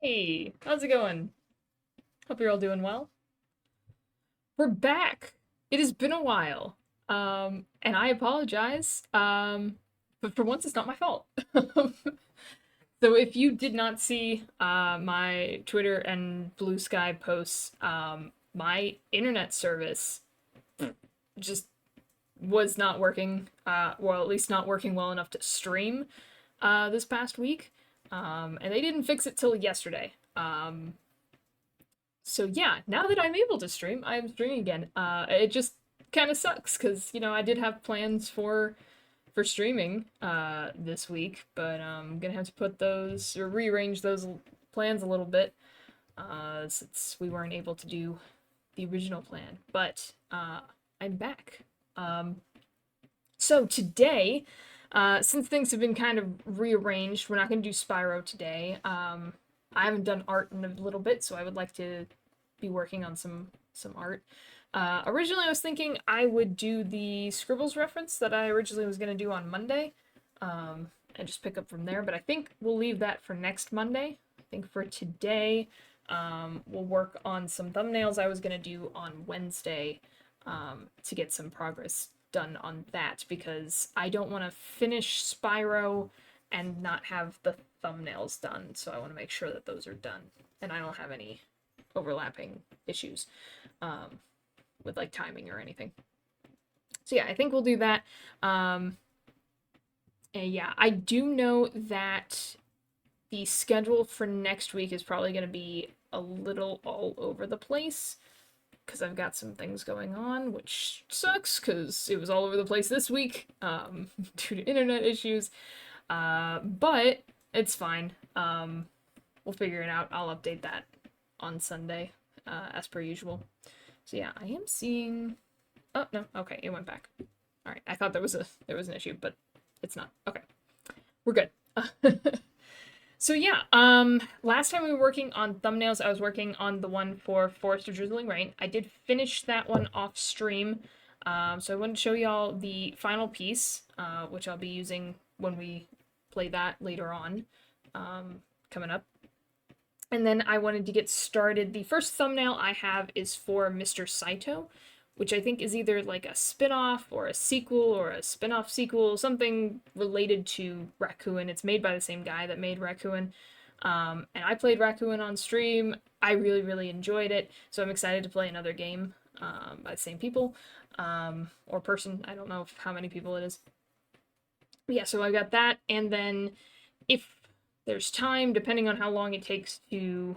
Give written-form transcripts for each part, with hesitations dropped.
Hey, how's it going? Hope you're all doing well. We're back. It has been a while. And I apologize. But for once it's not my fault. So if you did not see my Twitter and Blue Sky posts, my internet service just was not working, well, at least not working well enough to stream this past week. And they didn't fix it till yesterday. So yeah, now that I'm able to stream, I'm streaming again. It just kind of sucks because I did have plans for streaming this week, but I'm gonna have to put those or rearrange those plans a little bit since we weren't able to do the original plan. But I'm back. Um, so today, since things have been kind of rearranged, we're not gonna do Spyro today. I haven't done art in a little bit, so I would like to be working on some art. Originally, I was thinking I would do the Scribbles reference that I originally was going to do on Monday, and just pick up from there. But I think we'll leave that for next Monday. I think for today, we'll work on some thumbnails I was going to do on Wednesday to get some progress done on that because I don't want to finish Spyro and not have the thumbnails done. So I want to make sure that those are done and I don't have any overlapping issues um, with like timing or anything. So yeah, I think we'll do that. And yeah, I do know that the schedule for next week is probably going to be a little all over the place because I've got some things going on, which sucks because it was all over the place this week due to internet issues. But it's fine. We'll figure it out. I'll update that on Sunday, as per usual. So yeah, I am seeing. Oh no, okay, it went back. All right, I thought there was an issue, but it's not. Okay, we're good. So yeah, last time we were working on thumbnails, I was working on the one for Forest of Drizzling Rain. I did finish that one off stream, so I wanted to show y'all the final piece, which I'll be using when we play that later on, coming up. And then I wanted to get started. The first thumbnail I have is for Mr. Saito, which I think is either like a spin-off or a sequel or a spin-off sequel, something related to Raccoon. It's made by the same guy that made Raccoon. And I played Raccoon on stream. I really, really enjoyed it. So I'm excited to play another game by the same people or person. I don't know how many people it is. But yeah, so I got that. And then if there's time, depending on how long it takes to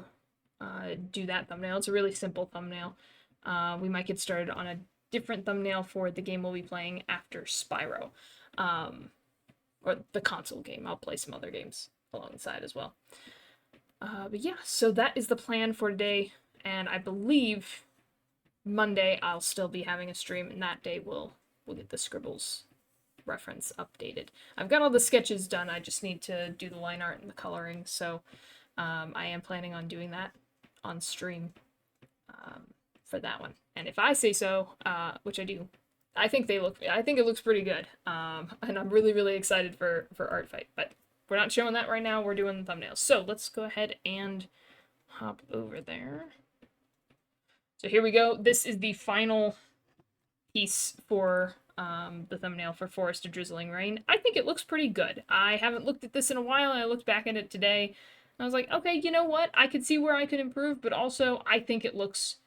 do that thumbnail. It's a really simple thumbnail. We might get started on a different thumbnail for the game we'll be playing after Spyro, or the console game. I'll play some other games alongside as well. But yeah, so that is the plan for today, and I believe Monday I'll still be having a stream, and that day we'll get the Scribbles reference updated. I've got all the sketches done. I just need to do the line art and the coloring, so I am planning on doing that on stream for that one. And if I say so, which I do, I think it looks pretty good. And I'm really, really excited for Art Fight. But we're not showing that right now. We're doing the thumbnails. So let's go ahead and hop over there. So here we go. This is the final piece for the thumbnail for Forest of Drizzling Rain. I think it looks pretty good. I haven't looked at this in a while, and I looked back at it today. And I was like, okay, you know what? I could see where I could improve, but also I think it looks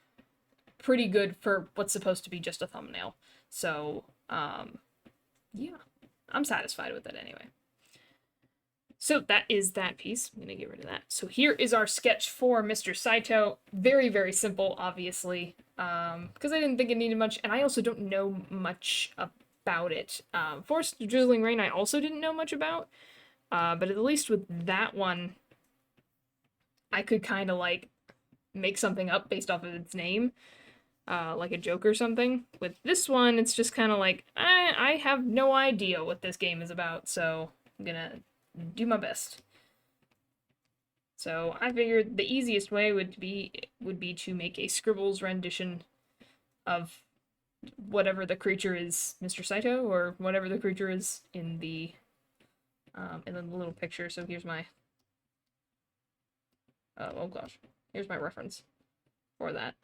pretty good for what's supposed to be just a thumbnail. So, yeah, I'm satisfied with it anyway. So that is that piece. I'm going to get rid of that. So here is our sketch for Mr. Saito. Very, very simple, obviously, because I didn't think it needed much, and I also don't know much about it. Forest of Drizzling Rain I also didn't know much about, but at least with that one, I could kind of, like, make something up based off of its name, like a joke or something. With this one, it's just kind of like, I have no idea what this game is about, so I'm gonna do my best. So I figured the easiest way would be to make a Scribbles rendition of whatever the creature is, Mr. Saito, or whatever the creature is in the little picture. So here's my Oh gosh. Here's my reference for that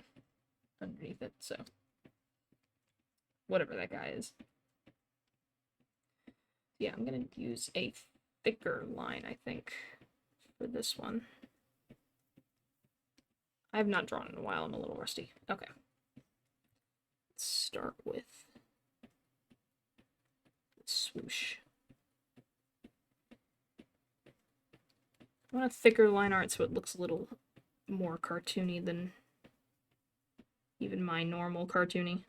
underneath it, so whatever that guy is. Yeah, I'm gonna use a thicker line, I think, for this one. I have not drawn in a while, I'm a little rusty. Okay. Let's start with swoosh. I want a thicker line art so it looks a little more cartoony than even my normal cartoony.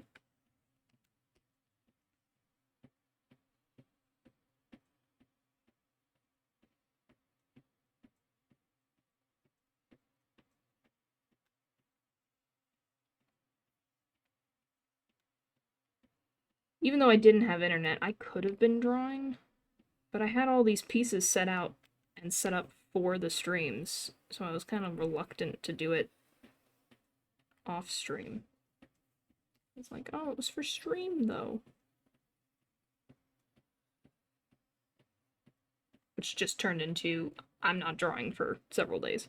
Even though I didn't have internet, I could have been drawing, but I had all these pieces set out and set up for the streams, so I was kind of reluctant to do it off stream. It's like, oh, it was for stream though. Which just turned into, I'm not drawing for several days.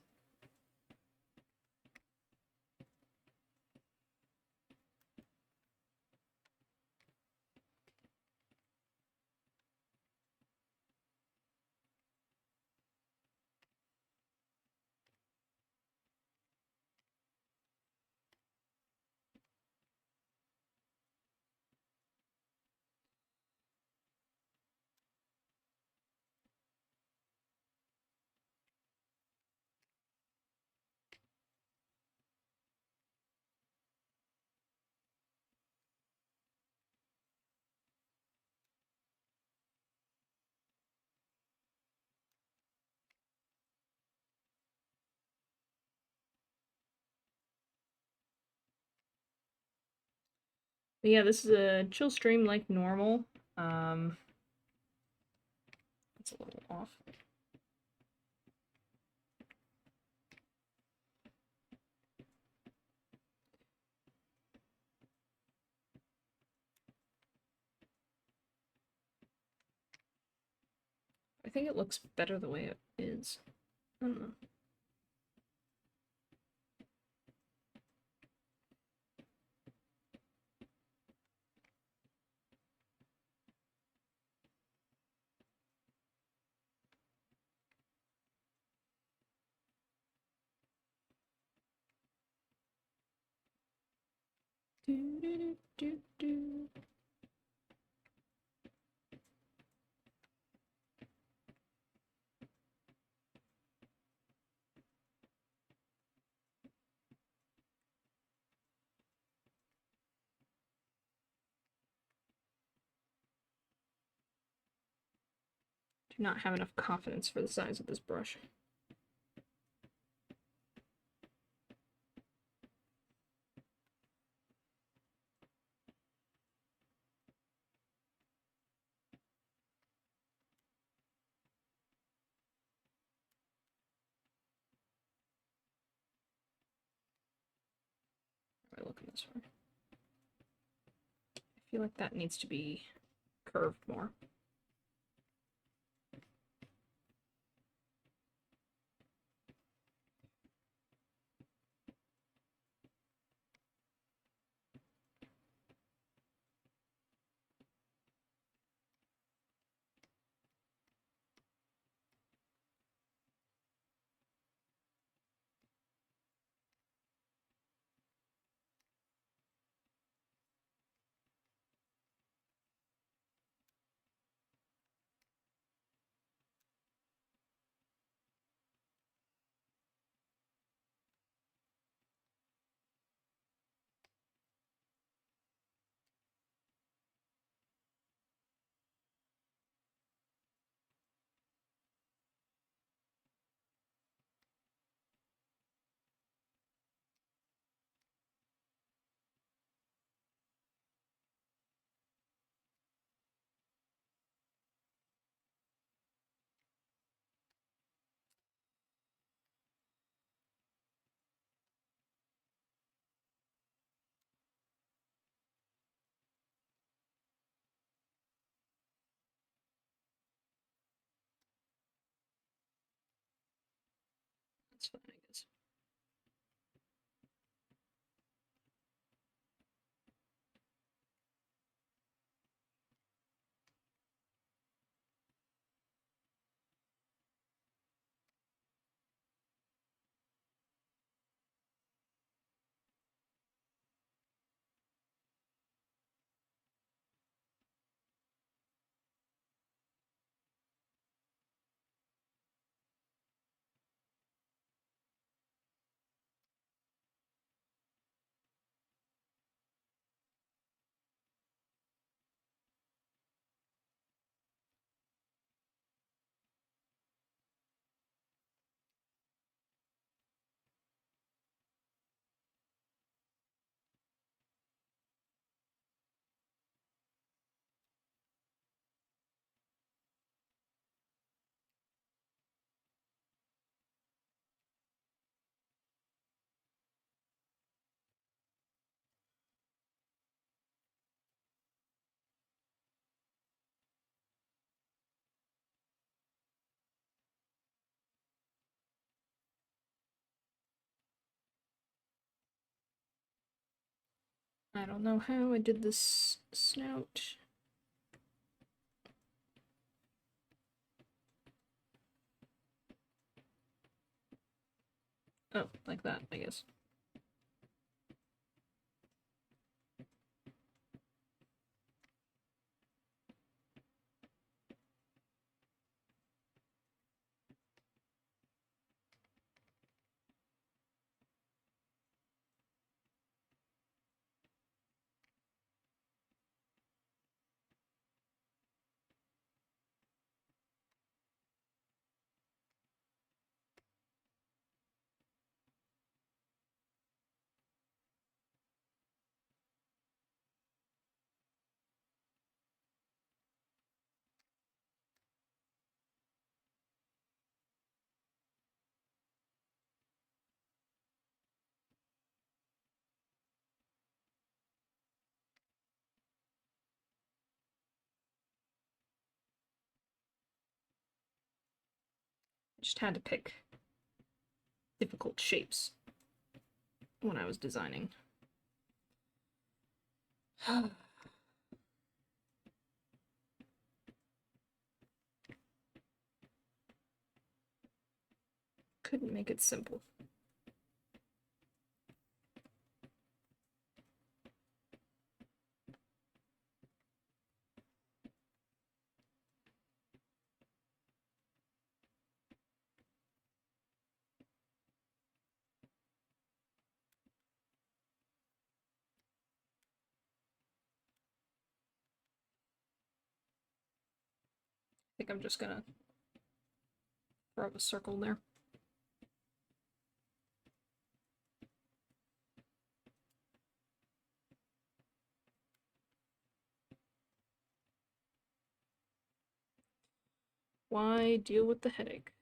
But yeah, this is a chill stream like normal. It's a little off. I think it looks better the way it is. I don't know. Do, do, do, do. Do not have enough confidence for the size of this brush. How do I look at this one? I feel like that needs to be curved more. That's fine, I guess. I don't know how I did this snout. Oh, like that, I guess. I just had to pick difficult shapes when I was designing. Couldn't make it simple. I think I'm just gonna throw a circle there. Why deal with the headache?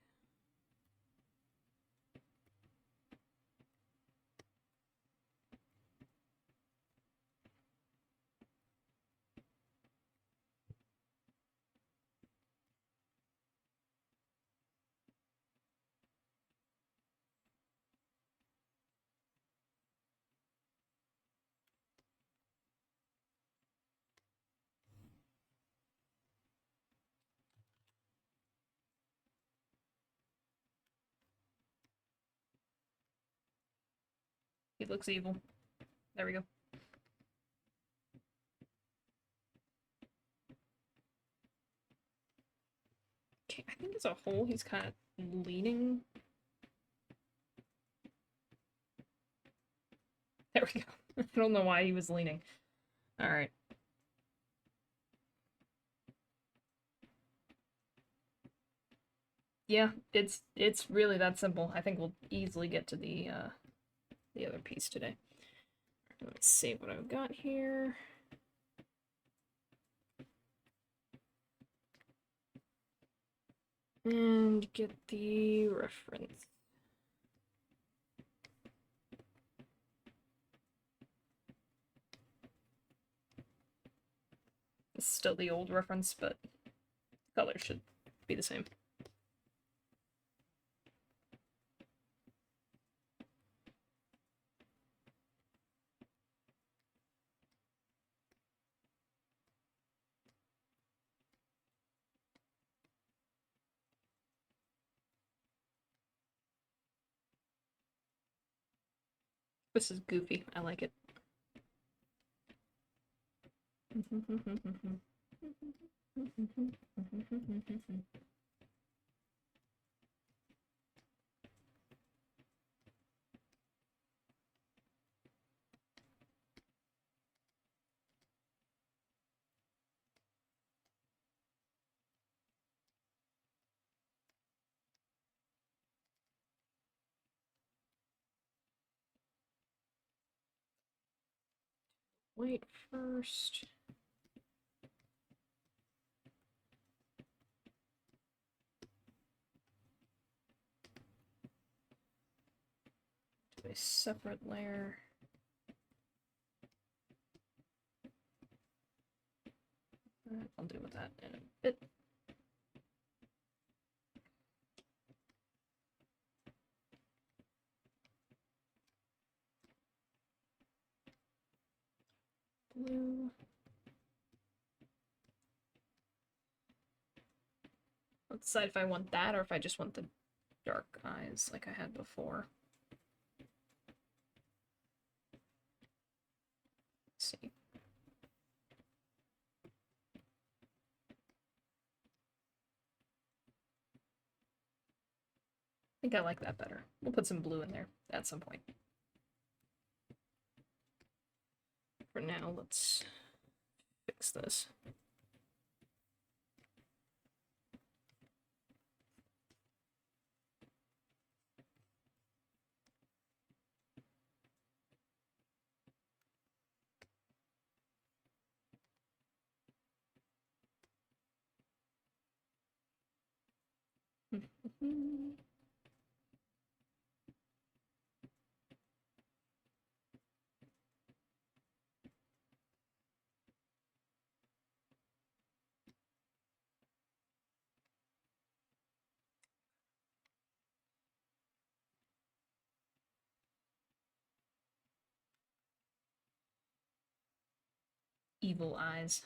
He looks evil. There we go. Okay, I think as a whole he's kind of leaning. There we go. I don't know why he was leaning. Alright. Yeah, it's really that simple. I think we'll easily get to the other piece today. Let's see what I've got here. And get the reference. It's still the old reference, but color should be the same. This is goofy. I like it. White first. Do a separate layer. I'll deal with that in a bit. Blue. I'll decide if I want that or if I just want the dark eyes like I had before. Let's see. I think I like that better. We'll put some blue in there at some point. For now, let's fix this. Evil eyes.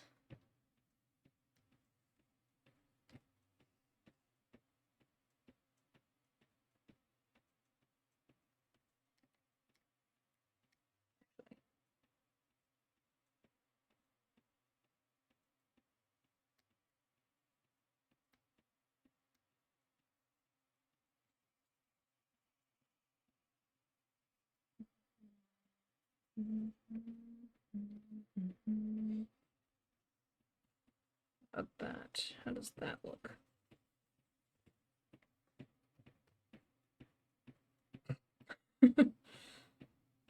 Of that. How does that look?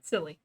Silly.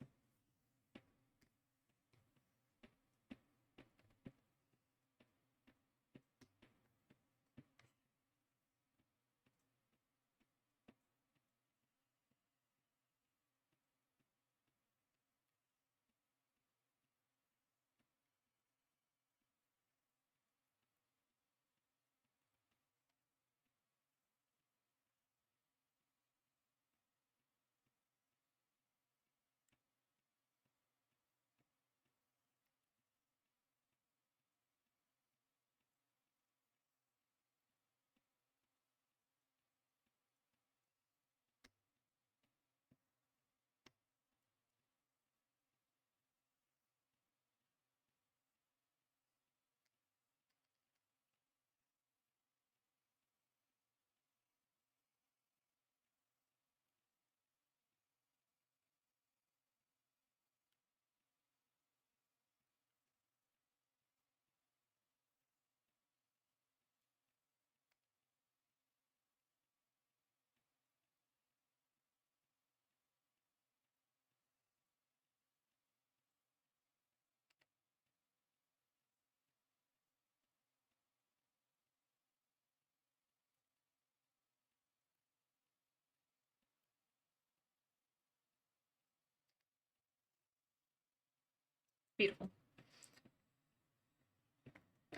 Beautiful.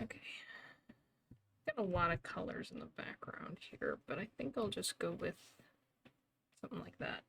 Okay. Got a lot of colors in the background here, but I think I'll just go with something like that.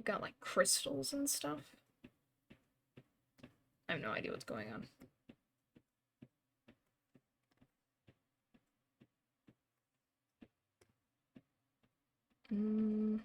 They've got like crystals and stuff. I have no idea what's going on. Mm.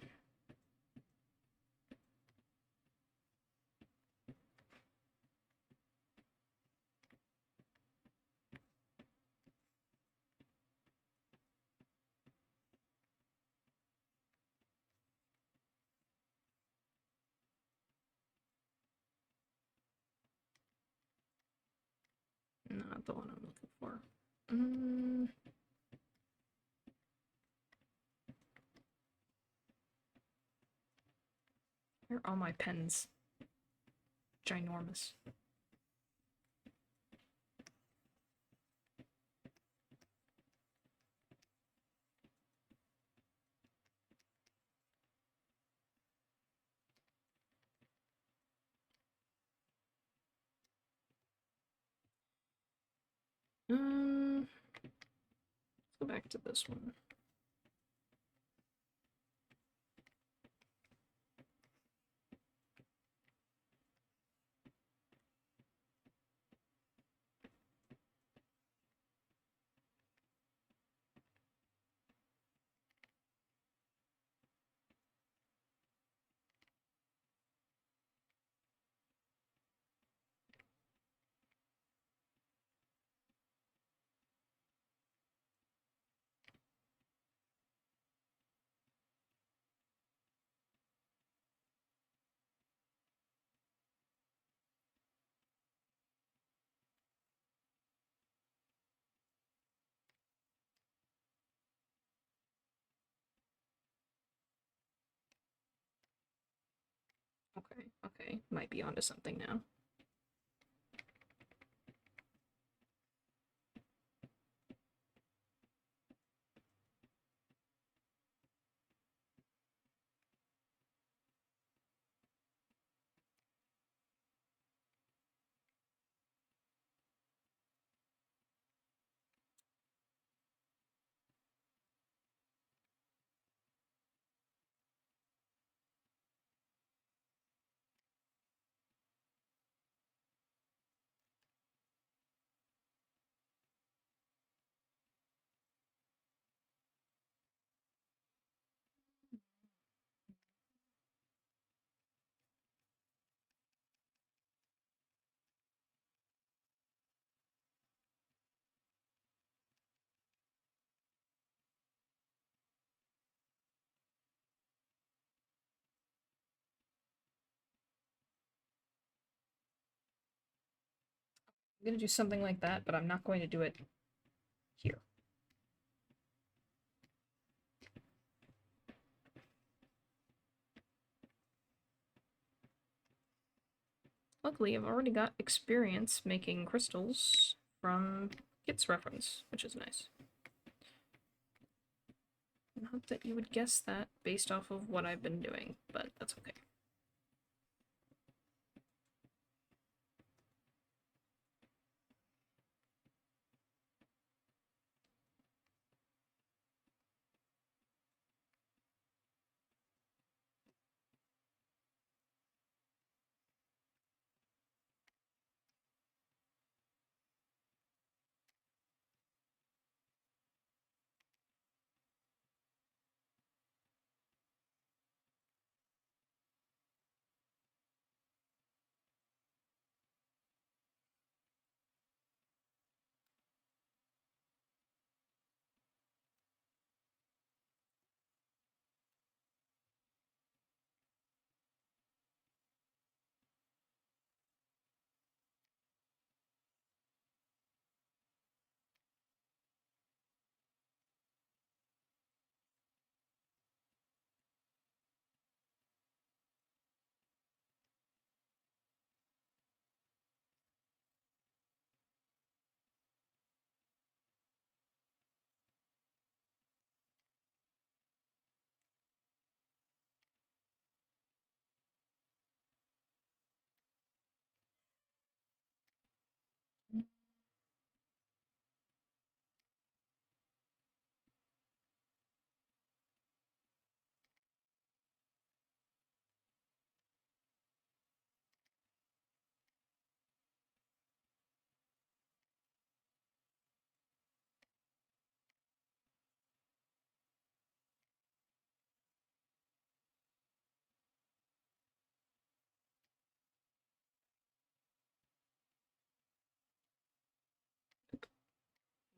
Not the one I'm looking for. Where are all my pens? Ginormous. Let's go back to this one. Okay, might be onto something now. I'm gonna do something like that, but I'm not going to do it here. Luckily, I've already got experience making crystals from Kit's reference, which is nice. Not that you would guess that based off of what I've been doing, but that's okay.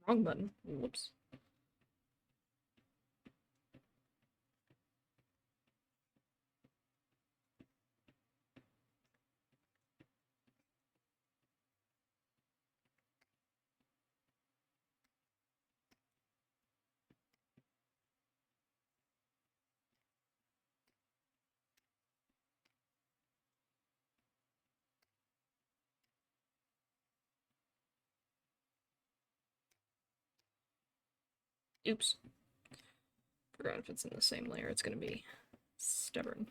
Wrong button. Whoops. Oops. Forgot if it's in the same layer, it's gonna be stubborn.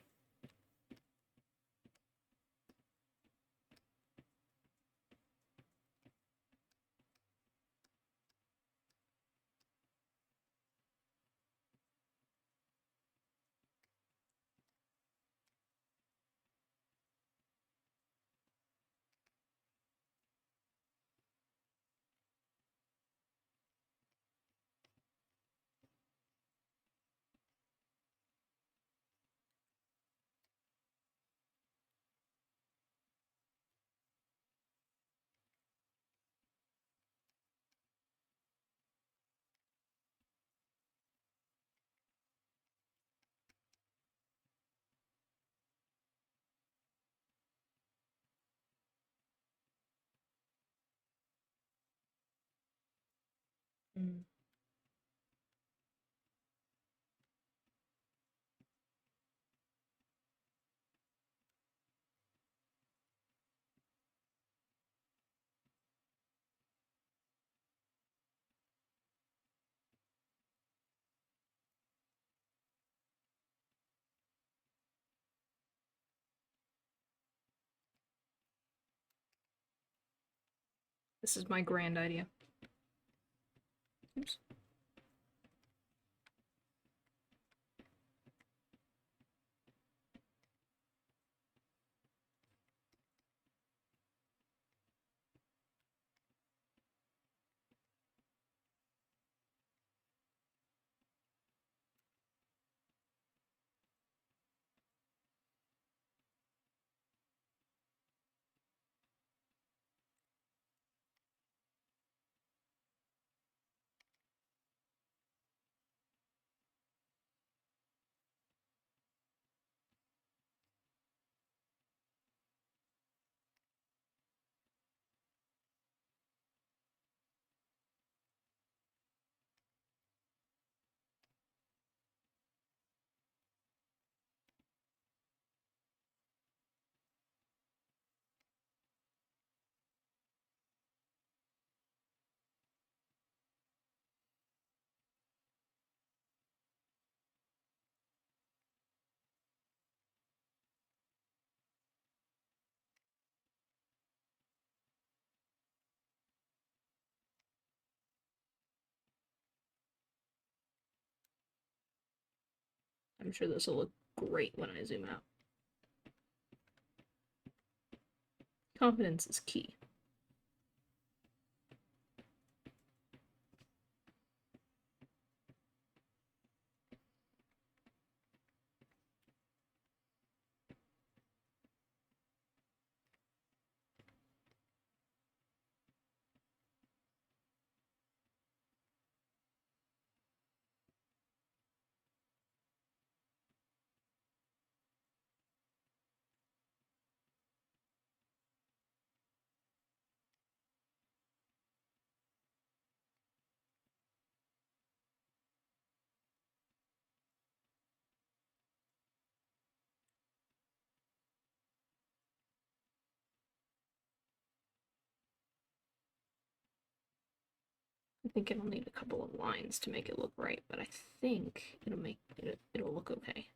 Mm. This is my grand idea. Oops. I'm sure this will look great when I zoom out. Confidence is key. I think it'll need a couple of lines to make it look right, but I think it'll look okay.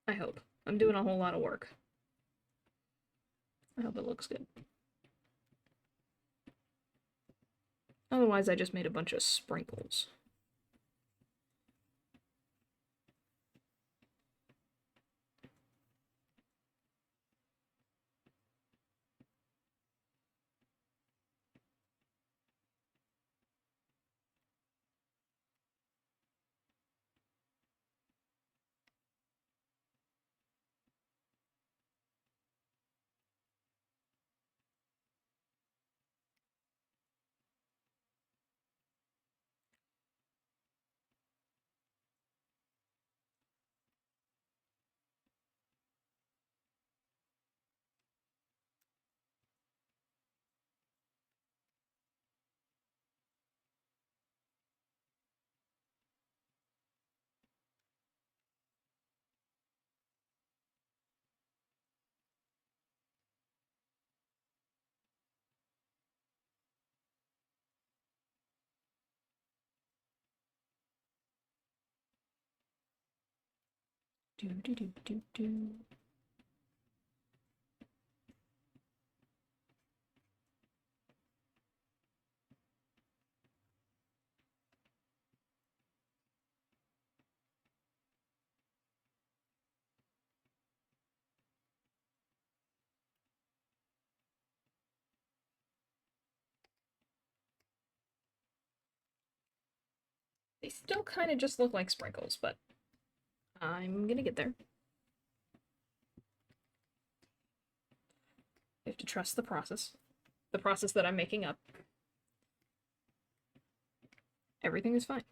I hope. I'm doing a whole lot of work. I hope it looks good. Otherwise, I just made a bunch of sprinkles. Do do do do do. They still kind of just look like sprinkles, but I'm gonna get there. You have to trust the process that I'm making up. Everything is fine.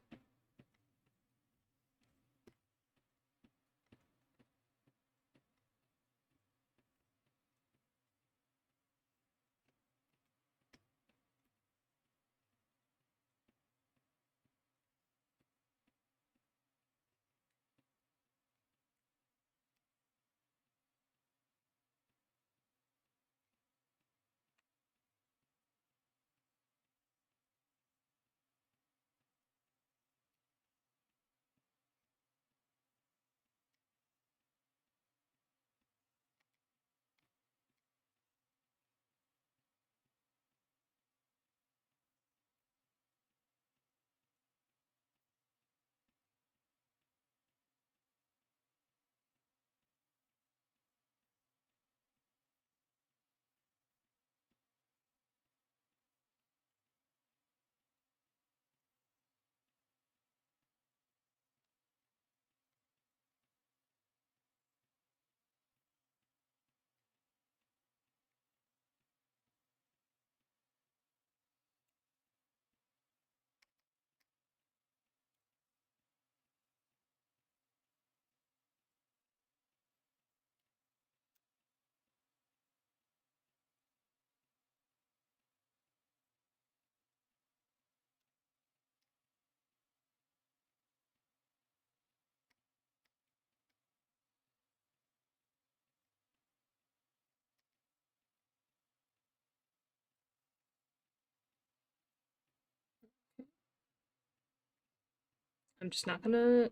I'm just not gonna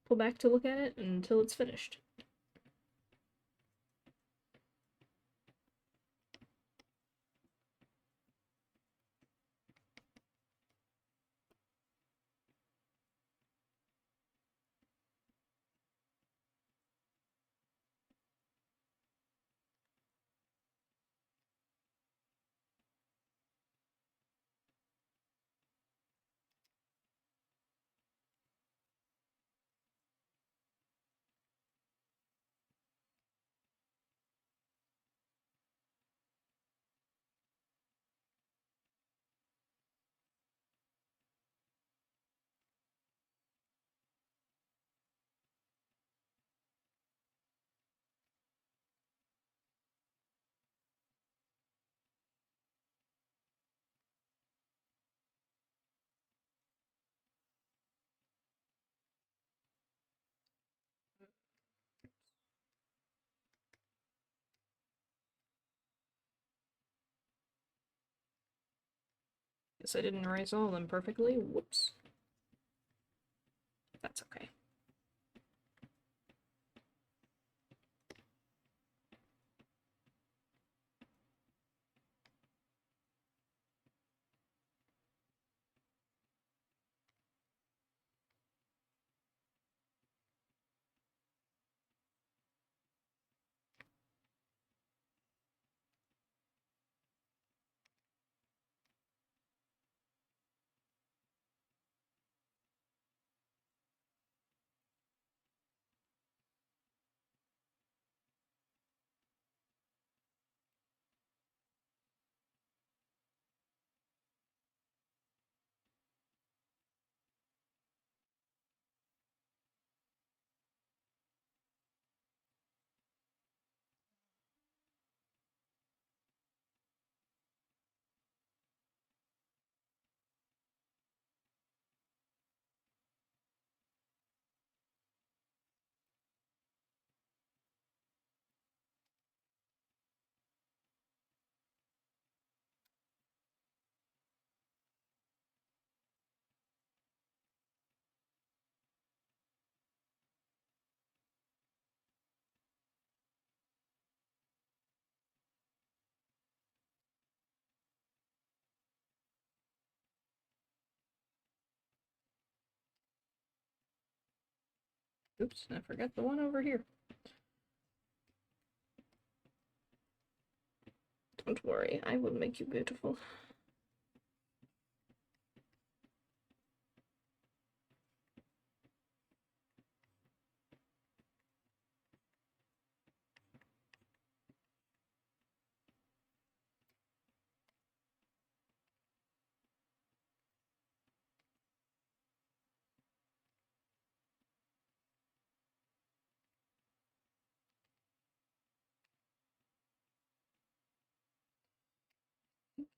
pull back to look at it until it's finished. Guess I didn't erase all of them perfectly. Whoops. That's okay. Oops, I forgot the one over here. Don't worry, I will make you beautiful.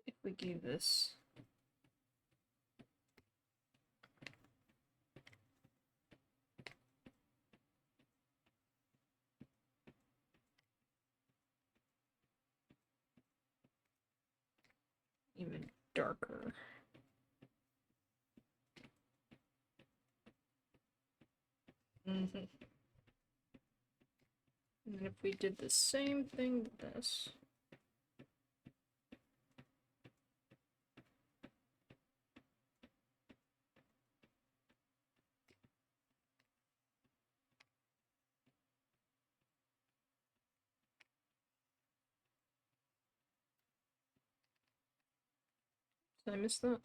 If we gave this even darker. And then if we did the same thing with this. Did I miss that?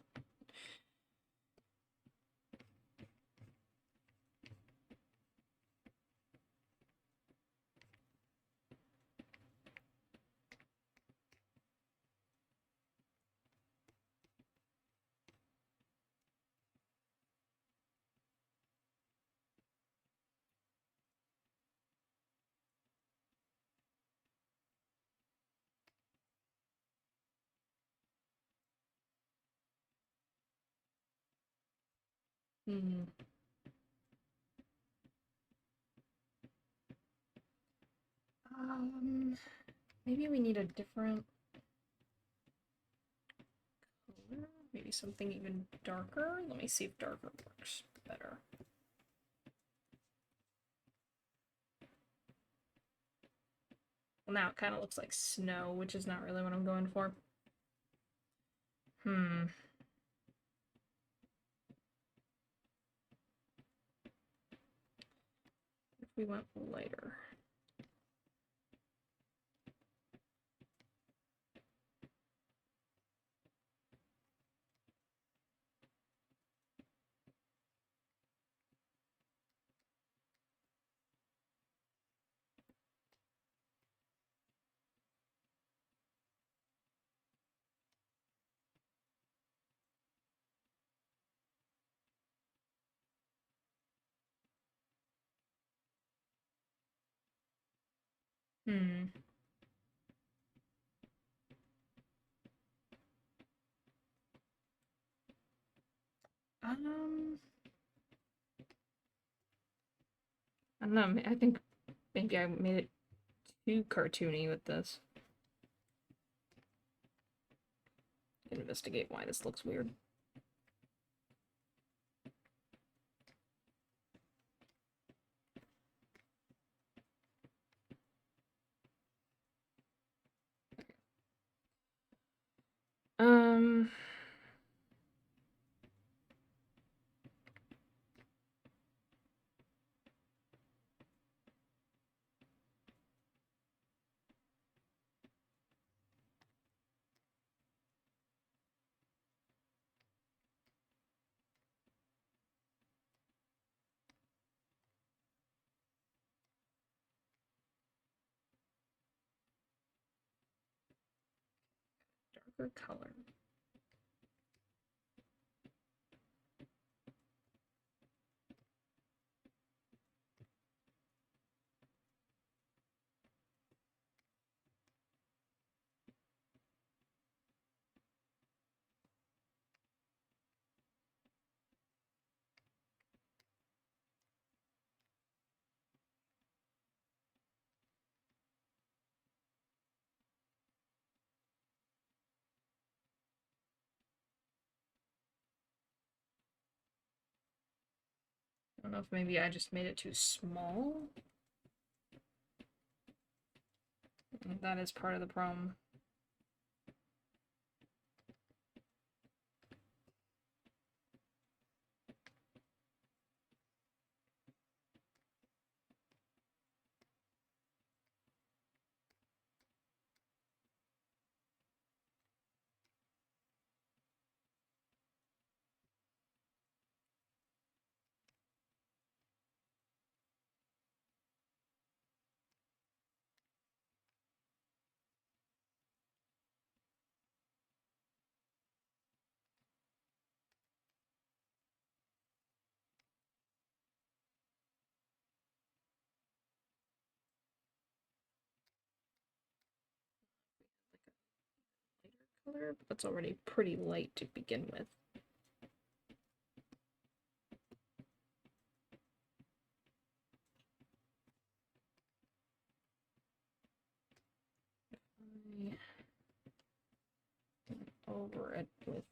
Hmm. Maybe we need a different color. Maybe something even darker. Let me see if darker works better. Well, now it kind of looks like snow, which is not really what I'm going for. If we went lighter. Hmm. I don't know. I think maybe I made it too cartoony with this. Investigate why this looks weird. Um. Darker color. I don't know if maybe I just made it too small. That is part of the problem. color, but that's already pretty light to begin with. Over it with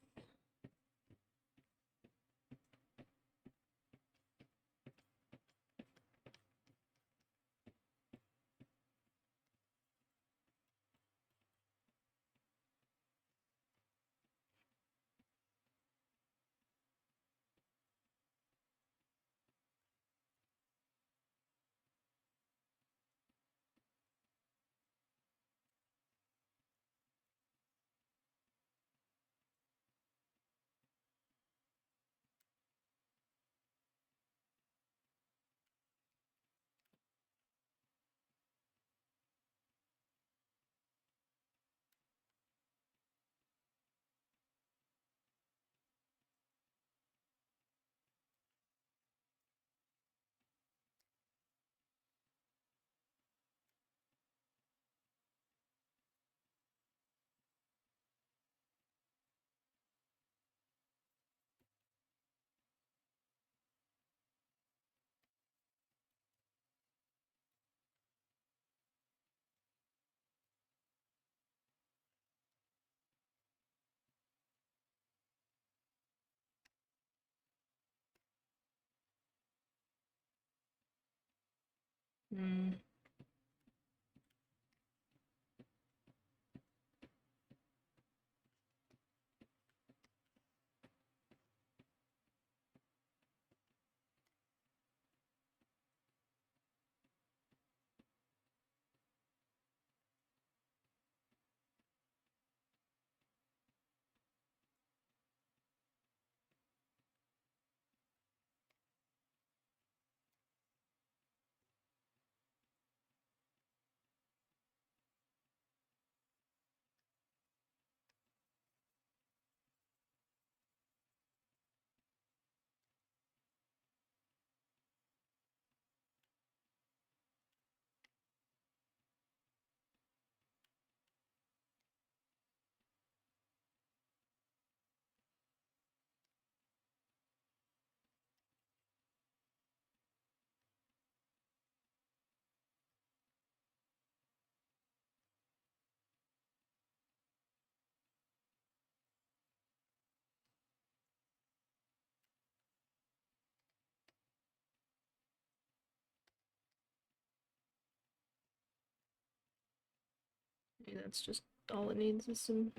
maybe that's just all it needs is some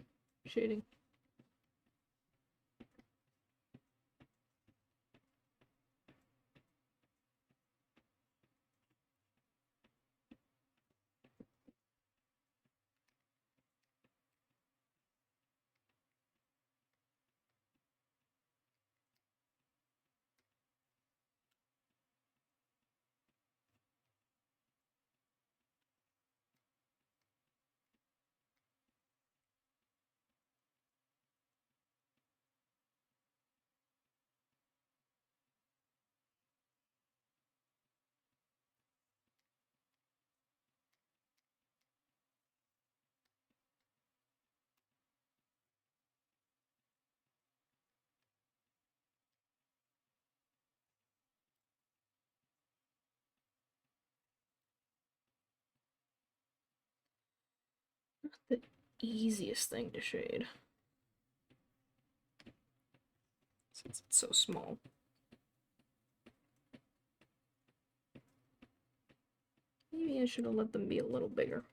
shading. Not the easiest thing to shade, since it's so small. Maybe I should have let them be a little bigger.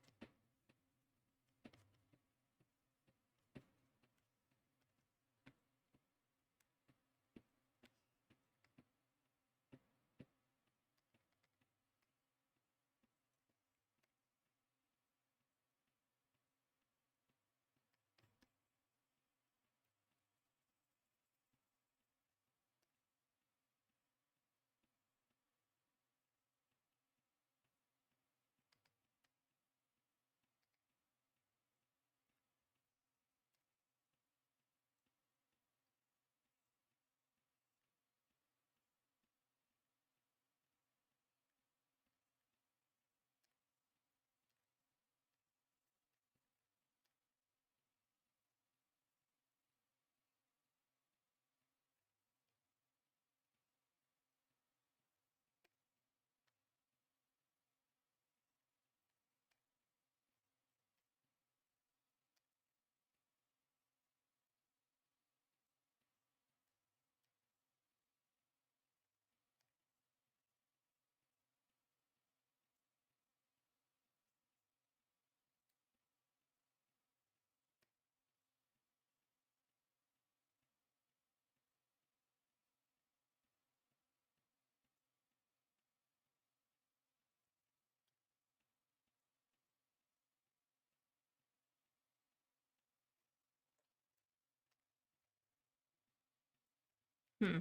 Hmm.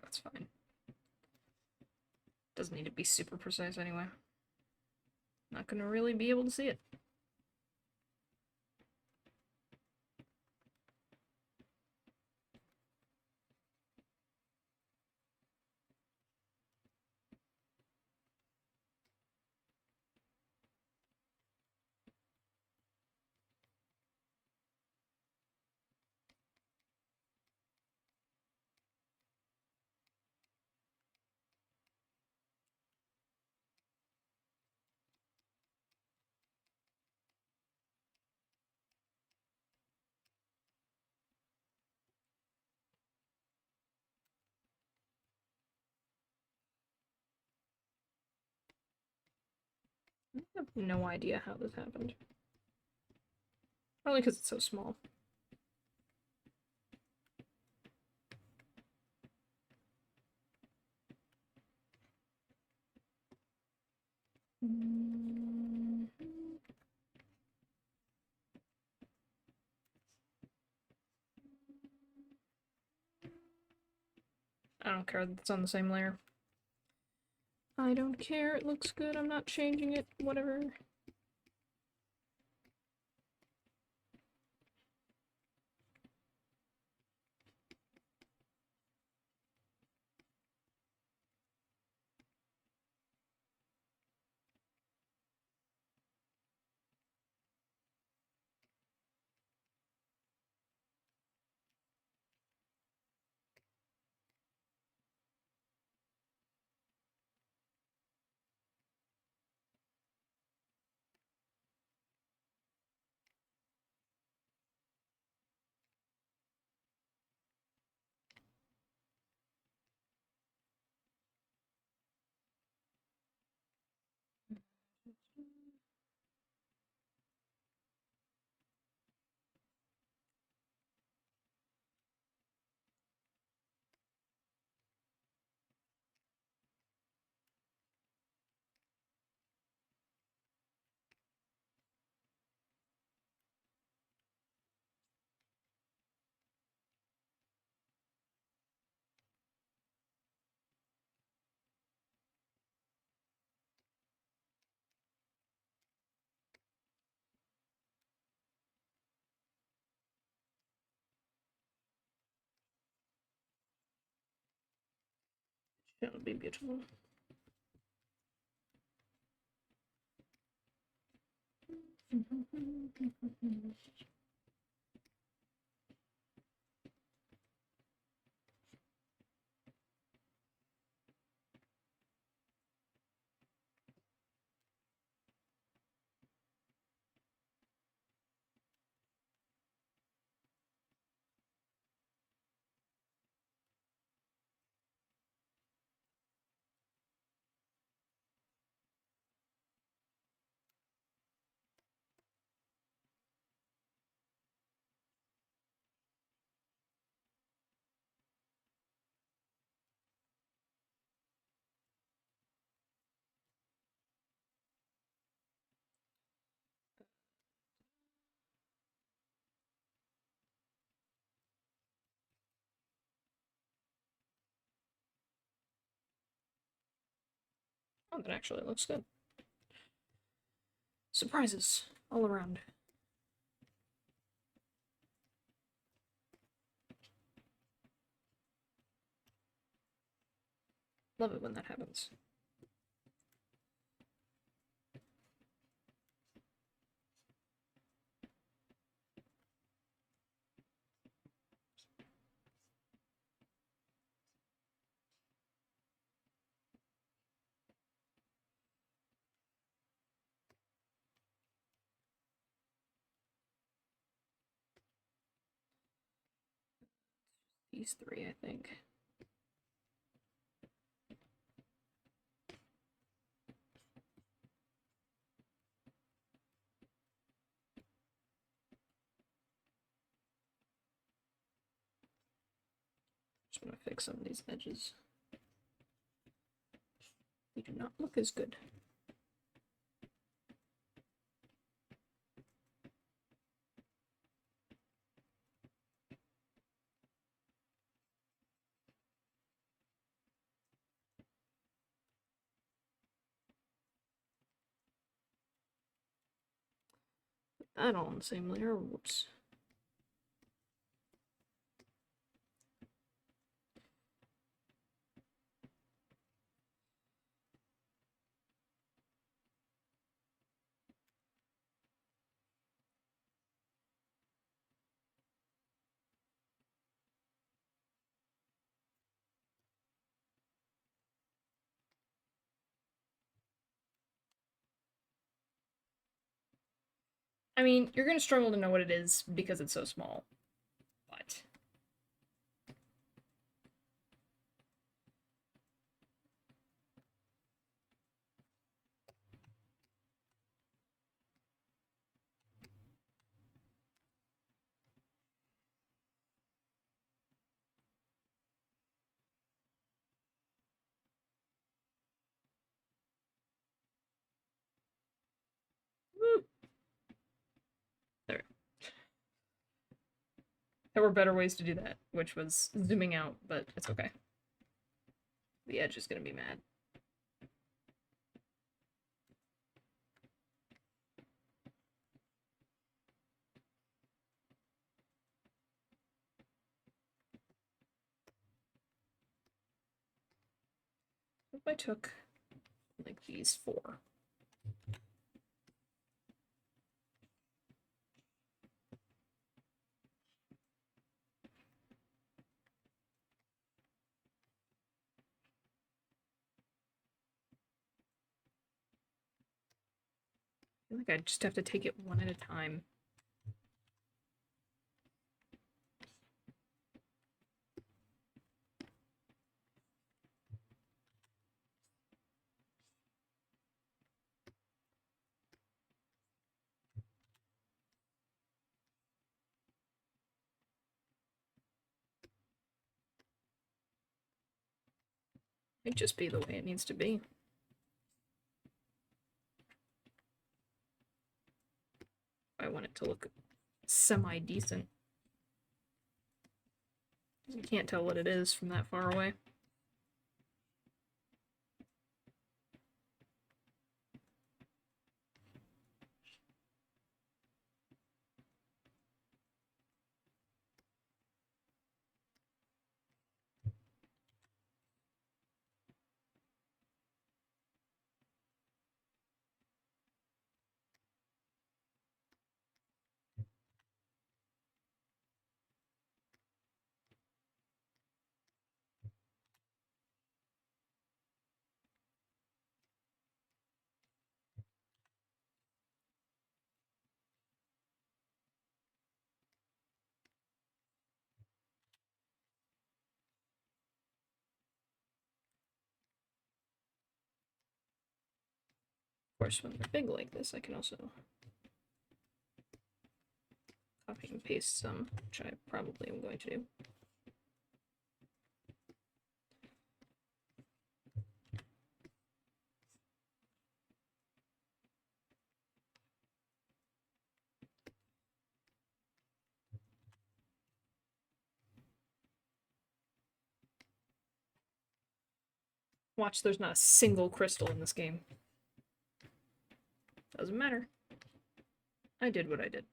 That's fine. Doesn't need to be super precise anyway. Not gonna really be able to see it. I have no idea how this happened. Probably because it's so small. I don't care that it's on the same layer. I don't care, it looks good, I'm not changing it, whatever. That would be beautiful. Oh, that actually looks good. Surprises all around. Love it when that happens. These three, I think. Just want to fix some of these edges. They do not look as good. Put that all on the same layer. Whoops. I mean, you're gonna struggle to know what it is because it's so small, but woo, there. There were better ways to do that, which was zooming out, but it's okay. The edge is gonna be mad. If I took like these four. I feel like I just have to take it one at a time. It'd just be the way it needs to be. I want it to look semi-decent. You can't tell what it is from that far away. Of course, when they're big like this, I can also copy and paste some, which I probably am going to do. Watch, there's not a single crystal in this game. Doesn't matter. I did what I did.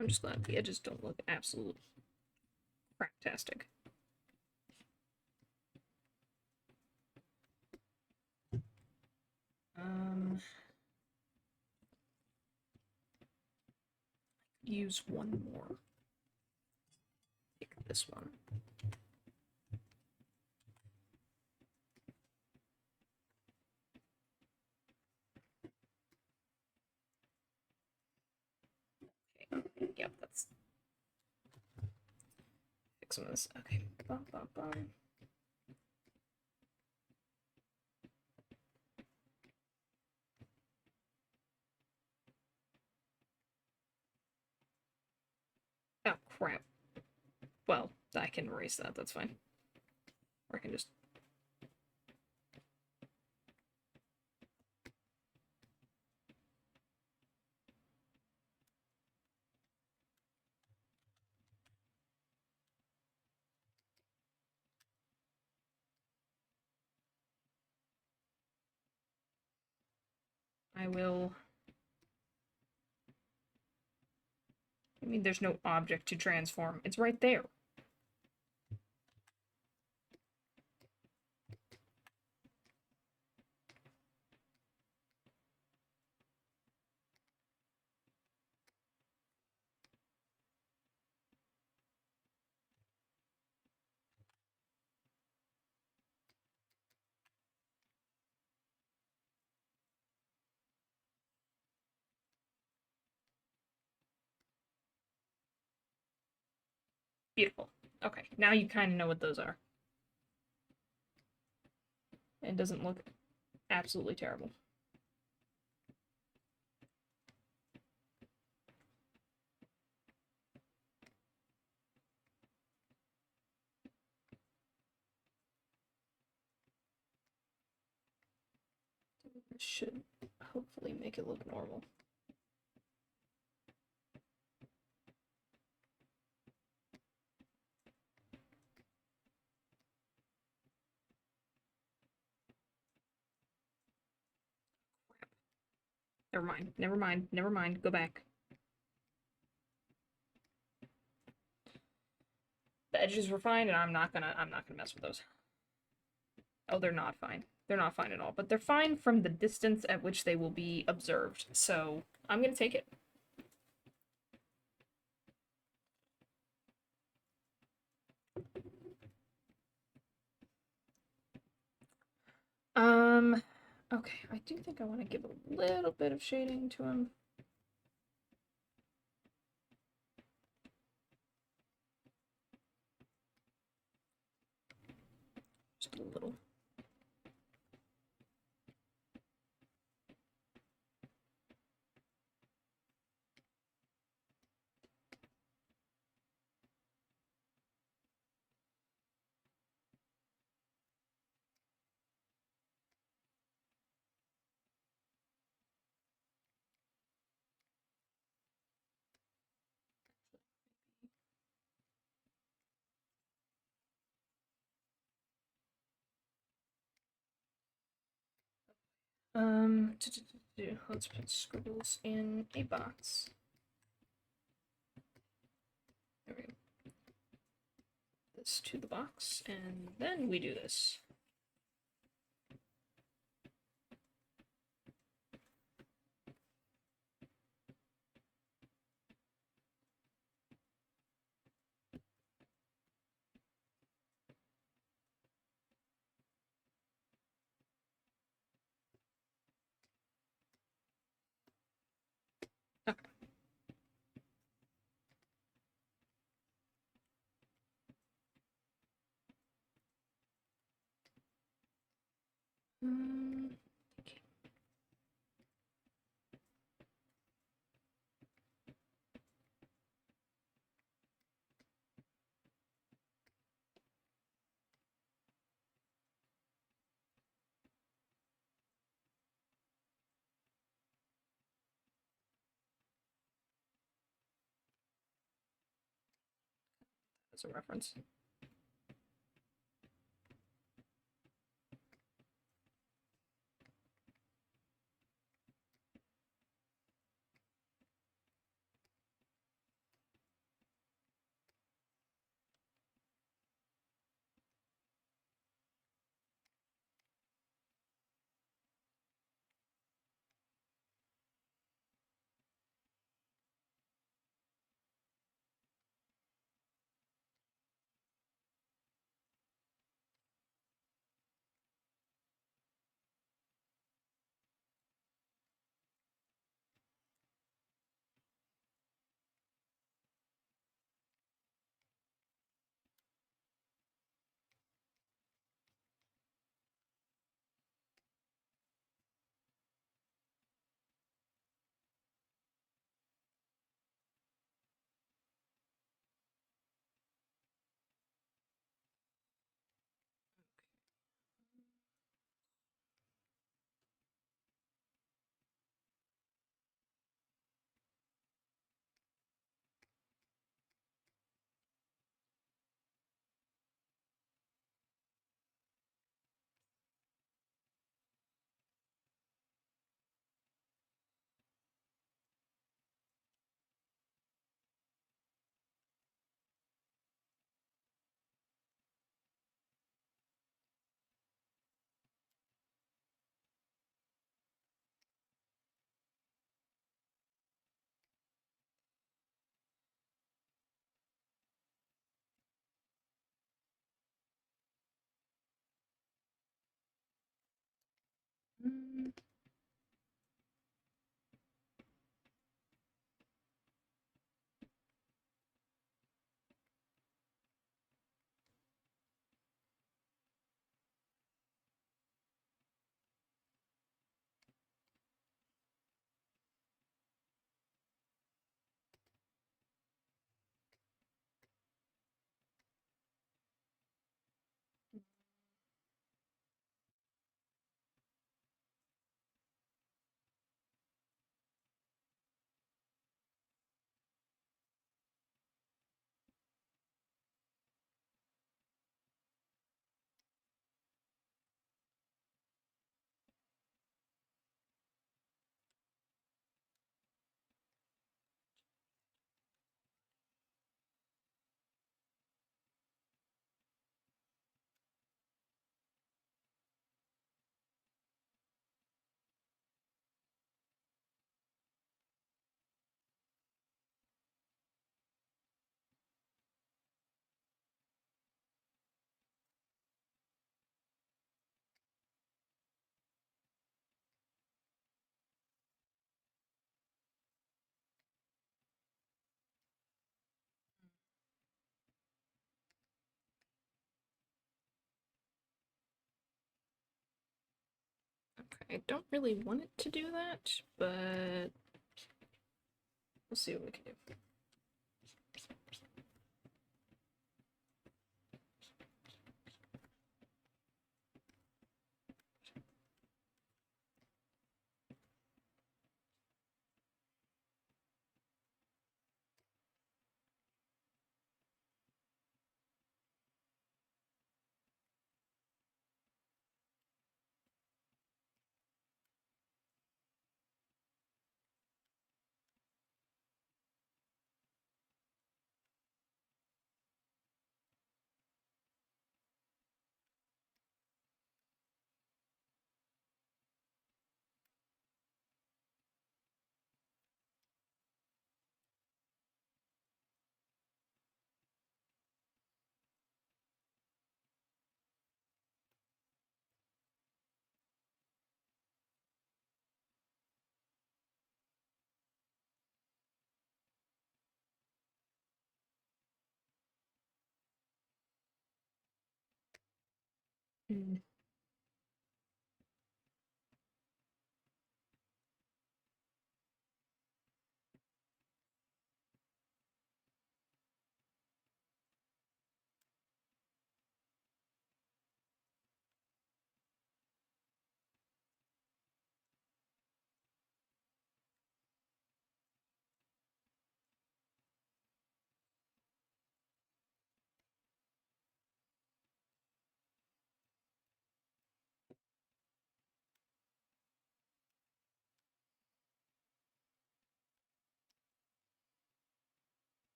I'm just glad the edges don't look absolute craptastic. Use one more. Pick this one. Yep, that's fix some of this. Okay. Bum, bum, bum. Oh crap. Well, I can erase that, that's fine. Or I can just I will. I mean, there's no object to transform. It's right there. Beautiful. Okay, now you kind of know what those are. It doesn't look absolutely terrible. This should hopefully make it look normal. Never mind. Never mind. Never mind. Go back. The edges were fine, and I'm not gonna mess with those. Oh, they're not fine. They're not fine at all. But they're fine from the distance at which they will be observed. So I'm gonna take it. Okay, I do think I want to give a little bit of shading to him. Just a little. Let's put scribbles in a box. There we go. This to the box, and then we do this. Okay. Okay. As a reference. I don't really want it to do that, but we'll see what we can do. Mm.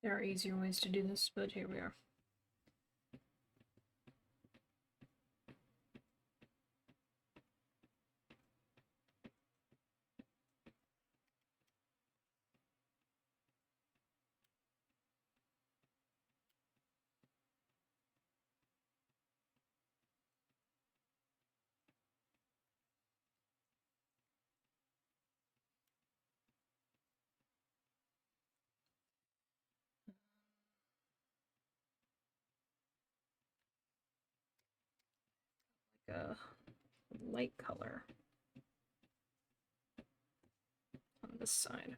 There are easier ways to do this, but here we are. Like a light color on this side.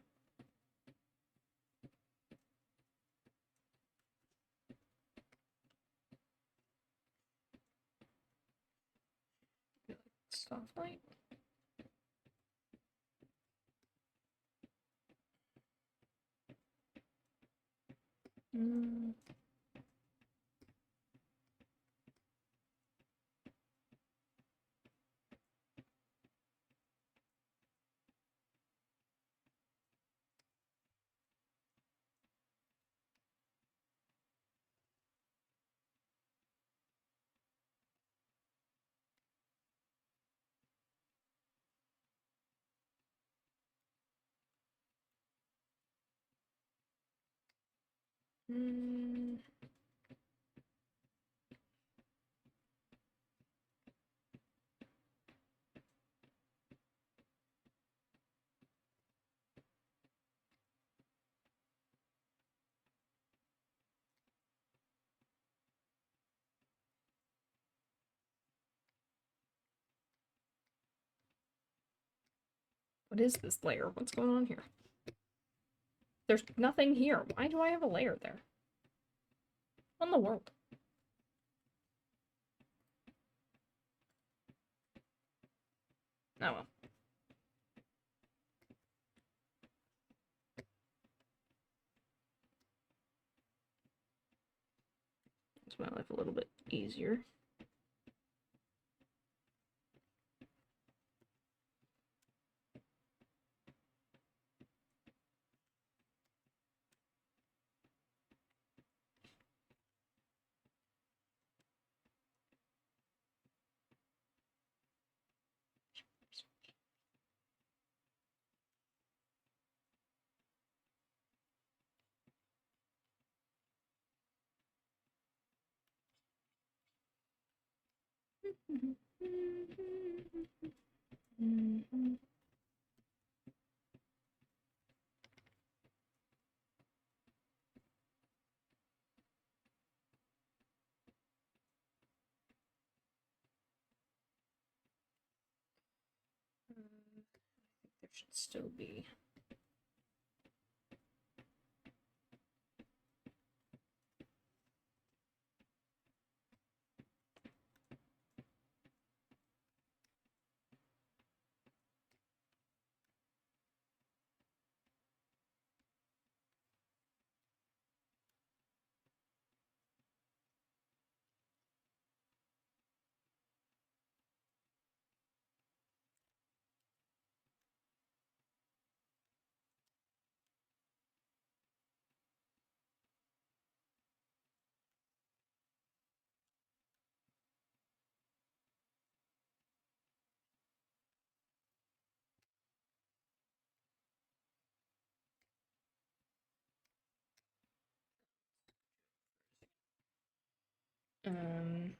Soft light. Mm. Mm. What is this layer? What's going on here? There's nothing here. Why do I have a layer there? What in the world? Oh well. Makes my life a little bit easier. should still be. Um,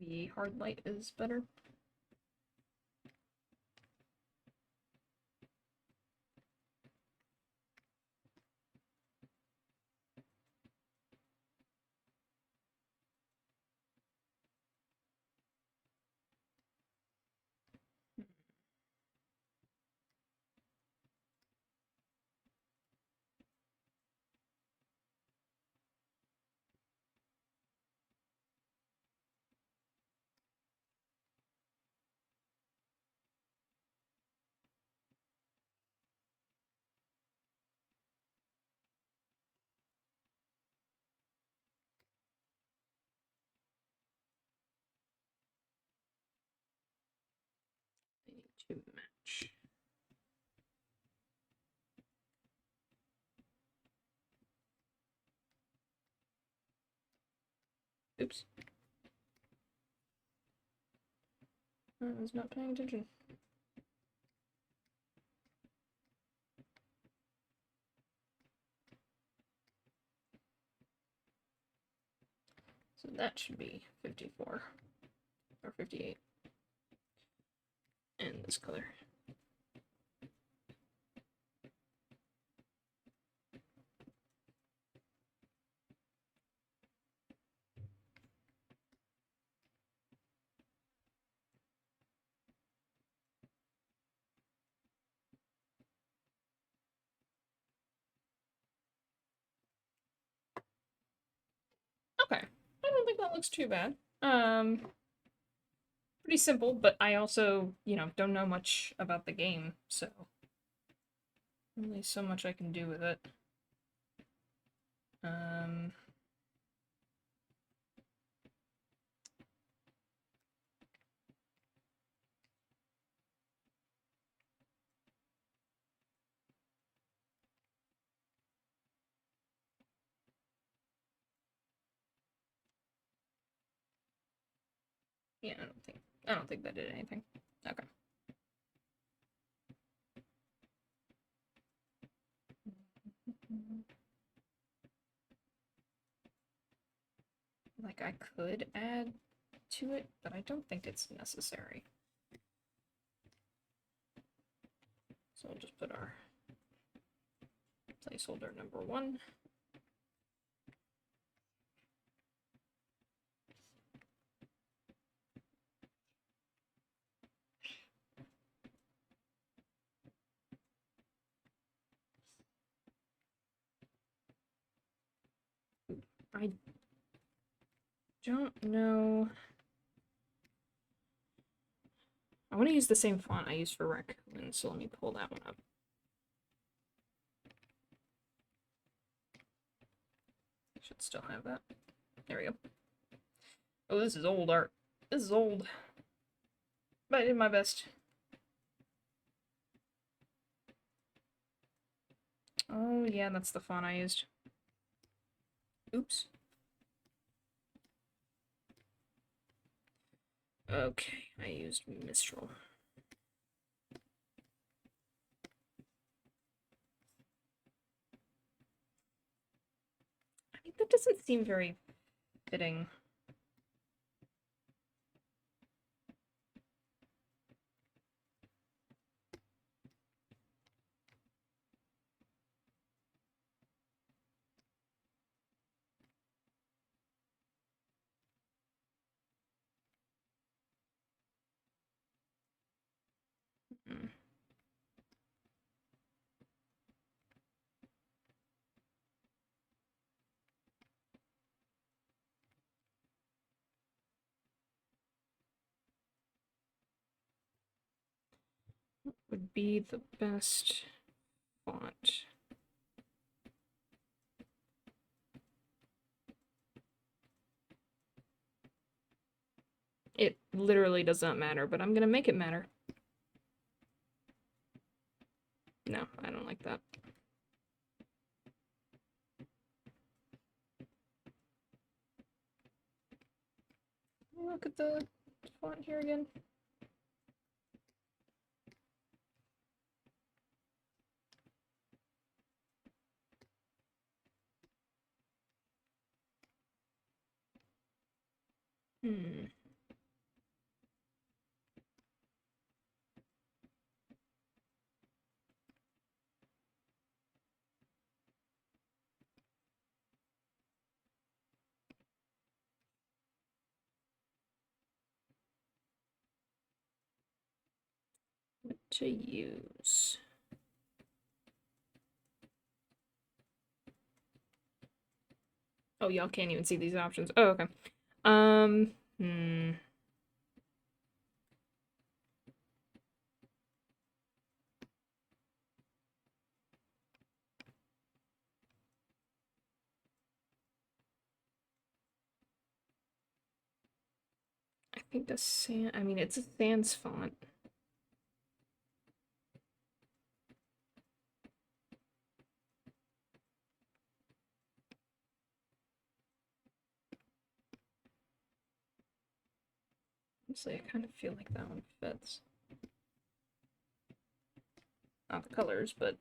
maybe hard light is better. I need to match. Oops. I was not paying attention. So that should be 54 or 58. And this color. Okay. I don't think that looks too bad. Pretty simple, but I also, don't know much about the game, so only so much I can do with it. Um, yeah, I don't think that did anything. Okay. Like I could add to it, but I don't think it's necessary. So we'll just put our placeholder number 1. I don't know. I want to use the same font I used for Raccoon, so let me pull that one up. I should still have that. There we go. Oh, this is old art. This is old. But I did my best. Oh, yeah, that's the font I used. Oops. Okay, I used Mistral. I mean, that doesn't seem very fitting. Hmm. What would be the best font? It literally does not matter, but I'm gonna make it matter. No, I don't like that. Look at the font here again. Hmm. What to use? Oh, y'all can't even see these options. Oh, okay. Hmm. I think the sans, I mean, it's a sans font. Honestly, I kind of feel like that one fits. Not the colors, but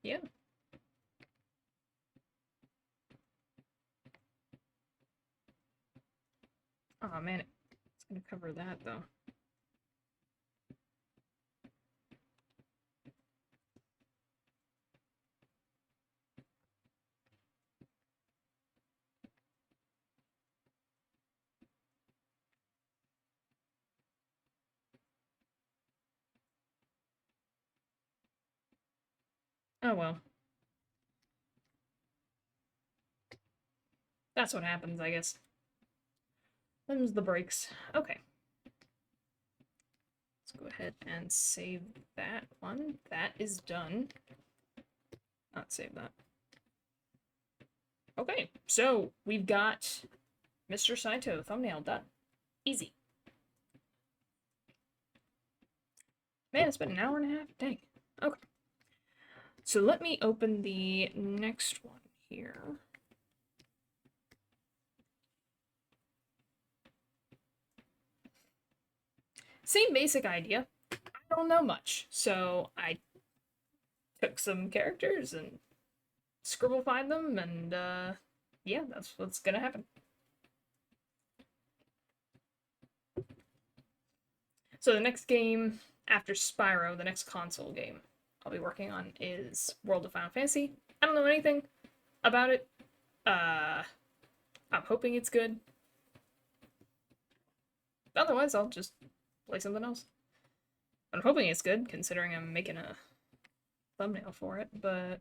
yeah. Oh man, it's gonna cover that though. Oh well. That's what happens, I guess. Them's the breaks. Okay. Let's go ahead and save that one. That is done. Not save that. Okay, so we've got Mr. Saito thumbnail done. Easy. Man, it's been an hour and a half. Dang. Okay. So let me open the next one here. Same basic idea. I don't know much, so I took some characters and scribblified them, and yeah, that's what's gonna happen. So the next game after Spyro, the next console game, I'll be working on is World of Final Fantasy. I don't know anything about it. I'm hoping it's good. Otherwise, I'll just play something else. I'm hoping it's good, considering I'm making a thumbnail for it, but...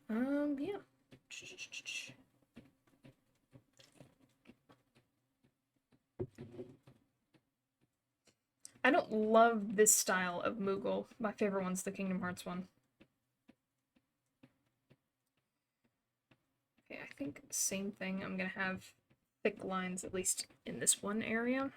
yeah. I don't love this style of Moogle. My favorite one's the Kingdom Hearts one. Okay, I think same thing. I'm gonna have thick lines, at least in this one area.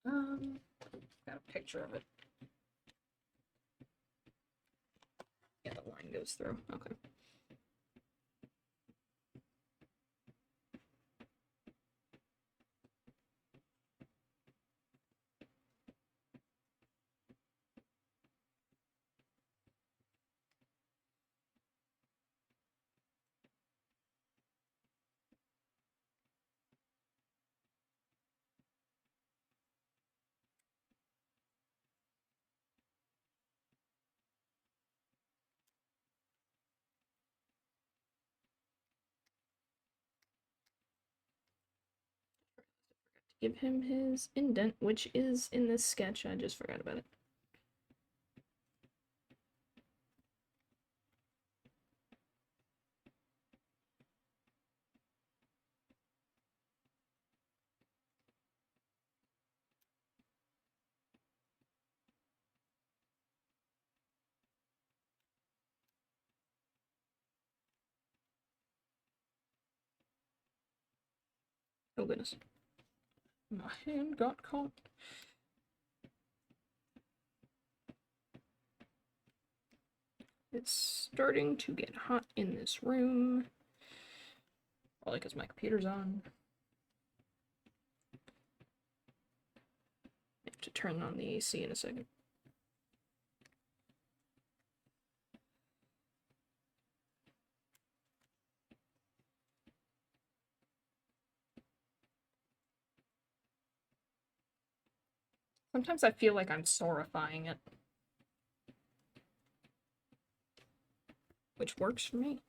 Got a picture of it. Yeah, the line goes through. Okay. Give him his indent, which is in this sketch. I just forgot about it. Oh goodness. My hand got caught. It's starting to get hot in this room. Probably because my computer's on. I have to turn on the AC in a second. Sometimes I feel like I'm sorifying it. Which works for me.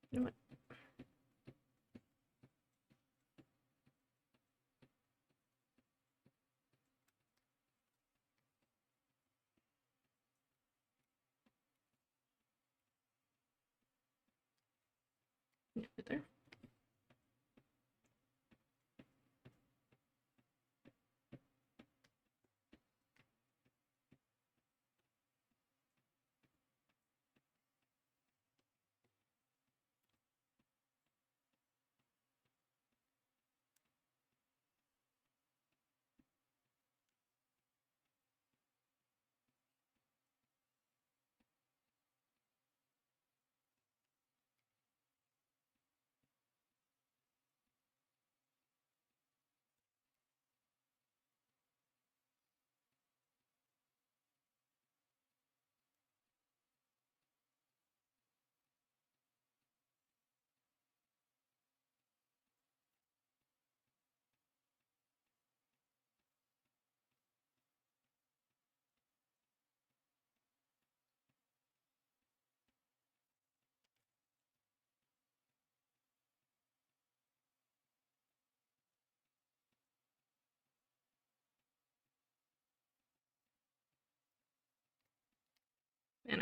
You know what? There.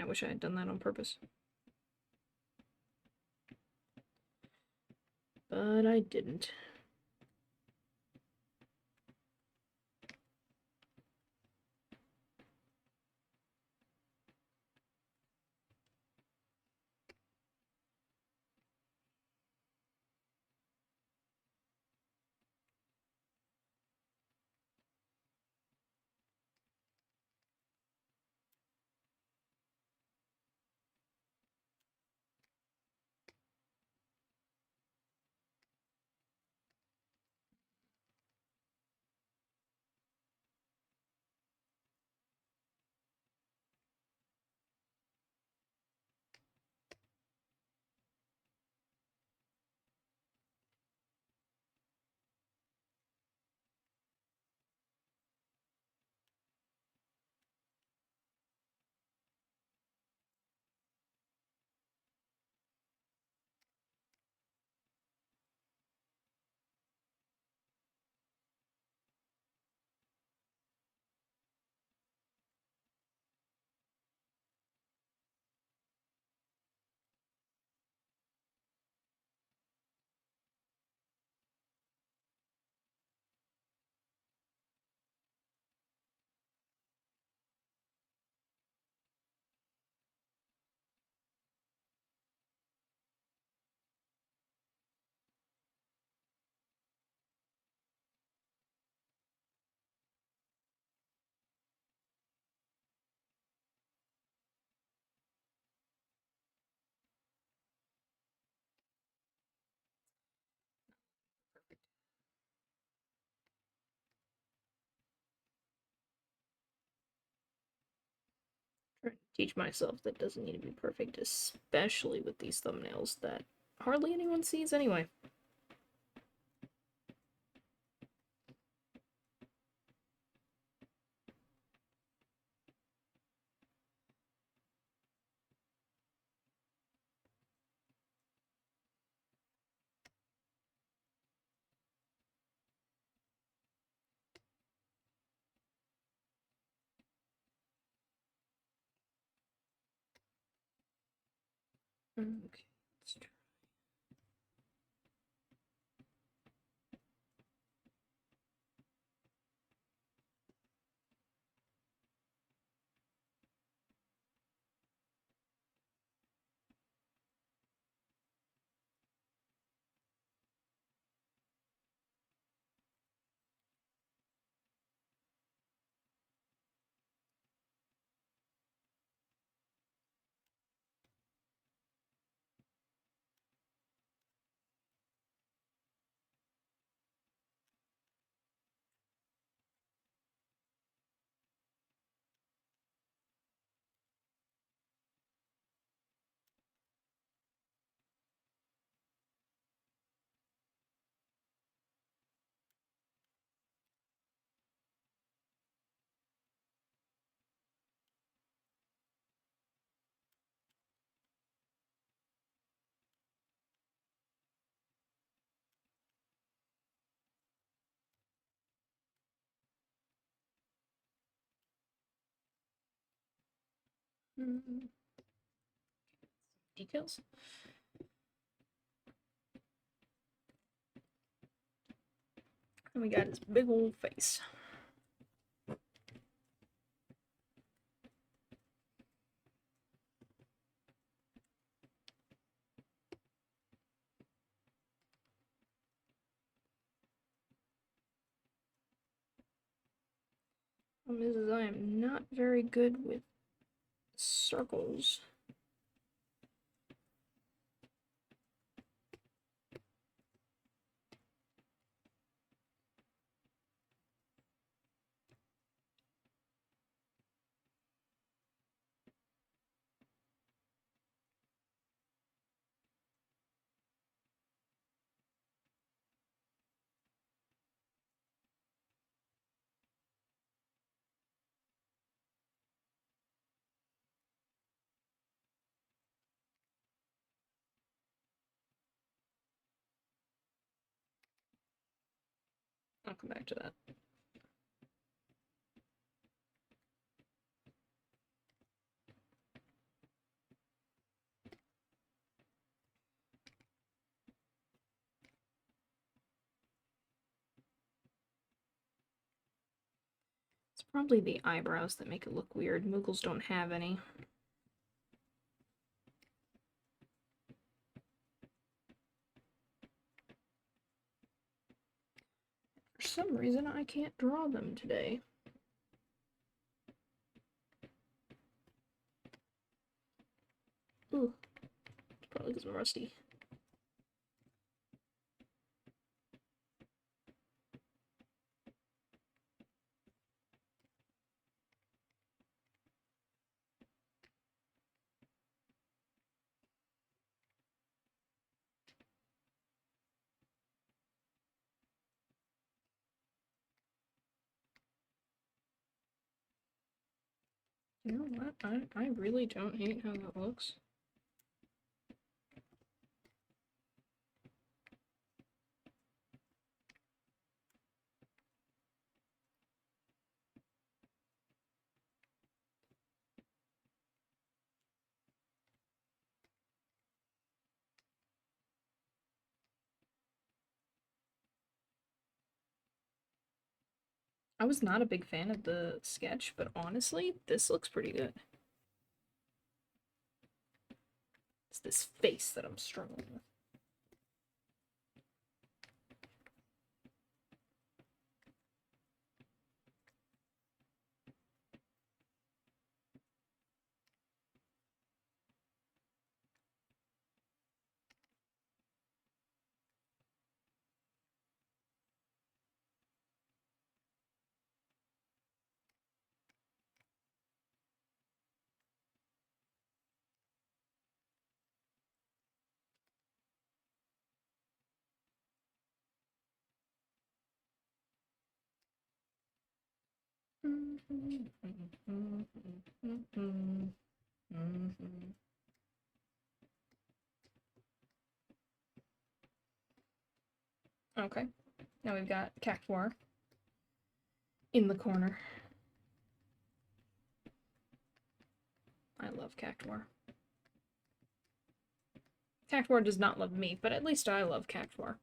wish I had done that on purpose. But I didn't. Trying to teach myself that doesn't need to be perfect, especially with these thumbnails that hardly anyone sees anyway. Okay, let's try. Details. And we got his big old face. Problem is I am not very good with circles. I'll come back to that. It's probably the eyebrows that make it look weird. Moogles don't have any. For some reason, I can't draw them today. Ooh, it's probably because I'm rusty. You know what? I really don't hate how that looks. I was not a big fan of the sketch, but honestly, this looks pretty good. It's this face that I'm struggling with. Okay, now we've got Cactuar in the corner. I love Cactuar. Cactuar does not love me, but at least I love Cactuar.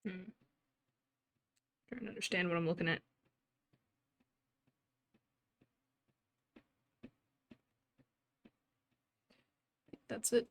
Trying to understand what I'm looking at. That's it.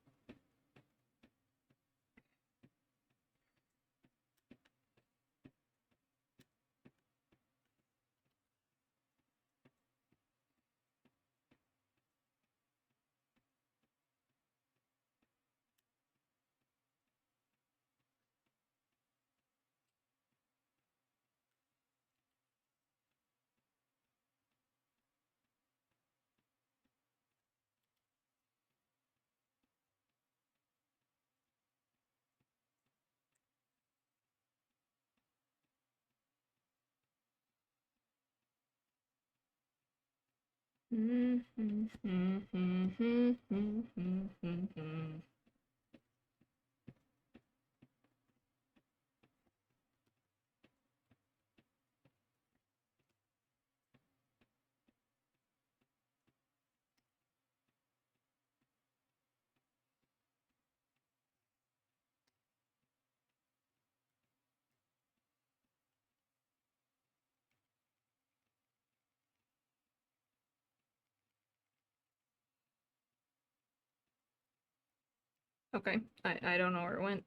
Okay, I don't know where it went.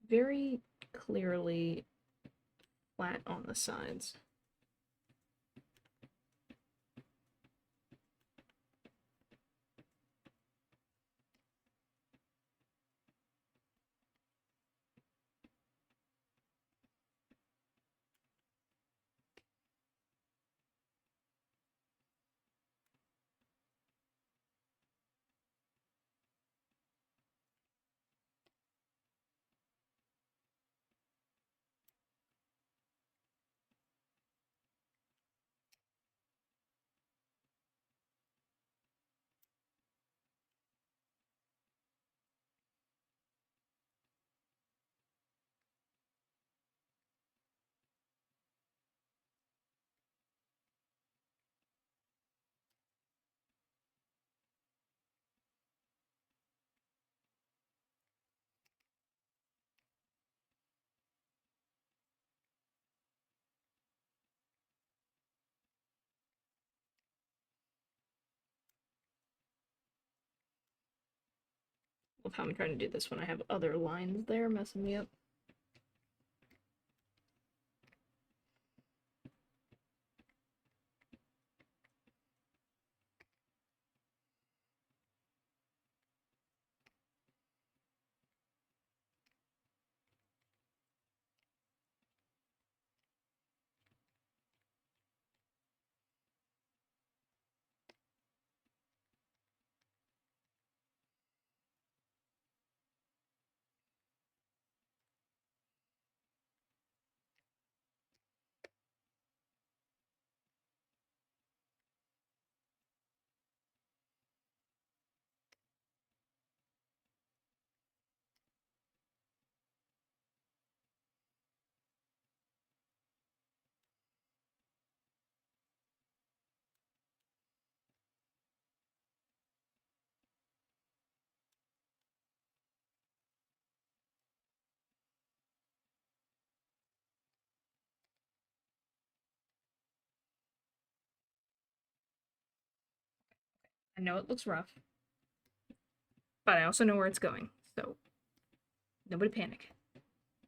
Very clearly flat on the sides. Love how I'm trying to do this when I have other lines there messing me up. I know it looks rough, but I also know where it's going, so nobody panic.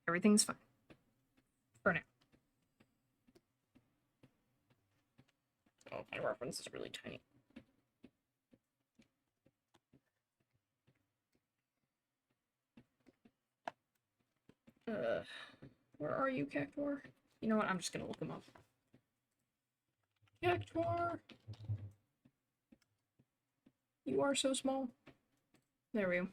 Everything's fine. For now. Oh, my reference is really tiny. Uh, where are you, Cactuar? You know what? I'm just gonna look him up. Cactuar! You are so small. There we go.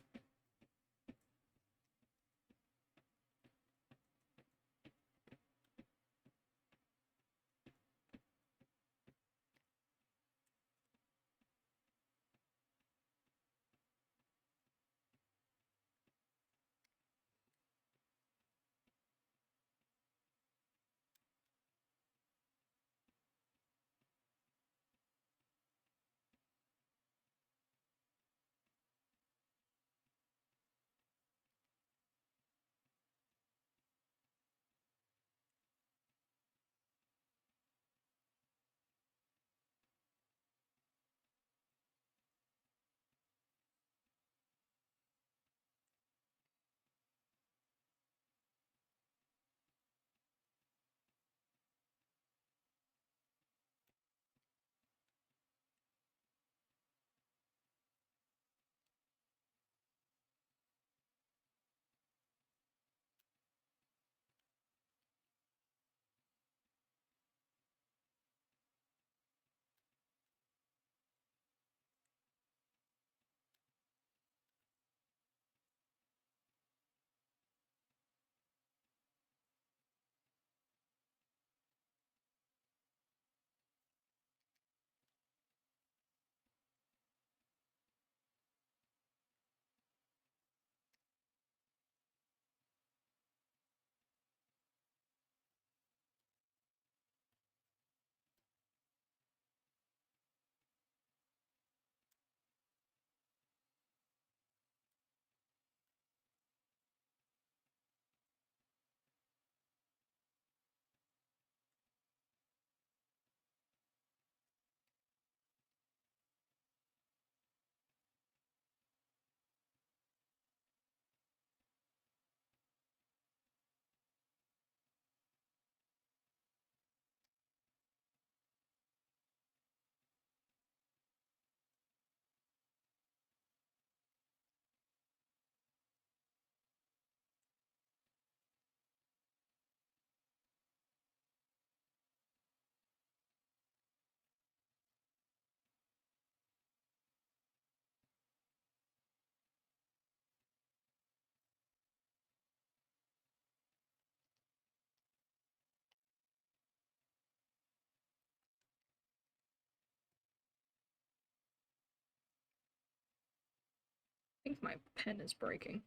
My pen is breaking.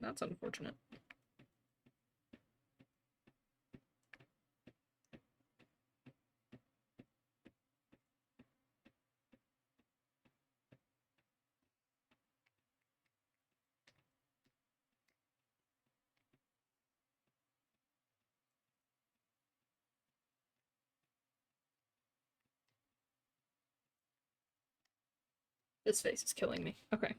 That's unfortunate. This face is killing me. Okay.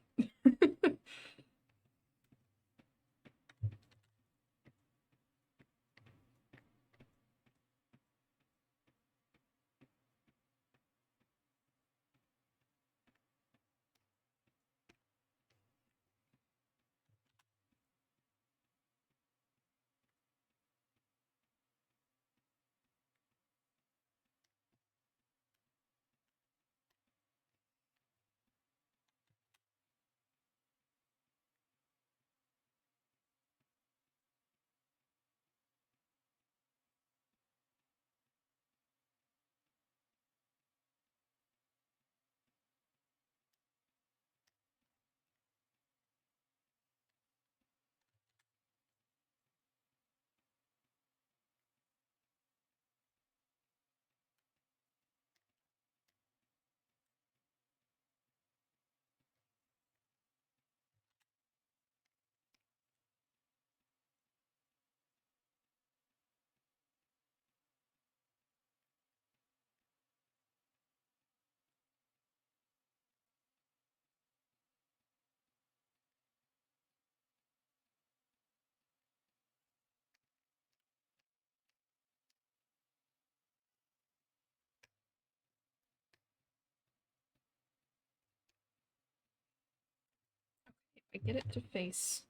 I get it to face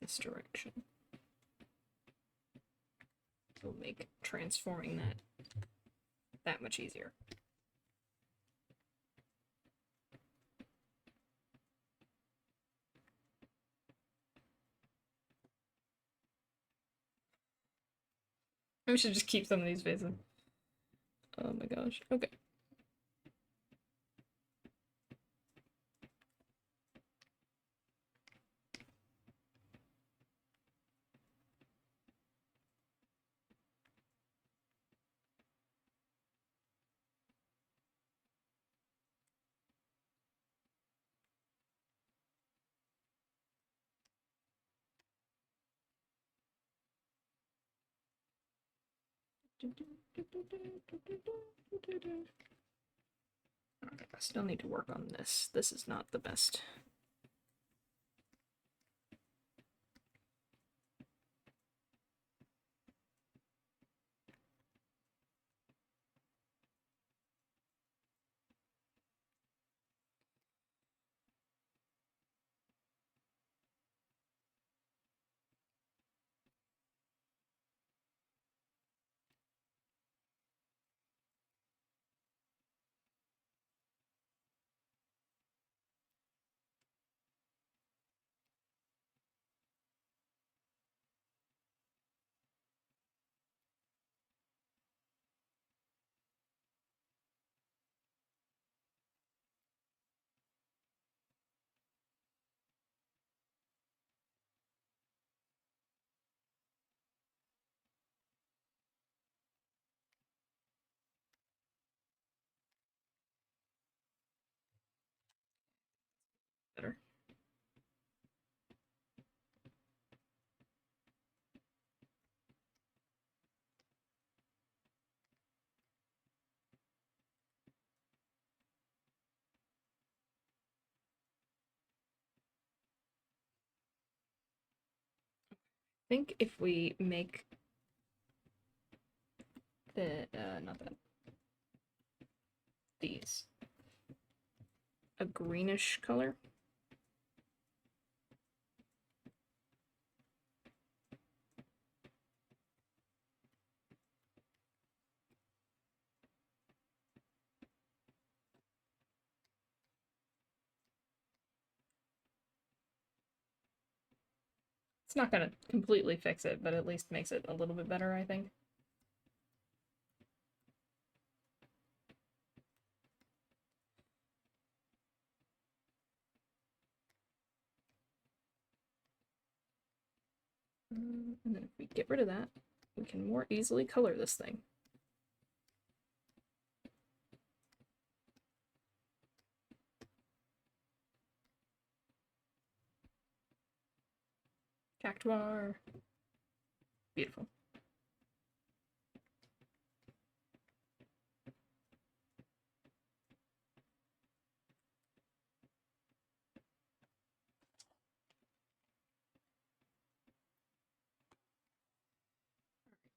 this direction. It'll make transforming that much easier. We should just keep some of these faces. Oh my gosh. Okay. I still need to work on this. This is not the best. Better. I think if we make the not that these a greenish color. It's not gonna completely fix it, but at least makes it a little bit better, I think. And then if we get rid of that, we can more easily color this thing. Cactuar. Beautiful.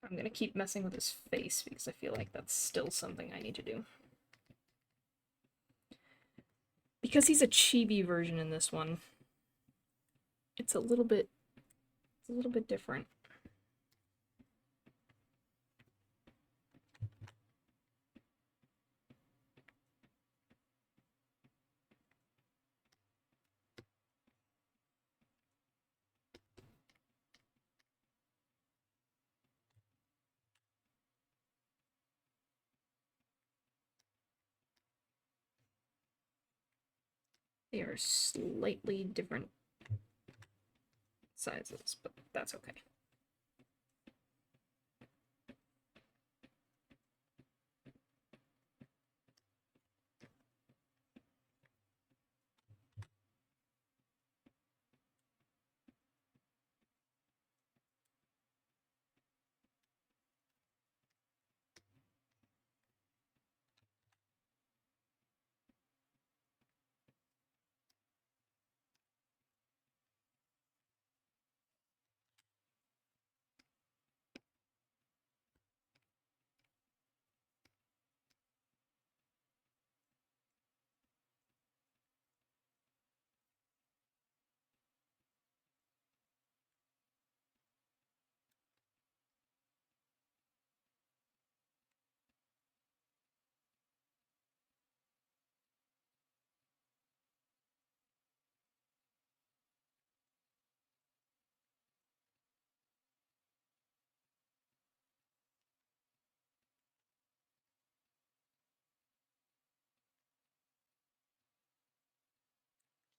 I'm gonna keep messing with his face because I feel like that's still something I need to do. Because he's a chibi version in this one, it's a little bit different. They are slightly different sizes, but that's okay.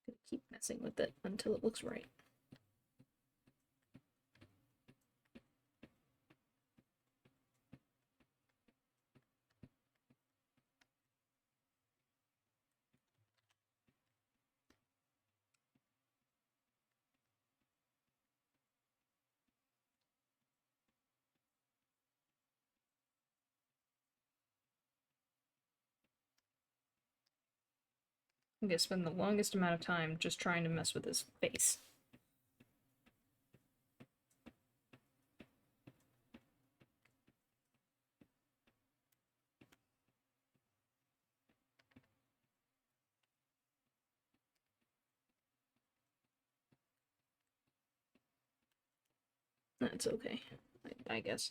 Gonna keep messing with it until it looks right. I'm gonna spend the longest amount of time just trying to mess with his face. That's okay, I guess.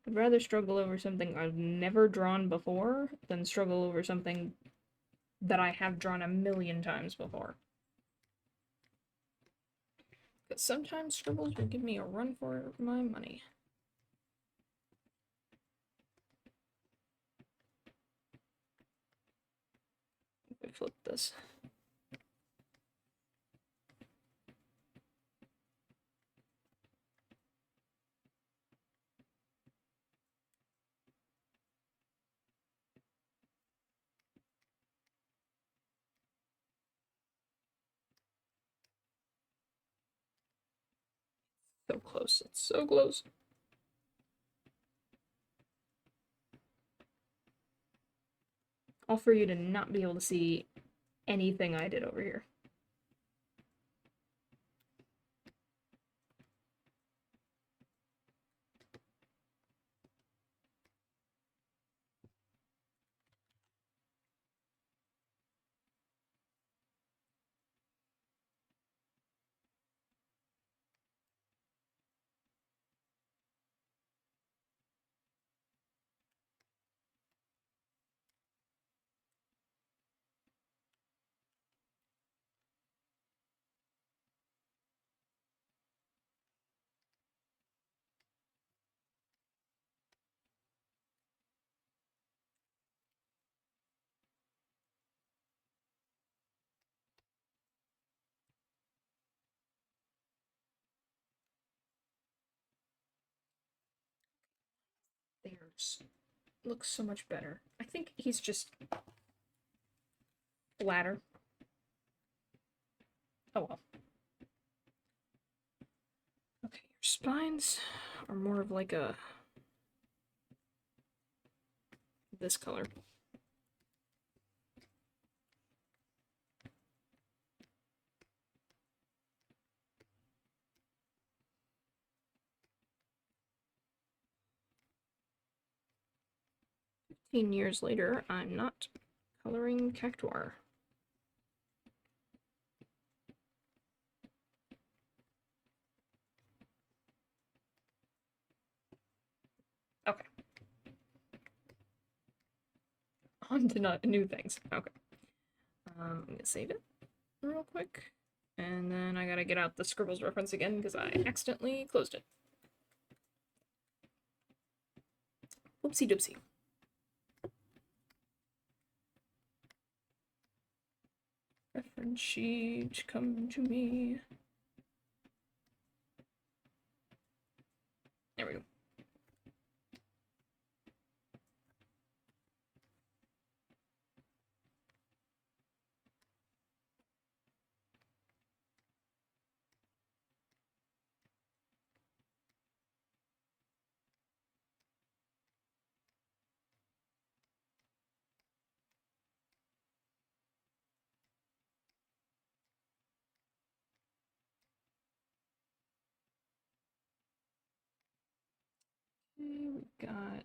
I'd rather struggle over something I've never drawn before than struggle over something that I have drawn a million times before. But sometimes scribbles will give me a run for my money. Let me flip this. So close, it's so close. All for you to not be able to see anything I did over here. looks so much better. I think he's just flatter. Oh well. Okay, your spines are more of like a this color. Years later, I'm not coloring Cactuar. Okay. On to new things. Okay. I'm gonna save it real quick. And then I gotta get out the Scribbles reference again because I accidentally closed it. Oopsie doopsie. Reference sheet, come to me. There we go. Okay, we got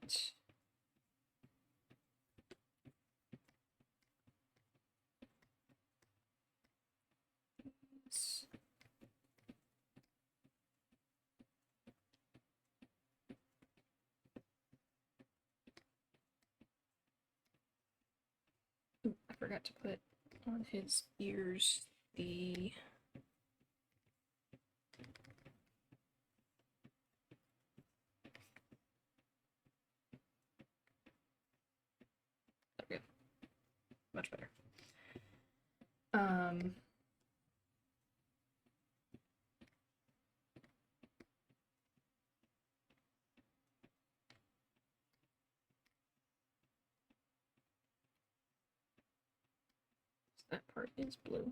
this. Ooh, I forgot to put on his ears the okay, much better. That part is blue.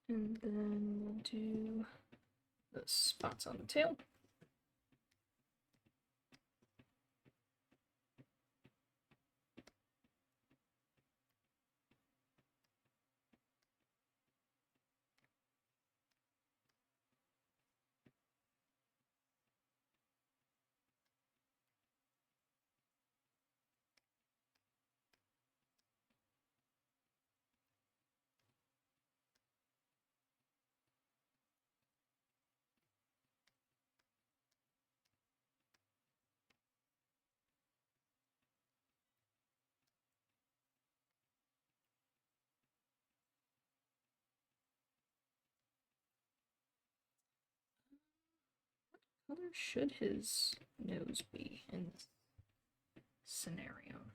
And then we'll do the spots on the tail. What color should his nose be in this scenario?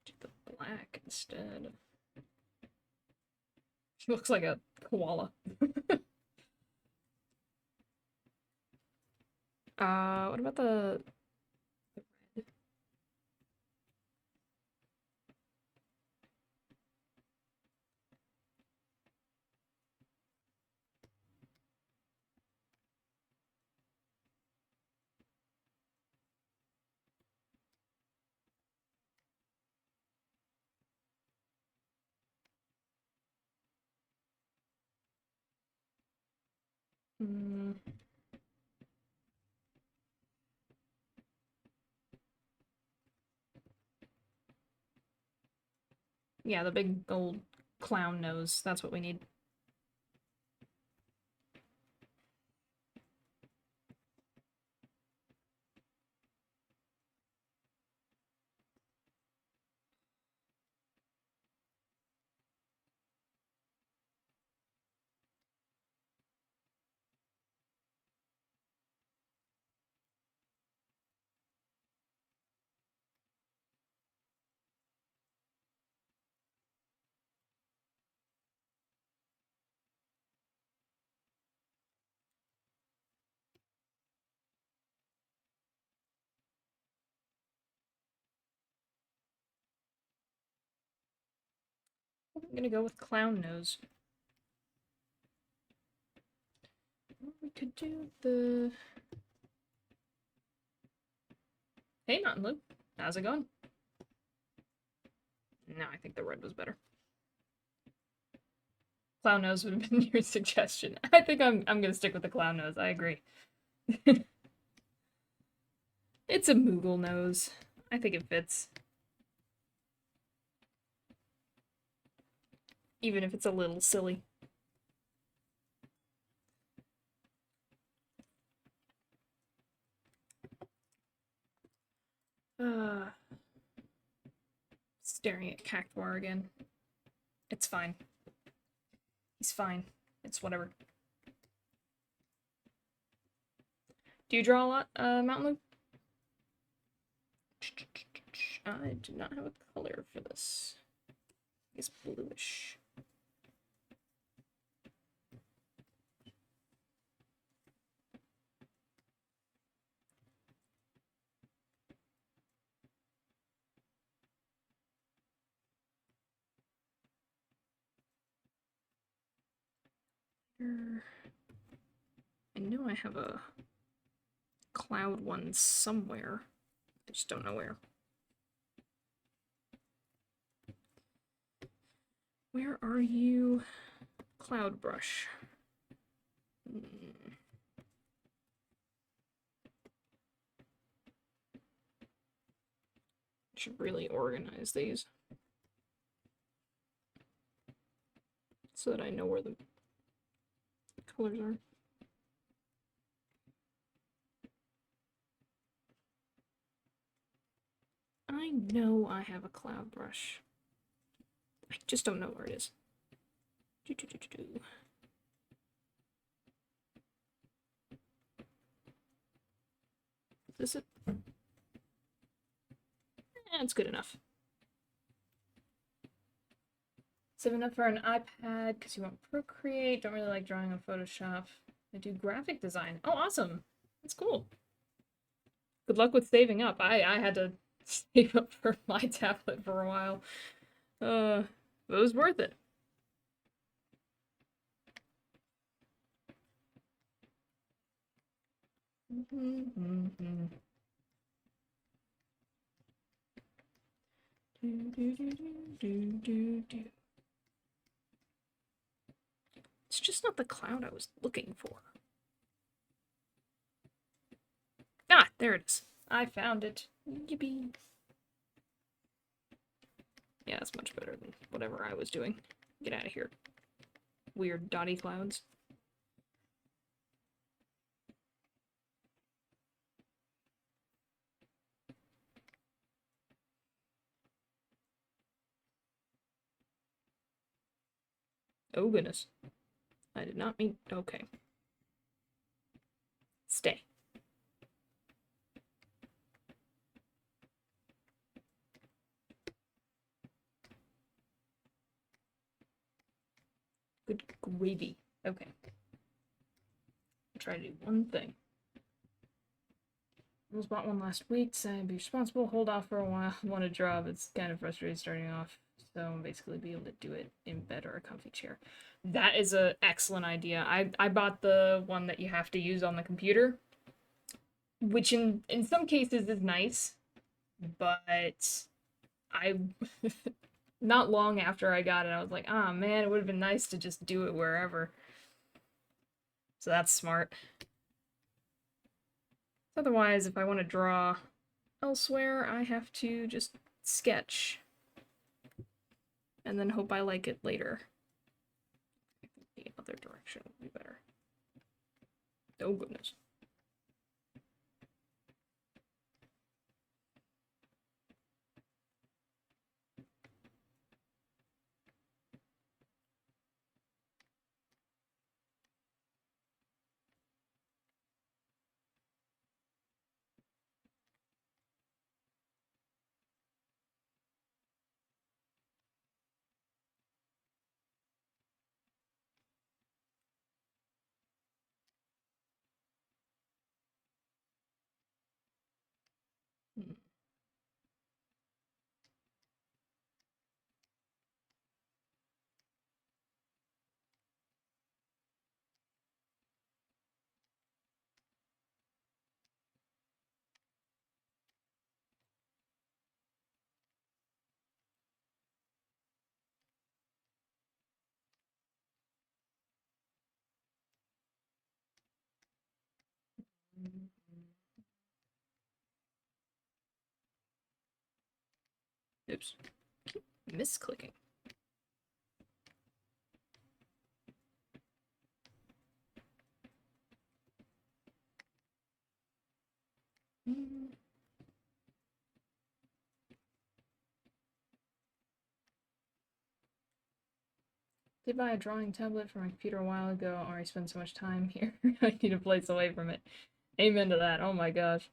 Do the black instead. He looks like a koala. What about the red? Mm. Yeah, the big old clown nose. That's what we need. I'm gonna go with clown nose. We could do the... Hey, Mountain Blue. How's it going? No, I think the red was better. Clown nose would have been your suggestion. I think I'm gonna stick with the clown nose. I agree. It's a Moogle nose. I think it fits. Even if it's a little silly. Staring at Cactuar again. It's fine. He's fine. It's whatever. Do you draw a lot, Mountain Loop? I do not have a color for this. It's bluish. I know I have a cloud one somewhere. I just don't know where. Where are you? Cloud brush. Should really organize these so that I know where the colors are. I know I have a cloud brush. I just don't know where it is. Is this it? It's good enough. Save enough for an iPad because you want Procreate. Don't really like drawing on Photoshop. I do graphic design. Oh, awesome. That's cool. Good luck with saving up. I had to save up for my tablet for a while. It was worth it. It's just not the cloud I was looking for. Ah, there it is. I found it. Yippee. Yeah, it's much better than whatever I was doing. Get out of here. Weird dotty clouds. Oh goodness. I did not mean... Okay. Stay. Good gravy. Okay. I'll try to do one thing. I almost bought one last week, so I'd be responsible, hold off for a while, want to draw, but it's kind of frustrating starting off. So I'll basically be able to do it in bed or a comfy chair. That is an excellent idea. I bought the one that you have to use on the computer, which in some cases is nice, but I not long after I got it, I was like, ah man, it would have been nice to just do it wherever. So that's smart. Otherwise, if I want to draw elsewhere, I have to just sketch and then hope I like it later. The other direction would be better. Oh goodness. Hmm. Oops. Misclicking. Did buy a drawing tablet for my computer a while ago, or I spend so much time here. I need a place away from it. Amen to that. Oh my gosh.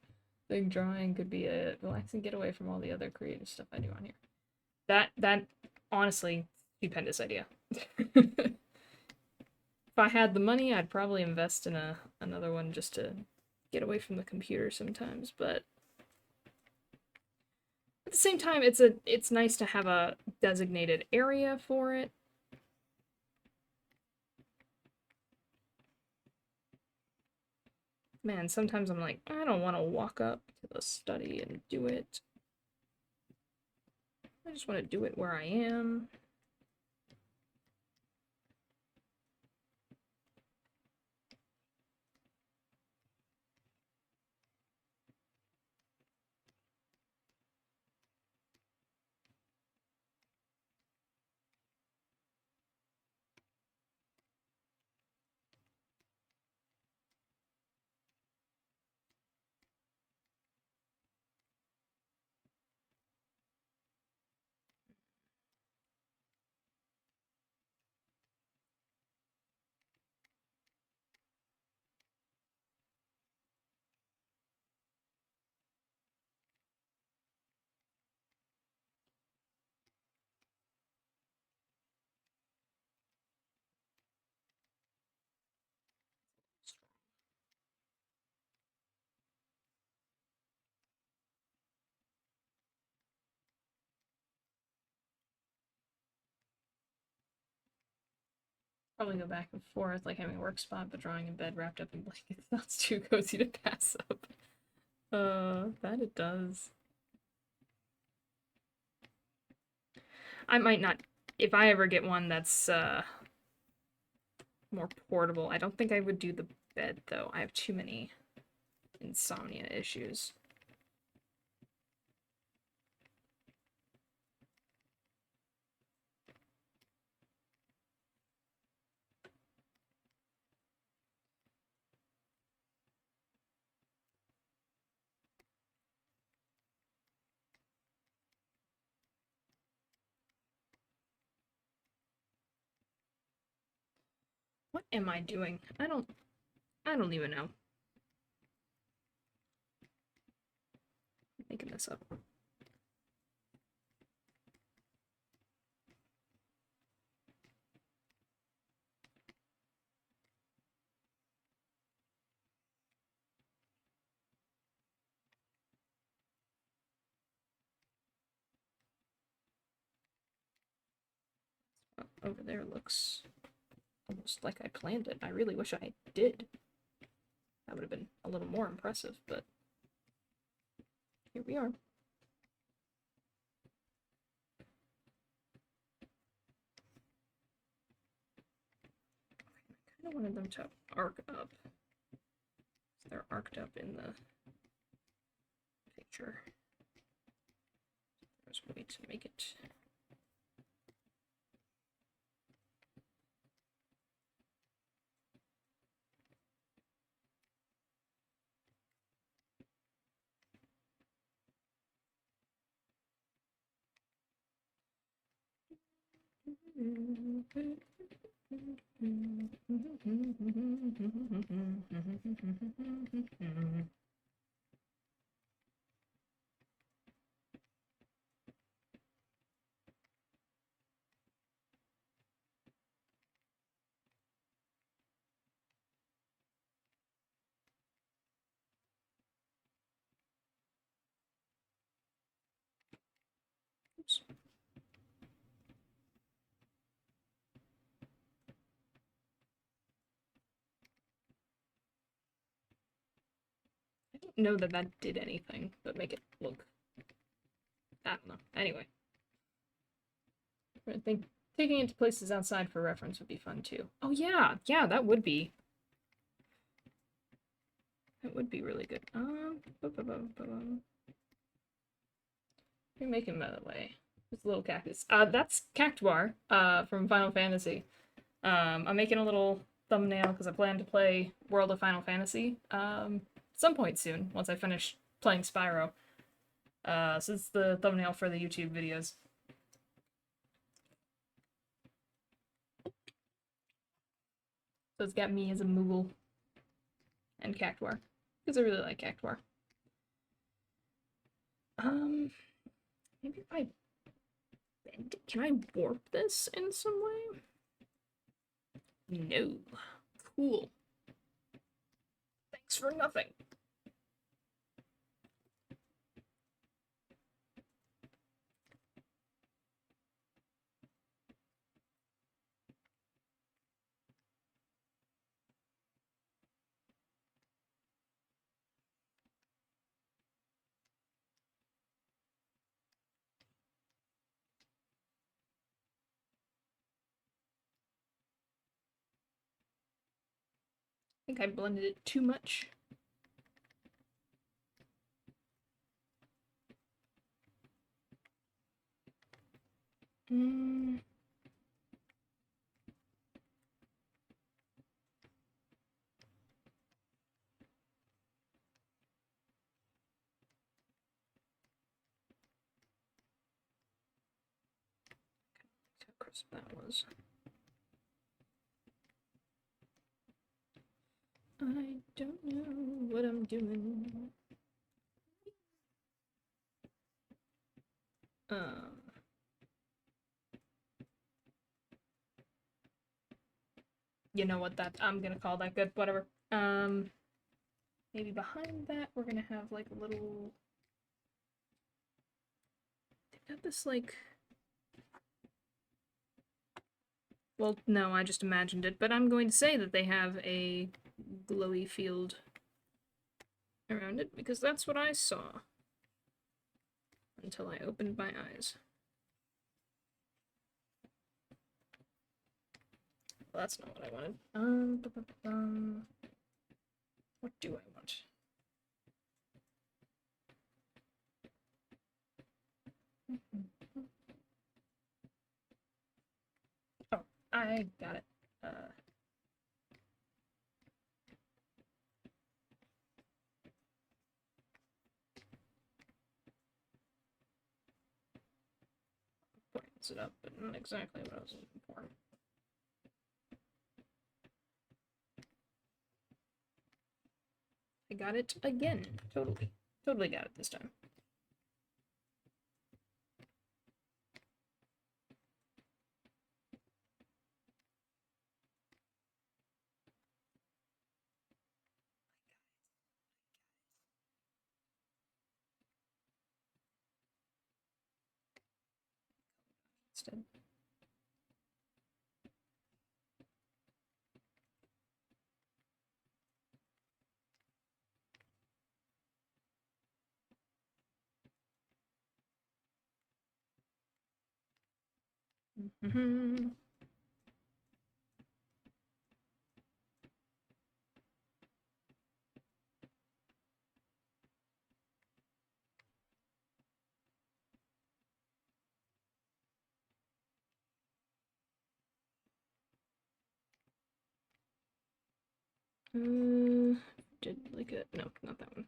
Big drawing could be a relaxing getaway from all the other creative stuff I do on here. That honestly, stupendous idea. If I had the money, I'd probably invest in another one just to get away from the computer sometimes, but at the same time it's nice to have a designated area for it. Man, sometimes I'm like, I don't want to walk up to the study and do it. I just want to do it where I am. Probably go back and forth, like having a work spot, but drawing in bed wrapped up in blankets sounds too cozy to pass up. That it does. I might not, if I ever get one that's more portable. I don't think I would do the bed though. I have too many insomnia issues. What am I doing? I don't even know. I'm making this up. Over there looks almost like I planned it. I really wish I did. That would have been a little more impressive, but here we are. I wanted them to arc up. So they're arced up in the picture. There's a way to make it. Oops. I don't know that that did anything, but make it look. I don't know. Anyway. I think taking it to places outside for reference would be fun too. Oh yeah, yeah, that would be. That would be really good. You're making by the way. It's a little cactus. That's Cactuar, from Final Fantasy. I'm making a little thumbnail because I plan to play World of Final Fantasy, some point soon, once I finish playing Spyro. So it's the thumbnail for the YouTube videos. So it's got me as a Moogle and Cactuar, because I really like Cactuar. Maybe if I bend it, can I warp this in some way? No. Cool. Thanks for nothing. I think I blended it too much. How crisp that was. I don't know what I'm doing. You know what, that I'm gonna call that good, whatever. Maybe behind that we're gonna have like a little. They got this like. Well, no, I just imagined it, but I'm going to say that they have a glowy field around it because that's what I saw until I opened my eyes. Well, that's not what I wanted. What do I want? Oh, I got it. Brightens it up, but not exactly what I was looking for. I got it again. Totally. Totally got it this time. Instead. Did like a no, not that one.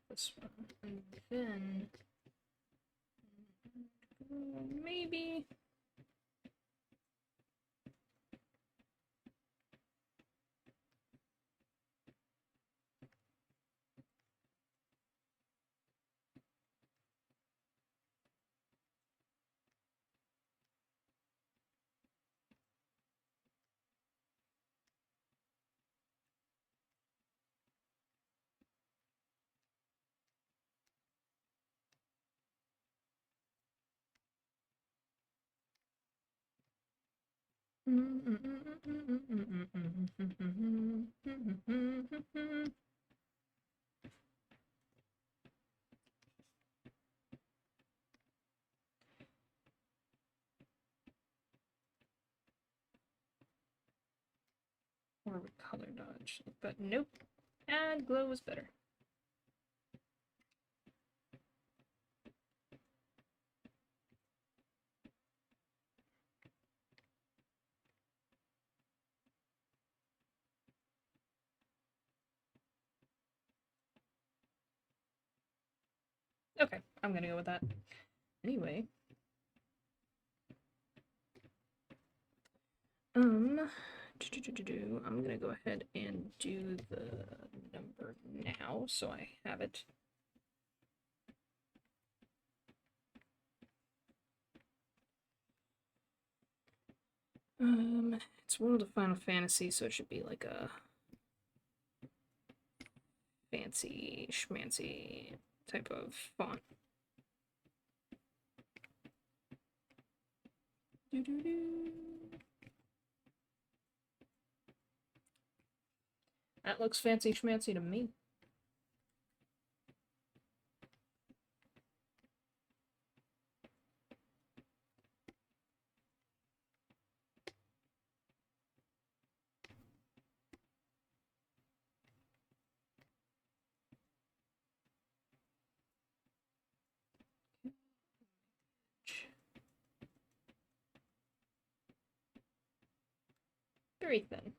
This one, and then maybe. Or with color dodge, but nope. Add glow was better. Okay, I'm gonna go with that. Anyway. I'm gonna go ahead and do the number now so I have it. It's World of Final Fantasy, so it should be like a fancy schmancy type of font. That looks fancy schmancy to me. Very thin.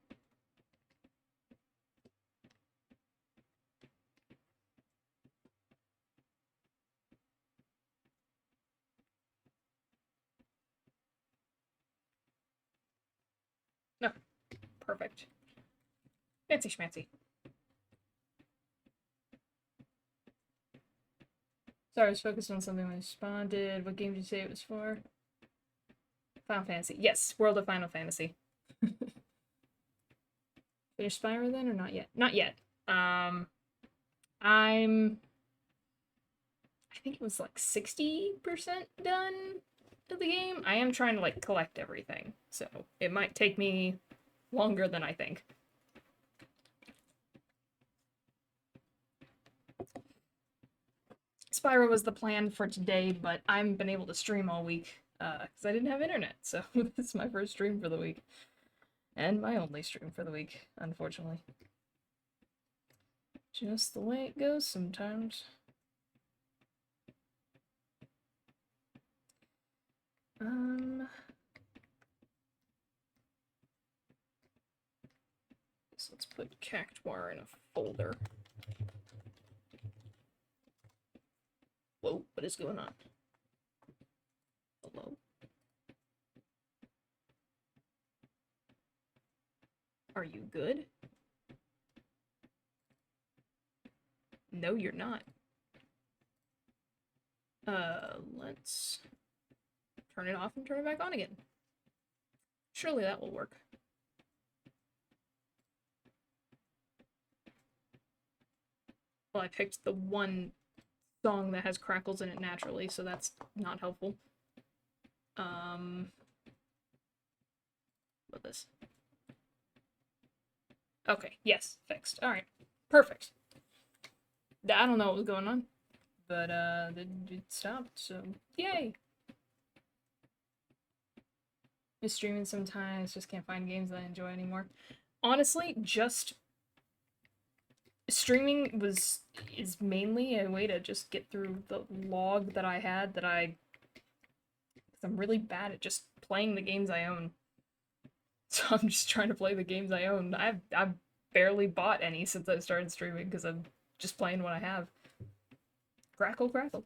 No, perfect. Fancy schmancy. Sorry, I was focused on something when I responded. What game did you say it was for? Final Fantasy. Yes, World of Final Fantasy. Finish Spyro then or not yet? Not yet. I'm I think it was like 60% done of the game. I am trying to like collect everything, so it might take me longer than I think. Spyro was the plan for today, but I haven't been able to stream all week because I didn't have internet, so this is my first stream for the week. And my only stream for the week, unfortunately. Just the way it goes sometimes. So let's put Cactuar in a folder. Whoa, what is going on? Hello? Are you good? No, you're not. Let's turn it off and turn it back on again. Surely that will work. Well, I picked the one song that has crackles in it naturally, so that's not helpful. What this? Okay, yes, fixed. Alright. Perfect. I don't know what was going on, but it stopped, so yay! Miss streaming sometimes, just can't find games that I enjoy anymore. Honestly, just streaming is mainly a way to just get through the log that I had that I because I'm really bad at just playing the games I own. So I'm just trying to play the games I own. I've barely bought any since I started streaming because I'm just playing what I have. Crackle, crackle.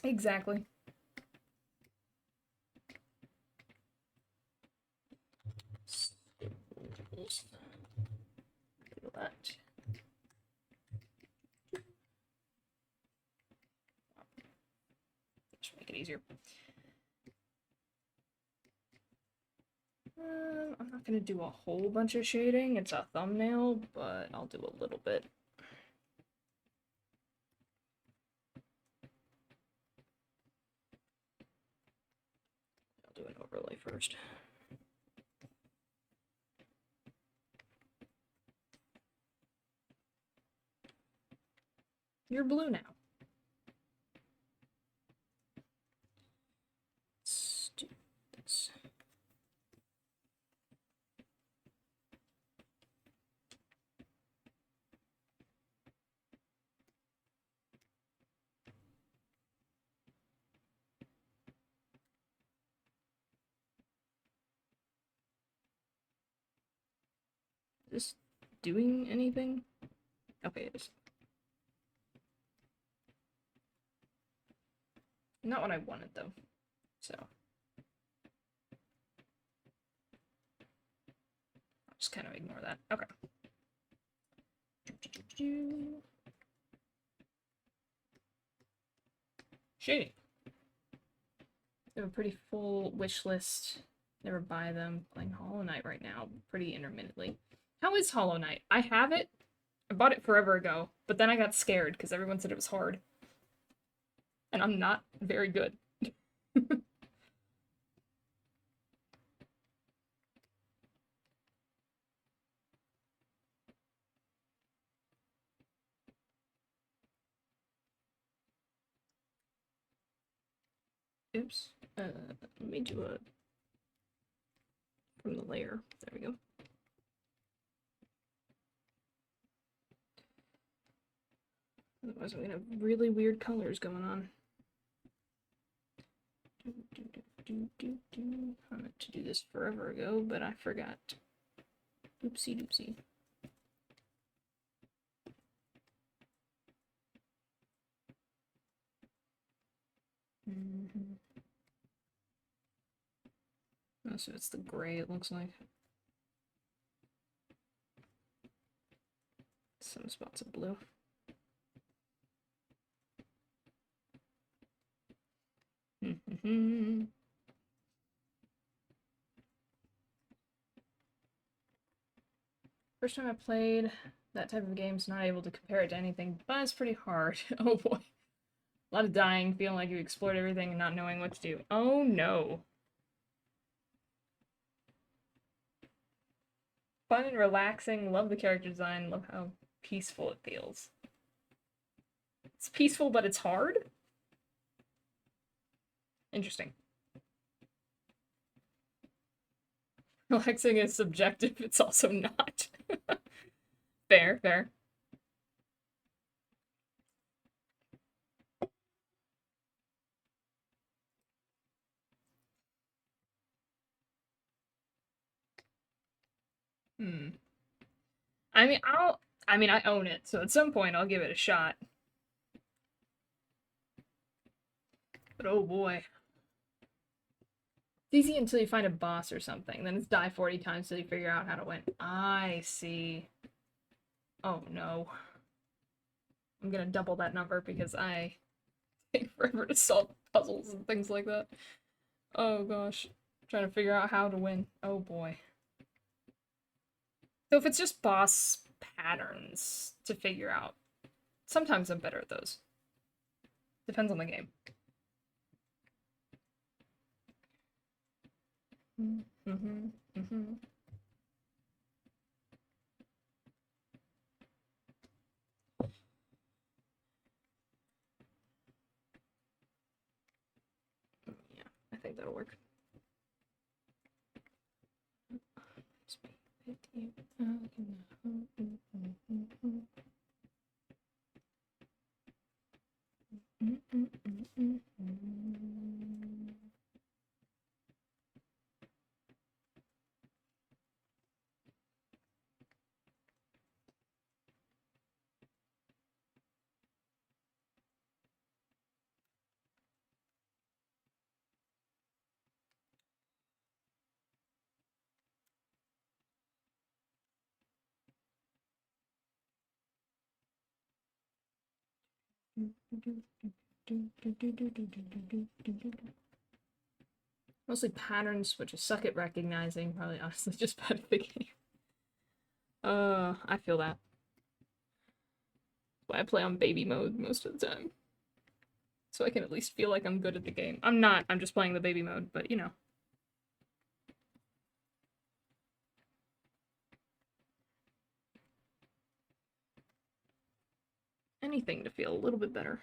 Exactly. Do that. Just make it easier. I'm not gonna do a whole bunch of shading. It's a thumbnail, but I'll do a little bit. I'll do an overlay first. You're blue now. Let's do this. Is this doing anything? Okay, it is. Not what I wanted, though. So. I'll just kind of ignore that. Okay. Shading. I have a pretty full wish list. Never buy them. Playing Hollow Knight right now, pretty intermittently. How is Hollow Knight? I have it. I bought it forever ago, but then I got scared because everyone said it was hard. And I'm not very good. Oops. Let me do a from the layer. There we go. Otherwise, I'm gonna have really weird colors going on. I meant to do this forever ago, but I forgot. Oopsie doopsie. Oh, so it's the gray, it looks like. Some spots of blue. First time I played that type of game's not able to compare it to anything, but it's pretty hard. Oh boy. A lot of dying, feeling like you explored everything and not knowing what to do. Oh no. Fun and relaxing, love the character design, love how peaceful it feels. It's peaceful, but it's hard? Interesting. Relaxing is subjective, it's also not. Fair, fair. I mean, I own it, so at some point I'll give it a shot. But oh boy. It's easy until you find a boss or something. Then it's die 40 times till you figure out how to win. I see. Oh no. I'm gonna double that number because I take forever to solve puzzles and things like that. Oh gosh. Trying to figure out how to win. Oh boy. So if it's just boss patterns to figure out, sometimes I'm better at those. Depends on the game. Mm-hmm. Mm-hmm. Yeah, I think that'll work. Mostly patterns, which I suck at recognizing. Probably honestly just bad at the game. I feel that. That's why I play on baby mode most of the time. So I can at least feel like I'm good at the game. I'm not, I'm just playing the baby mode, but you know. Anything to feel a little bit better.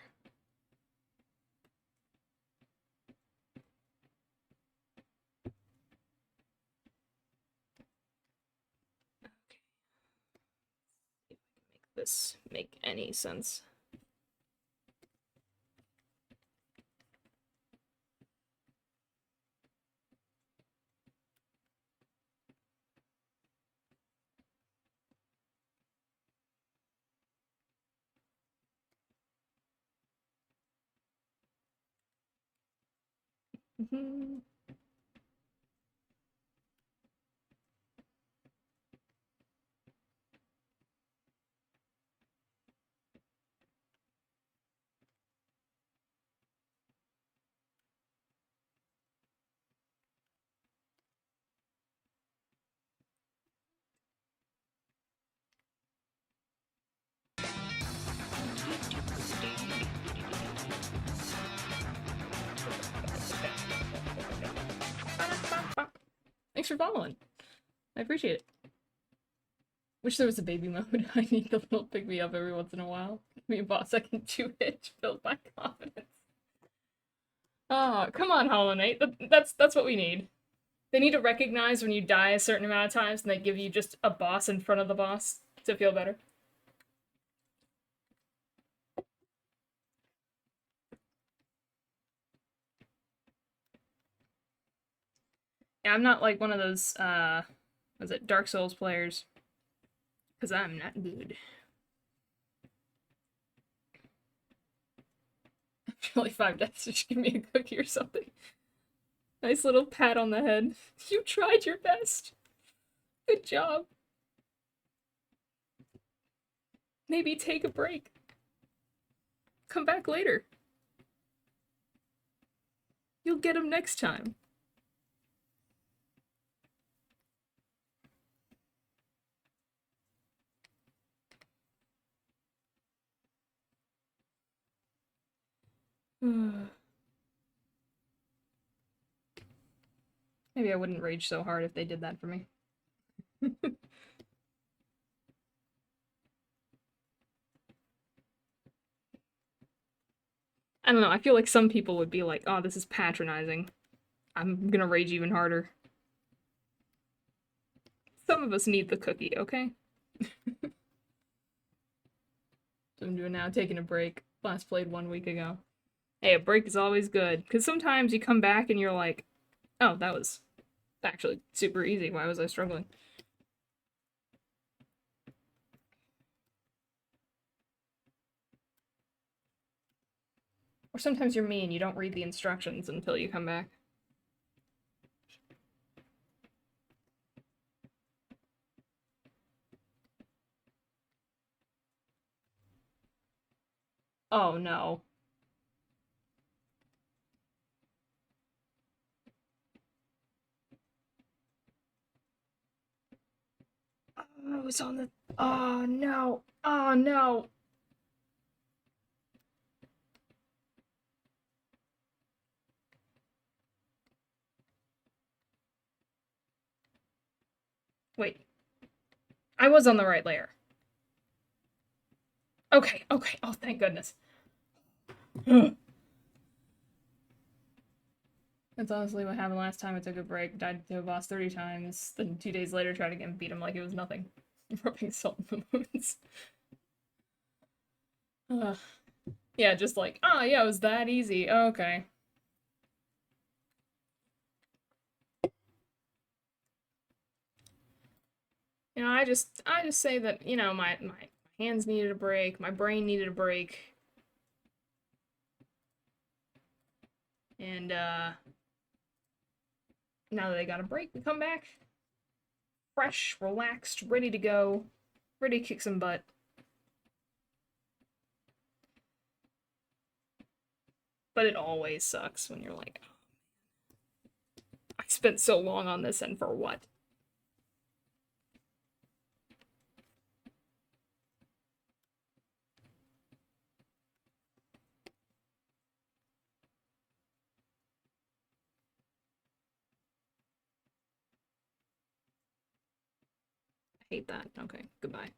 This make any sense. Thanks for following. I appreciate it. Wish there was a baby mode. I need the little pick me up every once in a while. Give me a boss I can chew it to build my confidence. Oh, come on, Hollow Knight. That's what we need. They need to recognize when you die a certain amount of times and they give you just a boss in front of the boss to feel better. Yeah, I'm not like one of those, was it Dark Souls players? Because I'm not good. I feel like 5 deaths, just give me a cookie or something. Nice little pat on the head. You tried your best. Good job. Maybe take a break. Come back later. You'll get him next time. Maybe I wouldn't rage so hard if they did that for me. I don't know, I feel like some people would be like, oh, this is patronizing. I'm gonna rage even harder. Some of us need the cookie, okay? So I'm doing now, taking a break. Last played 1 week ago. Hey, a break is always good, because sometimes you come back and you're like, oh, that was actually super easy. Why was I struggling? Or sometimes you're me and you don't read the instructions until you come back. Oh no. Oh, it's on the. Oh no. Oh no. I was on the right layer. Okay, okay. Oh, thank goodness. That's honestly what happened last time I took a break. Died to a boss 30 times, then 2 days later tried again and beat him like it was nothing. Rubbing salt in the wounds. Yeah, just like, oh yeah, it was that easy. Okay. I just say that, my hands needed a break, my brain needed a break, and now that they got a break, we come back fresh, relaxed, ready to go, ready to kick some butt. But it always sucks when you're like, I spent so long on this and for what? I hate that. Okay, goodbye.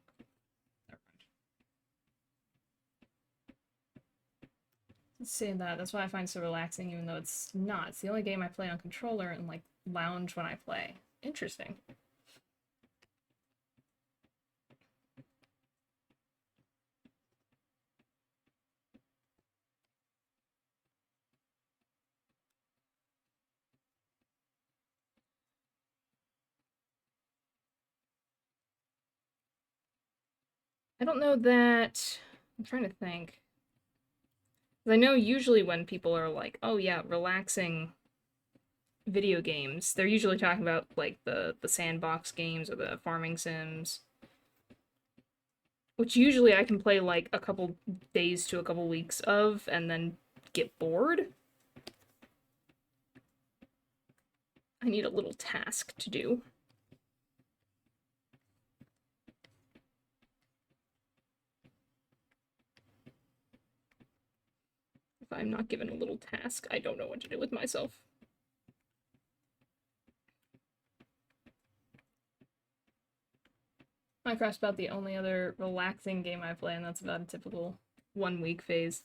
Saying that, that's why I find it so relaxing, even though it's not. It's the only game I play on controller and like lounge when I play. Interesting. I don't know that. I'm trying to think. I know usually when people are like, oh yeah, relaxing video games, they're usually talking about like the sandbox games or the farming sims, which usually I can play like a couple days to a couple weeks of and then get bored. I need a little task to do. If I'm not given a little task, I don't know what to do with myself. Minecraft's about the only other relaxing game I play, and that's about a typical 1 week phase.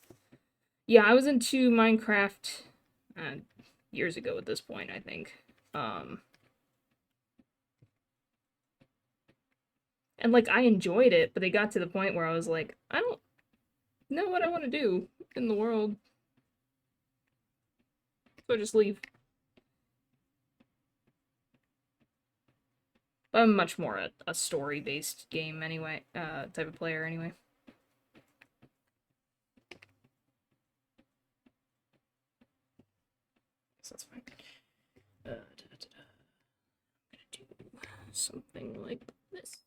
Yeah, I was into Minecraft years ago at this point, I think. And like I enjoyed it, but they got to the point where I was like, I don't know what I want to do in the world. So I just leave. But I'm much more a story-based game anyway, type of player anyway. So that's fine. I'm gonna do something like this.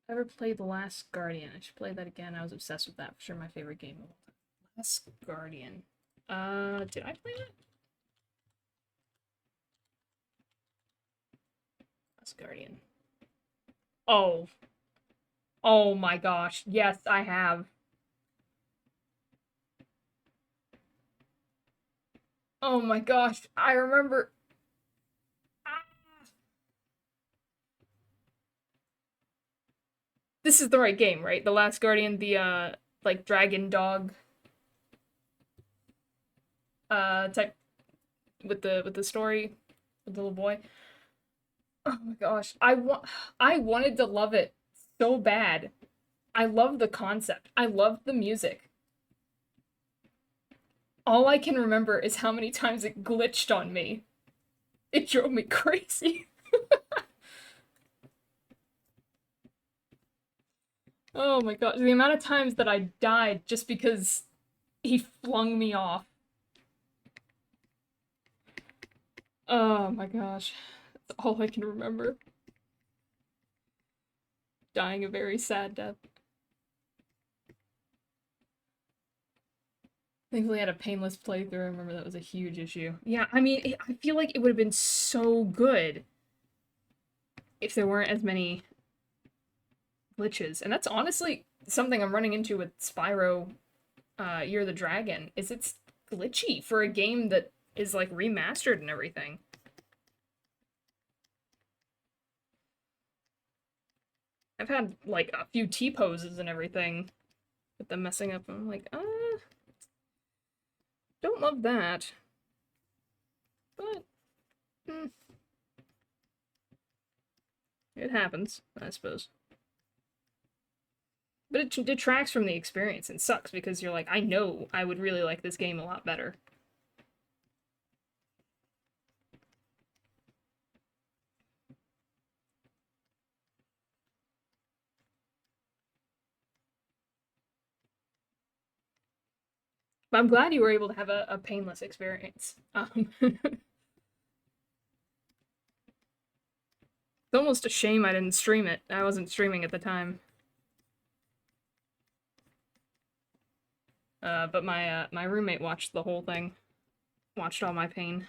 Ever played The Last Guardian? I should play that again. I was obsessed with that. For sure my favorite game of all time. Last Guardian. Did I play that? Last Guardian. Oh. Oh my gosh. Yes, I have. Oh my gosh. I remember. Ah. This is the right game, right? The Last Guardian, the like dragon dog type with the story with the little boy. Oh my gosh. I wanted to love it so bad. I love the concept. I love the music. All I can remember is how many times it glitched on me. It drove me crazy. Oh my god, the amount of times that I died just because he flung me off. Oh my gosh. That's all I can remember. Dying a very sad death. Thankfully, I had a painless playthrough. I remember that was a huge issue. Yeah, I mean, I feel like it would have been so good if there weren't as many glitches. And that's honestly something I'm running into with Spyro Year of the Dragon, is it's glitchy for a game that is like remastered and everything. I've had like a few T-poses and everything with them messing up. I'm like, don't love that. But it happens, I suppose. But it detracts from the experience and sucks because you're like, I know I would really like this game a lot better. But I'm glad you were able to have a painless experience. It's almost a shame I didn't stream it. I wasn't streaming at the time. But my roommate watched the whole thing. Watched all my pain.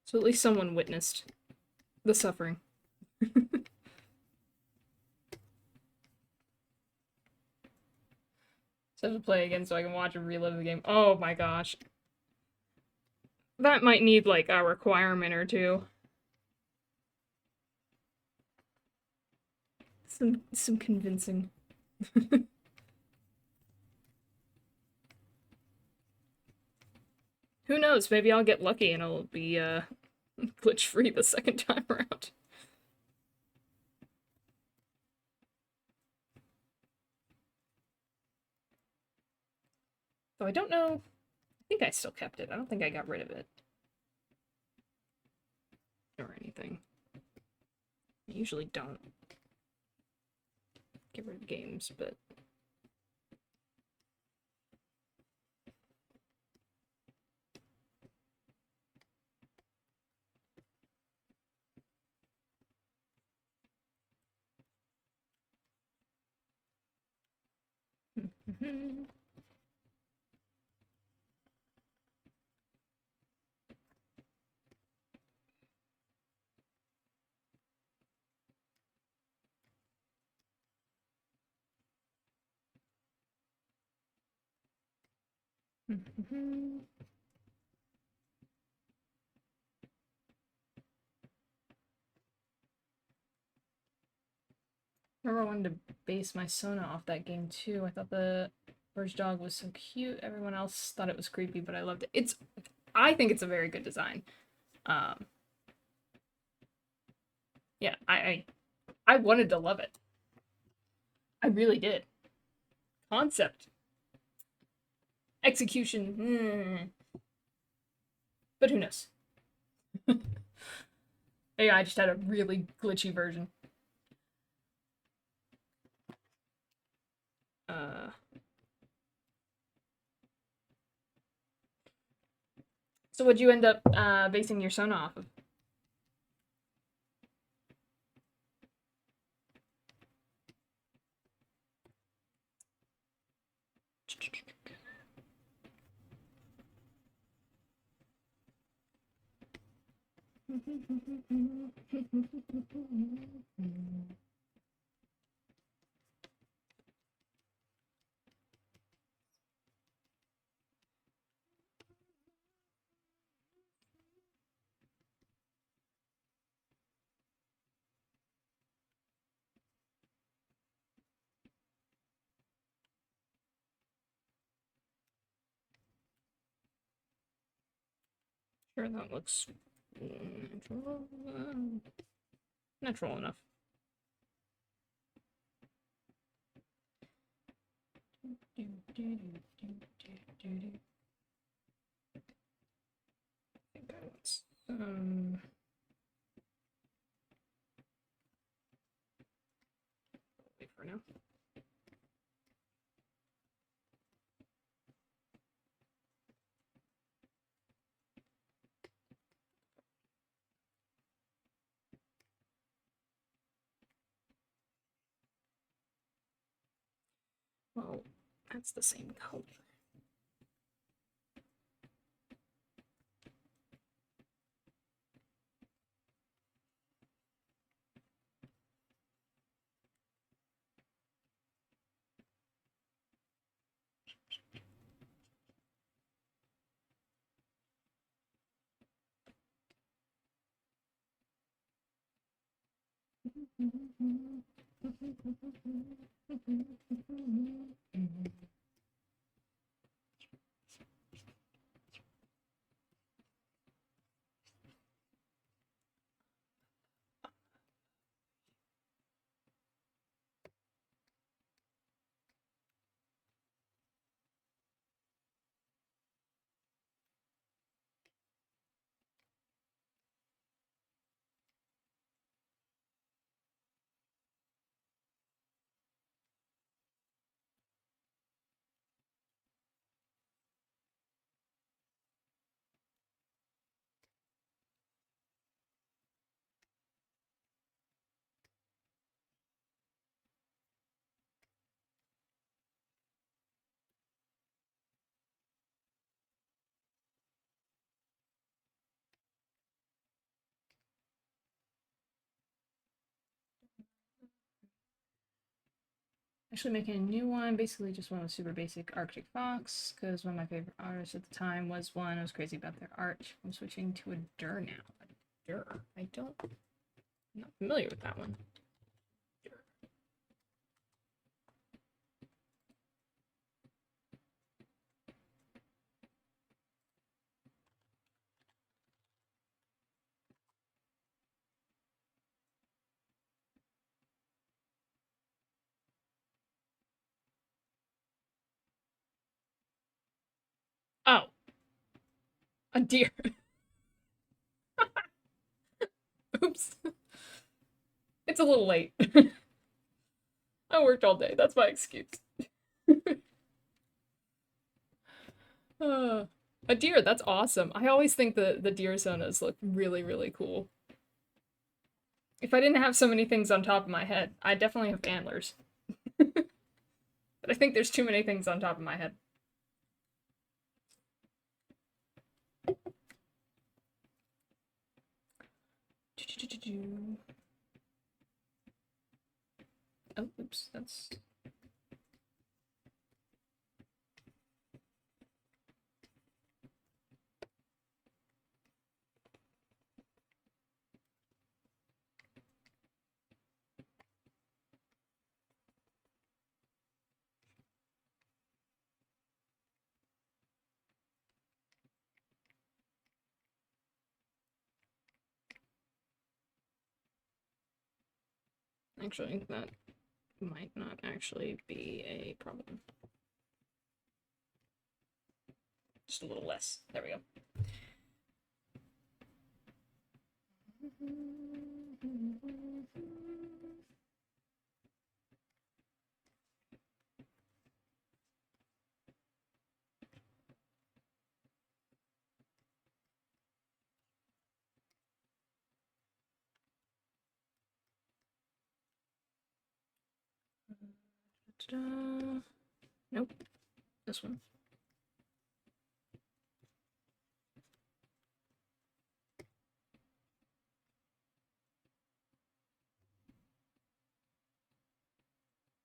So at least someone witnessed the suffering. So I have to play again so I can watch and relive the game. Oh my gosh. That might need like a requirement or two. Some convincing. Who knows? Maybe I'll get lucky and it'll be glitch free the second time around. So I don't know. I think I still kept it. I don't think I got rid of it. Or anything. I usually don't get rid of games, but remember I wanted to base my Sona off that game too. I thought the Birch Dog was so cute. Everyone else thought it was creepy, but I loved it. I think it's a very good design. Yeah, I wanted to love it. I really did. Concept. Execution. But who knows? Yeah, I just had a really glitchy version. So what'd you end up basing your Sona off of? Sure, that looks natural enough. I think I want Wait for now. Well, that's the same color. Actually making a new one, basically just one with super basic Arctic Fox, because one of my favorite artists at the time was one. I was crazy about their art. I'm switching to a Dur now. A Dur. I'm not familiar with that one. Dur. Oh, a deer. Oops. It's a little late. I worked all day. That's my excuse. uh, a deer. That's awesome. I always think the deer zonas look really, really cool. If I didn't have so many things on top of my head, I definitely have antlers. But I think there's too many things on top of my head. Oh, oops, that's... Actually, that might not actually be a problem. Just a little less. There we go. Ta-da. Nope. This one.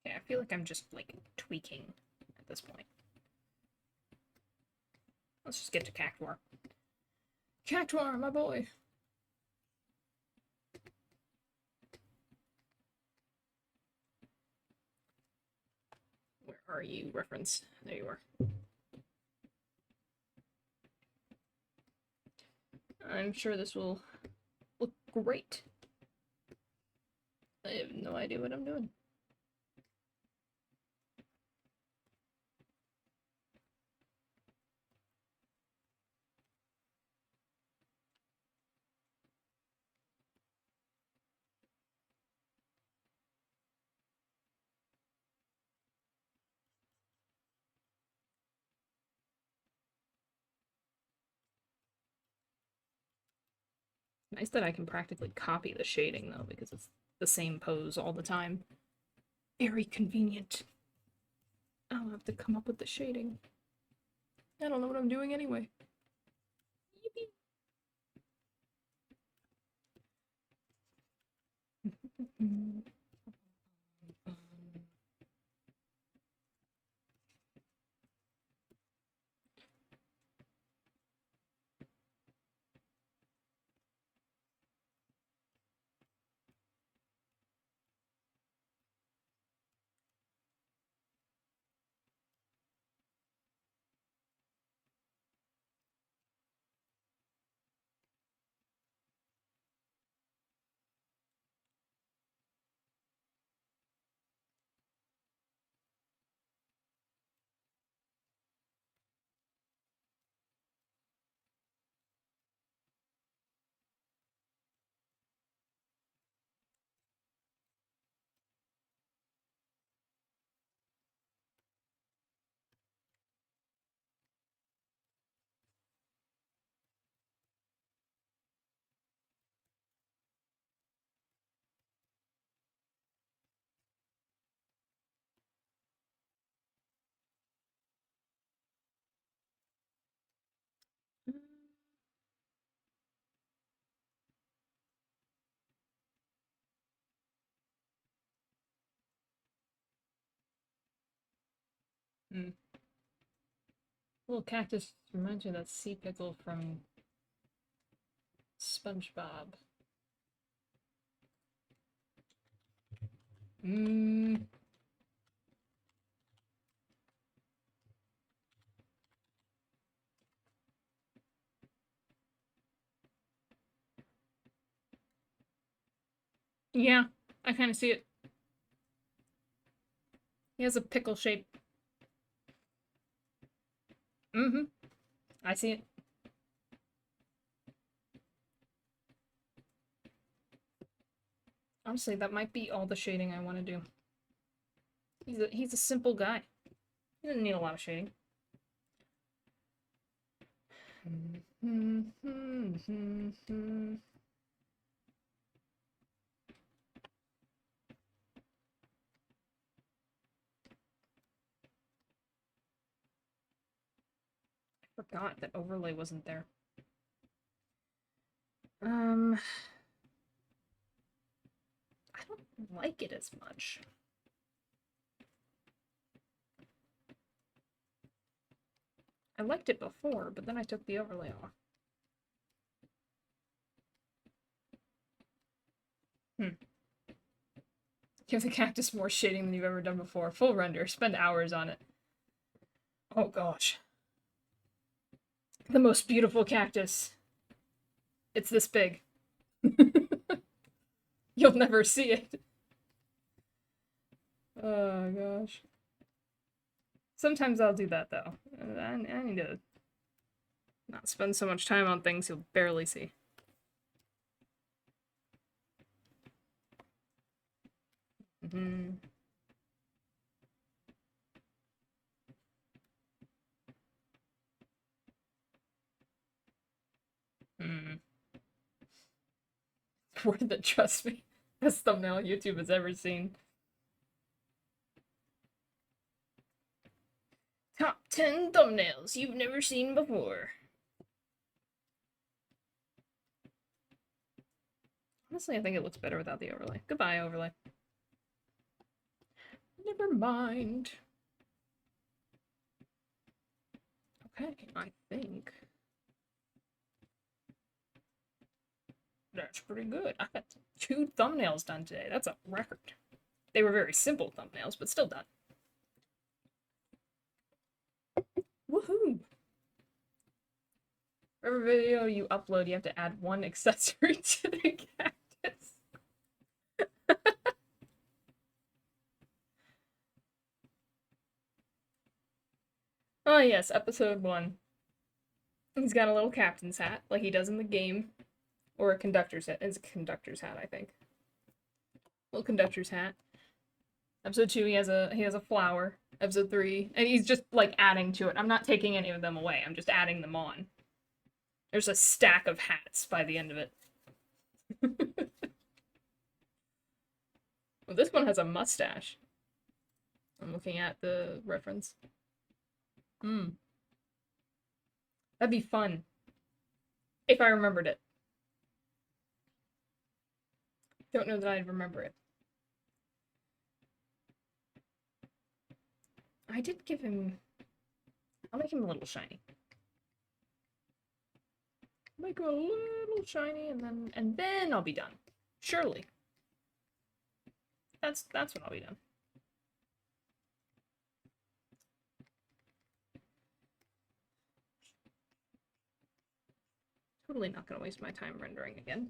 Okay, I feel like I'm just like tweaking at this point. Let's just get to Cactuar. Cactuar, my boy. Where are you, reference? There you are. I'm sure this will look great. I have no idea what I'm doing. Nice that I can practically copy the shading, though, because it's the same pose all the time. Very convenient. I don't have to come up with the shading. I don't know what I'm doing anyway. Yippee. Mm. Little cactus reminds me of that sea pickle from SpongeBob. Mmm. Yeah, I kind of see it. He has a pickle shape. Mm-hmm. I see it. Honestly, that might be all the shading I want to do. He's a simple guy. He doesn't need a lot of shading. I forgot that overlay wasn't there. I don't like it as much. I liked it before, but then I took the overlay off. Give the cactus more shading than you've ever done before. Full render. Spend hours on it. Oh gosh. The most beautiful cactus. It's this big. You'll never see it. Oh gosh. Sometimes I'll do that though. I need to not spend so much time on things you'll barely see. Mm-hmm. Mm. Worth it, trust me. Best thumbnail YouTube has ever seen. Top 10 thumbnails you've never seen before. Honestly, I think it looks better without the overlay. Goodbye, overlay. Never mind. Okay, I think that's pretty good. I got 2 thumbnails done today. That's a record. They were very simple thumbnails, but still done. Woohoo! For every video you upload, you have to add 1 accessory to the cactus. Oh yes, episode 1. He's got a little captain's hat, like he does in the game. Or a conductor's hat. It's a conductor's hat, I think. Little conductor's hat. Episode 2, he has a flower. Episode 3, and he's just like adding to it. I'm not taking any of them away. I'm just adding them on. There's a stack of hats by the end of it. Well, this one has a mustache. I'm looking at the reference. Hmm. That'd be fun. If I remembered it. Don't know that I'd remember it. I did give him... I'll make him a little shiny. Make him a little shiny, and then I'll be done. Surely. That's when I'll be done. Totally not gonna waste my time rendering again.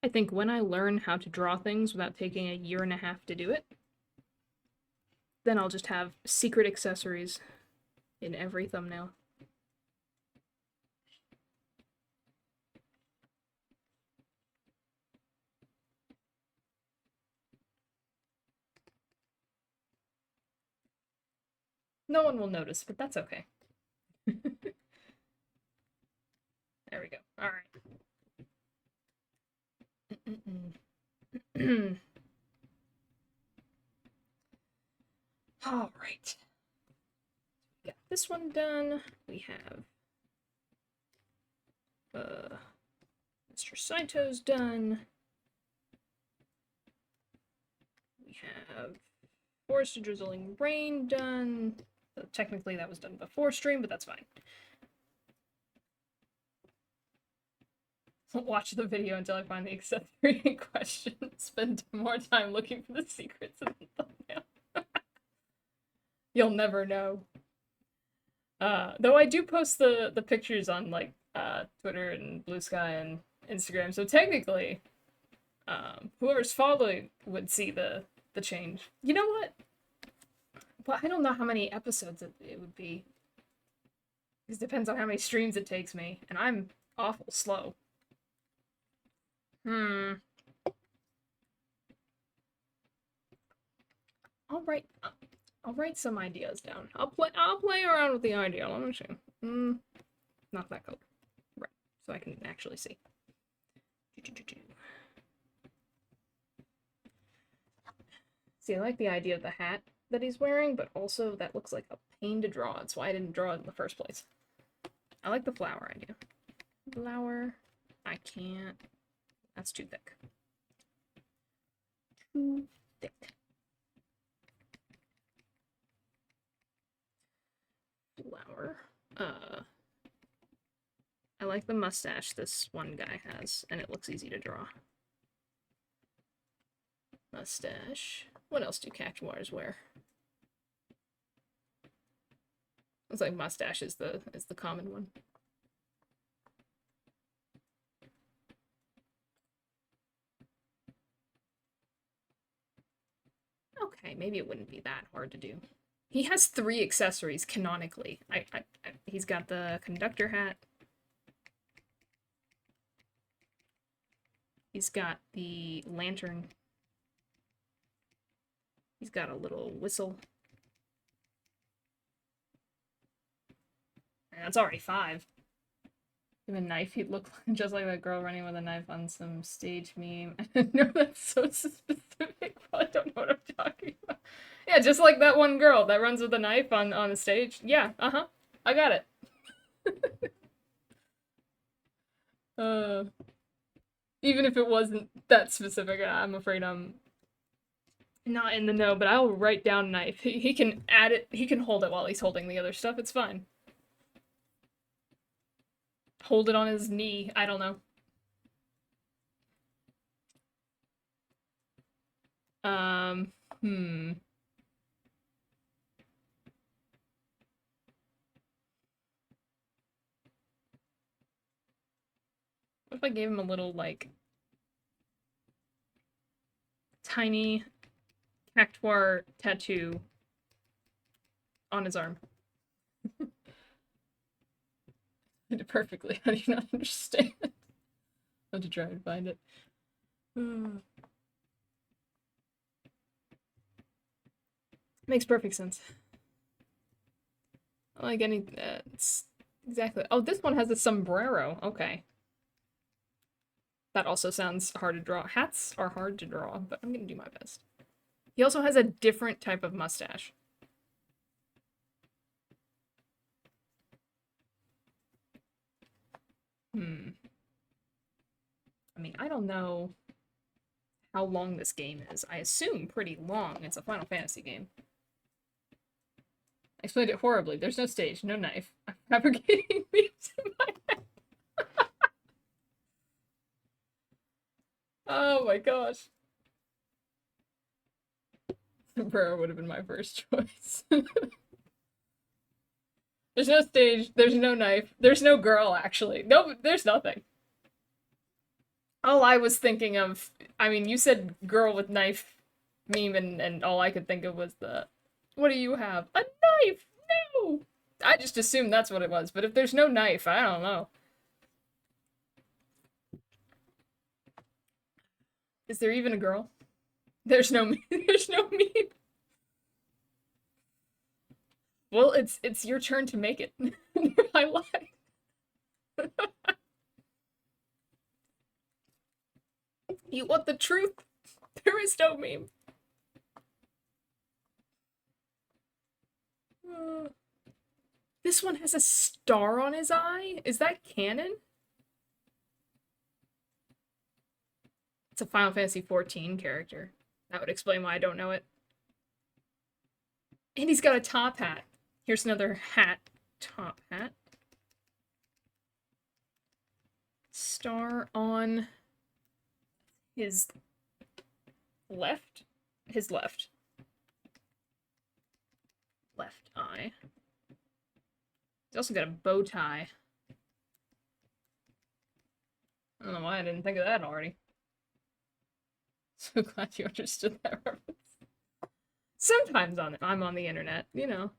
I think when I learn how to draw things without taking a year and a half to do it, then I'll just have secret accessories in every thumbnail. No one will notice, but that's okay. There we go. Alright. Alright. Got this one done. We have Mr. Saito's done. We have Forest of Drizzling Rain done. So technically that was done before stream, but that's fine. Won't watch the video until I find the accessory in question. Spend more time looking for the secrets in the thumbnail. You'll never know. Though I do post the pictures on like Twitter and Blue Sky and Instagram, so technically, whoever's following would see the change. You know what? Well, I don't know how many episodes it would be. It depends on how many streams it takes me, and I'm awful slow. I'll write some ideas down. I'll play around with the idea. Let me see. Not that color. Right. So I can actually see. See, I like the idea of the hat that he's wearing, but also that looks like a pain to draw. That's why I didn't draw it in the first place. I like the flower idea. Flower. I can't. That's too thick. Too thick. Flower. I like the mustache this one guy has, and it looks easy to draw. Mustache. What else do cactuars wear? Looks like mustache is the common one. Okay, maybe it wouldn't be that hard to do. He has 3 accessories canonically. He's got the conductor hat. He's got the lantern. He's got a little whistle. And that's already 5. Give him a knife, he'd look just like that girl running with a knife on some stage meme. I know that's so specific, but I don't know what I'm talking about. Yeah, just like that one girl that runs with a knife on the stage. Yeah, I got it. Even if it wasn't that specific, I'm afraid I'm not in the know, but I'll write down knife. He can add it, he can hold it while he's holding the other stuff, it's fine. hold it on his knee. I don't know. Hmm. What if I gave him a little, like, tiny cactuar tattoo on his arm? I did perfectly. How do you not understand? I have to try and find it. Makes perfect sense. Like any, it's exactly. Oh, this one has a sombrero. Okay. That also sounds hard to draw. Hats are hard to draw, but I'm gonna do my best. He also has a different type of mustache. I mean, I don't know how long this game is. I assume pretty long. It's a Final Fantasy game. I explained it horribly. There's no stage, no knife. I'm fabricating memes in my head. Oh my gosh. Sombrero would have been my first choice. There's no stage, there's no knife, there's no girl, actually. No, there's nothing. All I was thinking of, I mean, you said girl with knife meme, and all I could think of was the, what do you have? A knife! No! I just assumed that's what it was, but if there's no knife, I don't know. Is there even a girl? There's no there's no meme. Well, it's your turn to make it. I lied. You want the truth? There is no meme. This one has a star on his eye? Is that canon? It's a Final Fantasy XIV character. That would explain why I don't know it. And he's got a top hat. Here's another hat. Top hat. Star on his left? His left. Left eye. He's also got a bow tie. I don't know why I didn't think of that already. So glad you understood that reference. Sometimes I'm on the internet, you know.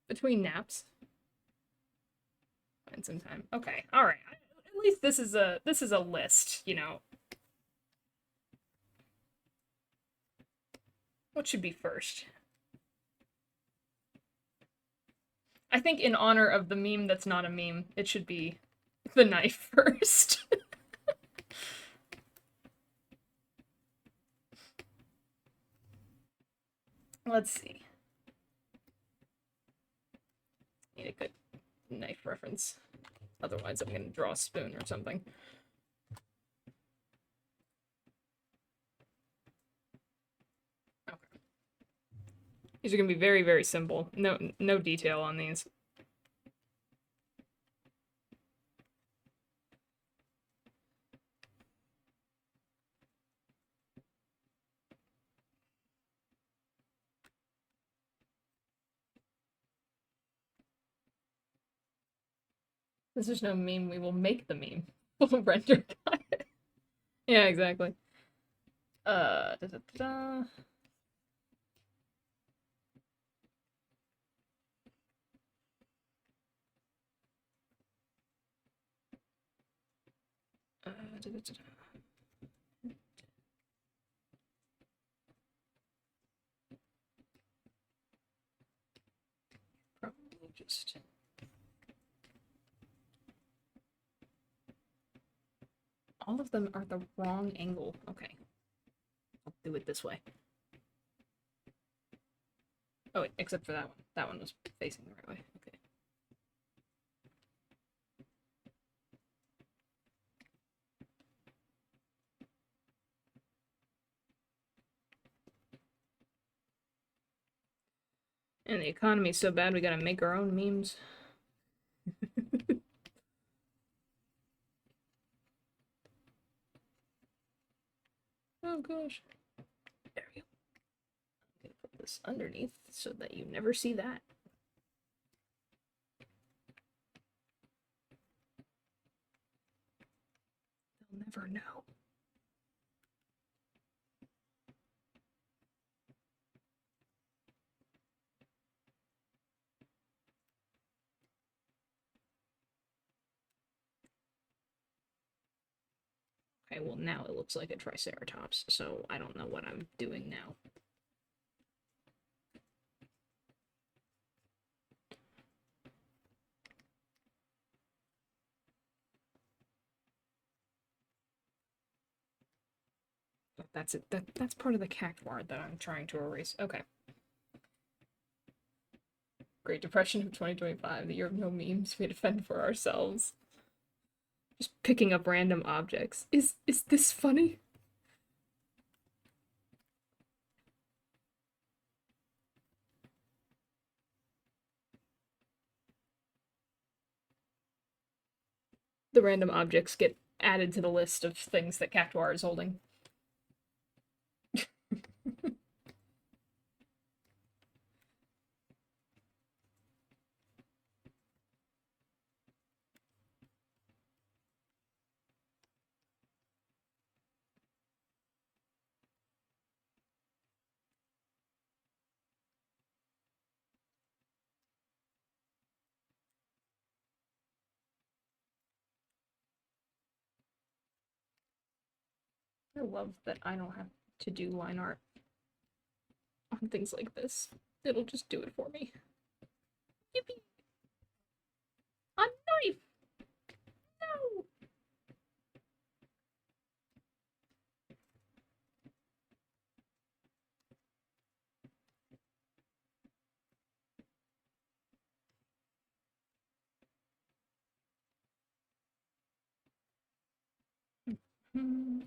Between naps. Find some time. Okay, alright. At least this is a list, you know. What should be first? I think in honor of the meme that's not a meme, it should be the knife first. Let's see. Need a good knife reference. Otherwise, I'm gonna draw a spoon or something. Okay. These are gonna be very, very simple. No detail on these. This is no meme. We will make the meme. We'll render it. Yeah, exactly. Da, da, da. Da, da, da, da. Probably just. All of them are the wrong angle. Okay. I'll do it this way. Oh, wait, except for that one. That one was facing the right way. Okay. And the economy's so bad we gotta make our own memes. Oh gosh. There we go. I'm gonna put this underneath so that you never see that. They'll never know. Okay, well now it looks like a Triceratops, so I don't know what I'm doing now. That's it. That's part of the cactuar that I'm trying to erase. Okay. Great Depression of 2025, the year of no memes, we had to fend for ourselves. Just picking up random objects. Is this funny? The random objects get added to the list of things that Cactuar is holding. I love that I don't have to do line art on things like this. It'll just do it for me. Yippee! A knife! No! Hmm.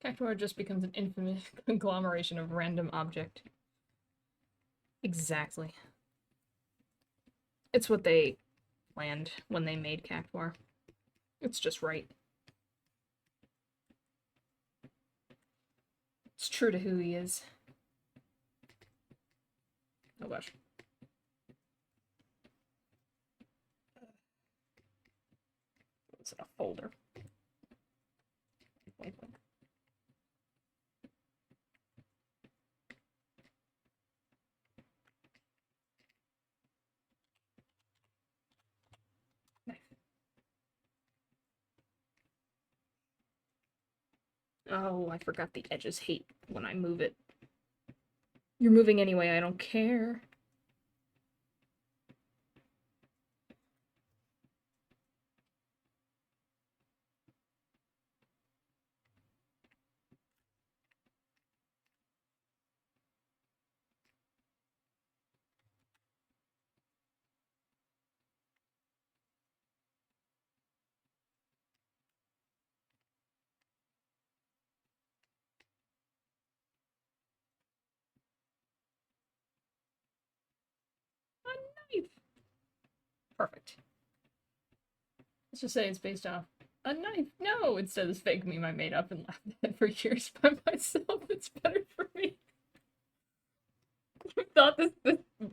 Cactuar just becomes an infinite conglomeration of random object. Exactly. It's what they planned when they made Cactuar. It's just right. It's true to who he is. Oh gosh. It's in a folder. Wait. Oh, I forgot the edges hate when I move it. You're moving anyway, I don't care. A knife! Perfect. Let's just say it's based off a knife. No, instead of this fake meme I made up and laughed at for years by myself. It's better for me. I thought this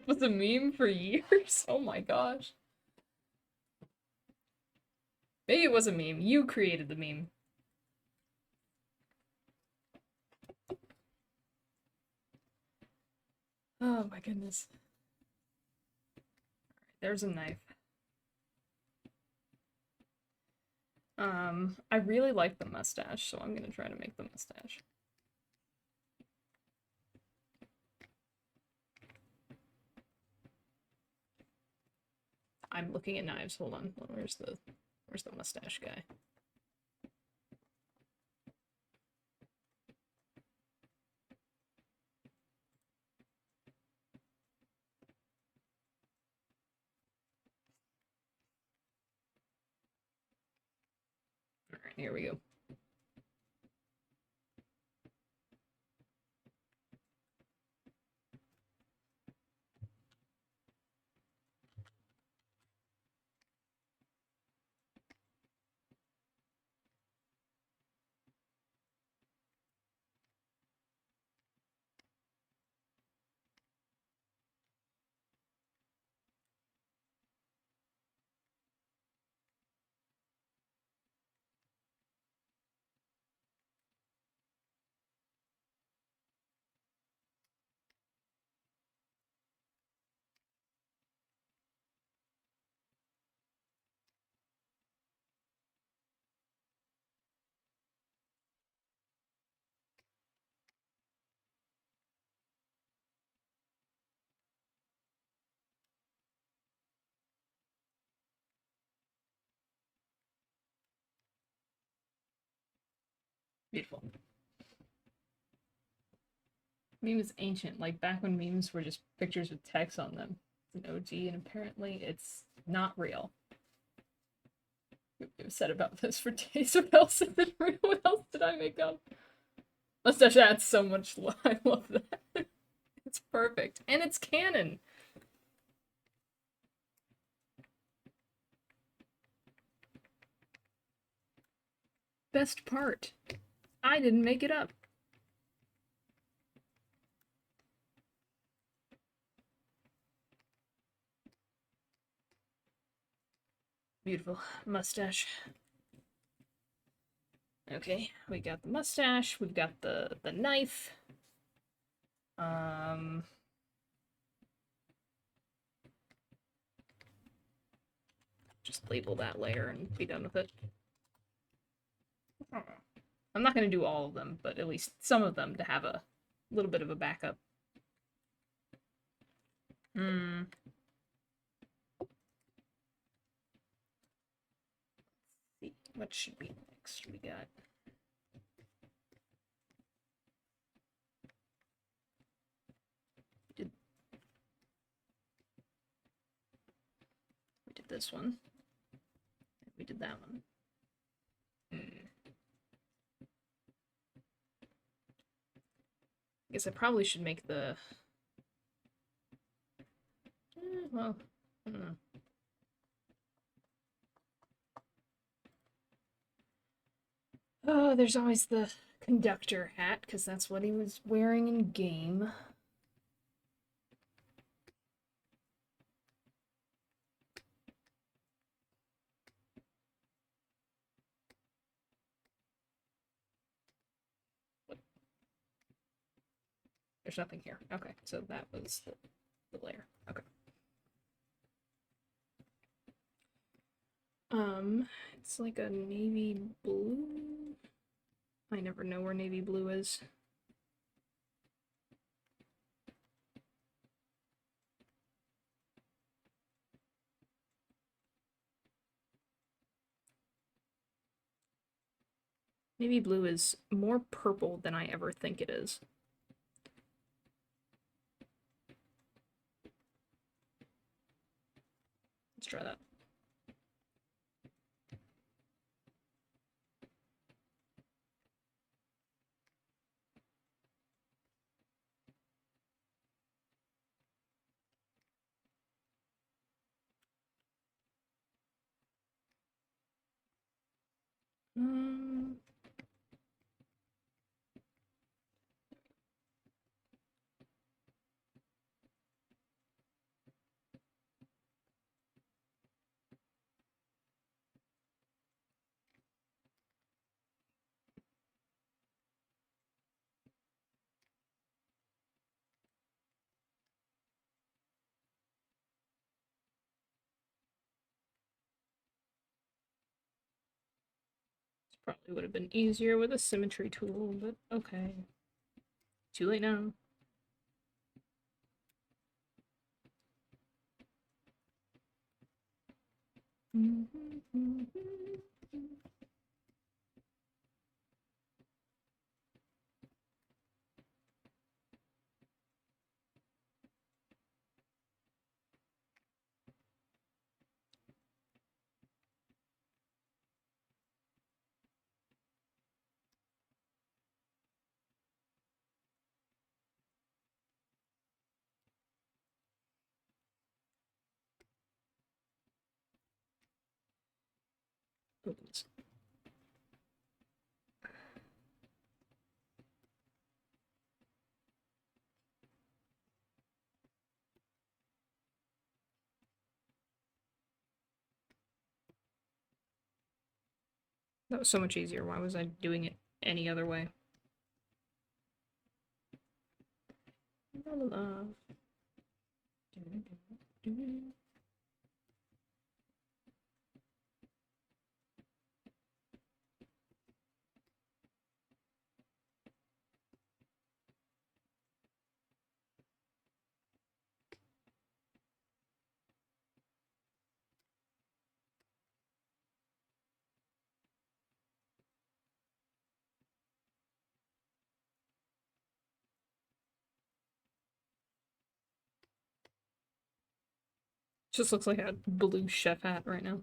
was a meme for years. Oh my gosh. Maybe it was a meme. You created the meme. Oh my goodness. There's a knife. I really like the mustache, so I'm gonna try to make the mustache. I'm looking at knives. Hold on. Where's the mustache guy? Alright, here we go. Beautiful. Meme is ancient, like back when memes were just pictures with text on them. It's an OG, and apparently it's not real. We've said about this for days. What else is it real? What else did I make up? Mustache adds so much love. I love that. It's perfect. And it's canon. Best part. I didn't make it up. Beautiful mustache. Okay, we got the mustache, we've got the knife. Just label that layer and be done with it. I'm not going to do all of them, but at least some of them to have a little bit of a backup. Let's see, what should be next? We got we did this one. We did that one. I guess I probably should make the well, I don't know. Oh, there's always the conductor hat, because that's what he was wearing in game. What? There's nothing here. Okay, so that was the layer. Okay. It's like a navy blue. I never know where navy blue is. Navy blue is more purple than I ever think it is. Let's try that. Probably would have been easier with a symmetry tool, but okay. Too late now. Oops. That was so much easier. Why was I doing it any other way? La, la, la. Just looks like a blue chef hat right now.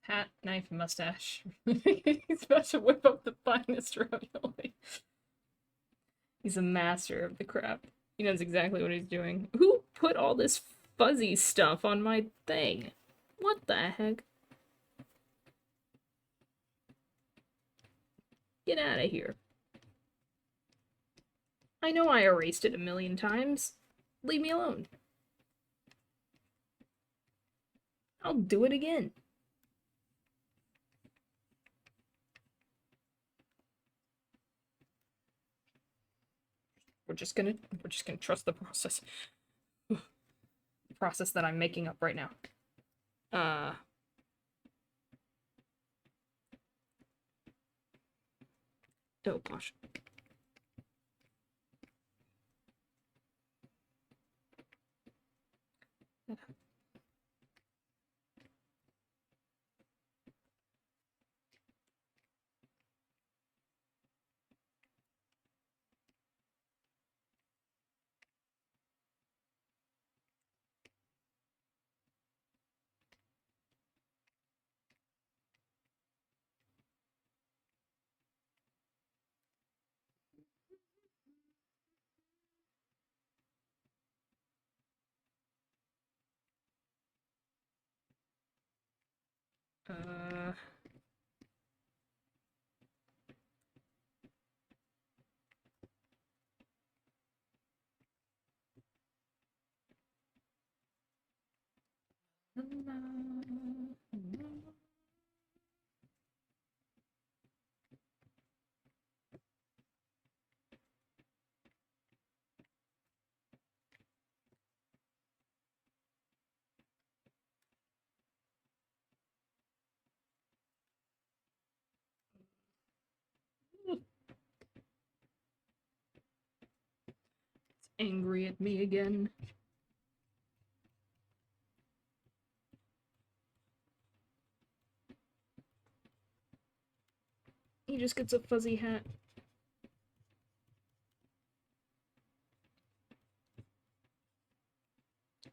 Hat, knife, mustache. He's about to whip up the finest ravioli. He's a master of the craft. He knows exactly what he's doing. Who put all this fuzzy stuff on my thing? What the heck? Get out of here. I know I erased it a million times. Leave me alone. I'll do it again. We're just gonna trust the process. The process that I'm making up right now. Oh gosh. Uh... Angry at me again. He just gets a fuzzy hat.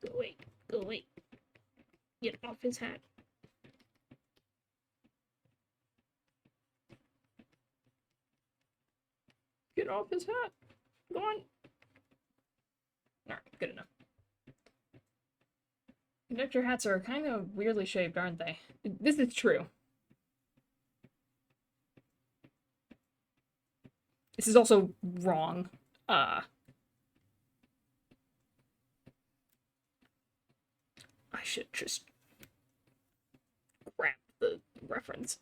Go away. Go away. Get off his hat. Get off his hat. Go on. Alright, good enough. Conductor hats are kind of weirdly shaped, aren't they? This is true. This is also wrong. I should just grab the reference.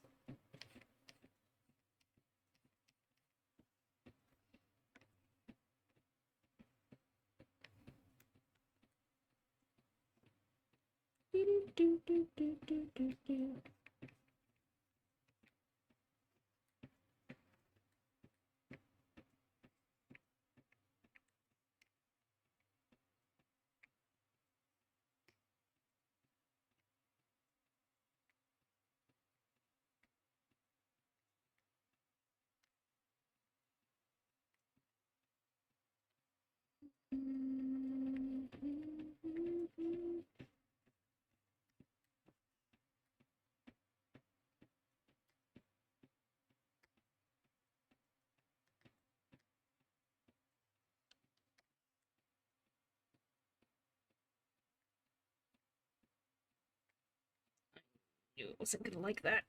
Knew it wasn't gonna like that.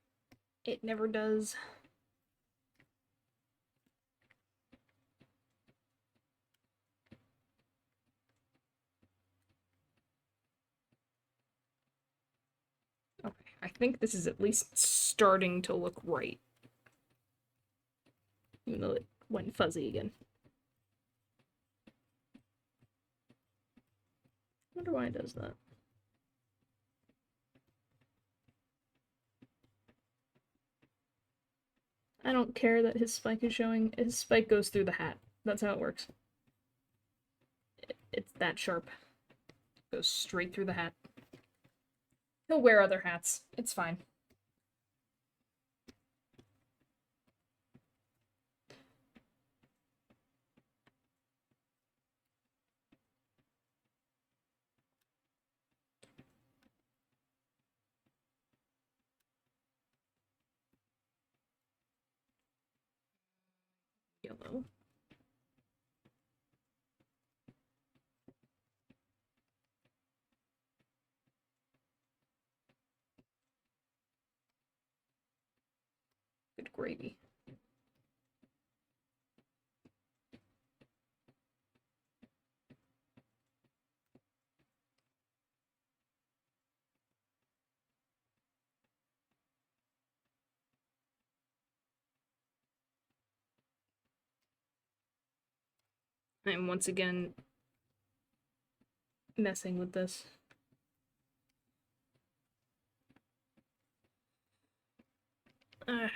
It never does. Okay, I think this is at least starting to look right. Even though it went fuzzy again. Wonder why it does that. I don't care that his spike is showing. His spike goes through the hat. That's how it works. It's that sharp. It goes straight through the hat. He'll wear other hats. It's fine. Yellow. Good gravy. I'm once again messing with this. Uh,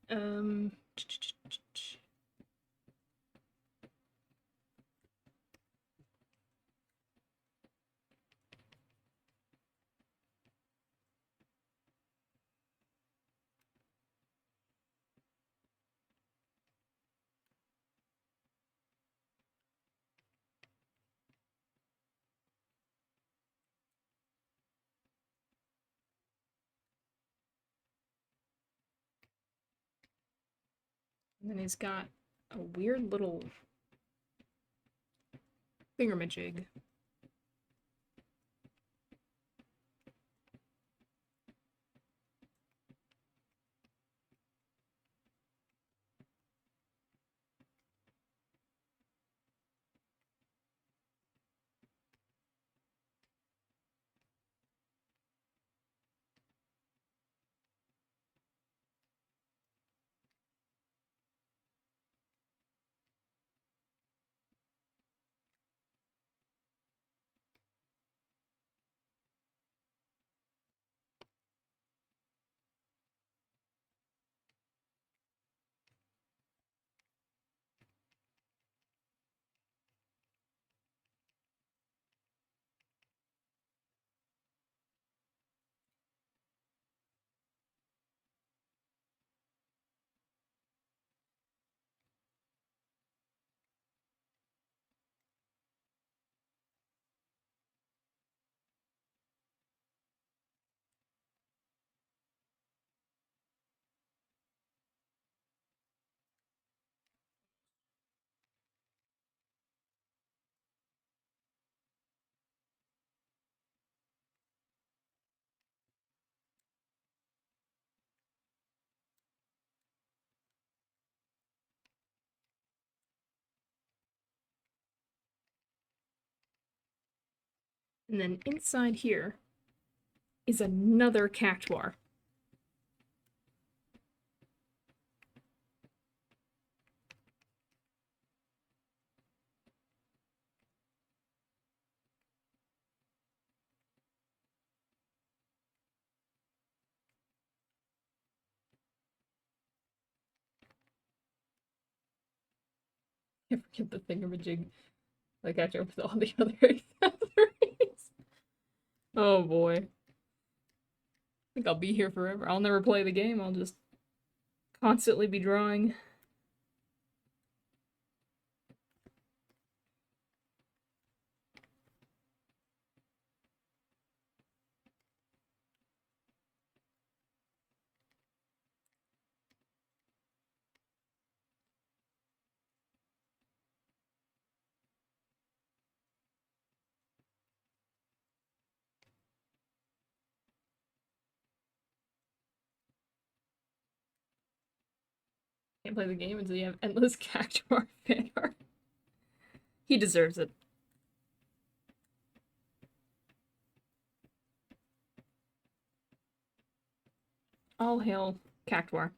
um. And then he's got a weird little thingamajig. And then inside here is another cactuar. I forget the thingamajig. Like after with all the other accessories. Oh boy. I think I'll be here forever. I'll never play the game. I'll just constantly be drawing. Can't play the game until you have endless cactuar fan art. He deserves it. All hail Cactuar.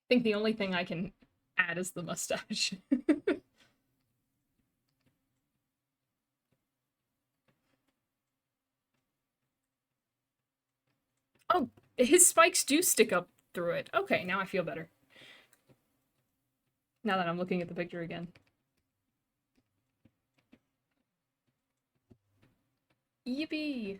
think the only thing I can add is the mustache. Oh, his spikes do stick up through it. Okay, now I feel better. Now that I'm looking at the picture again. Yippee!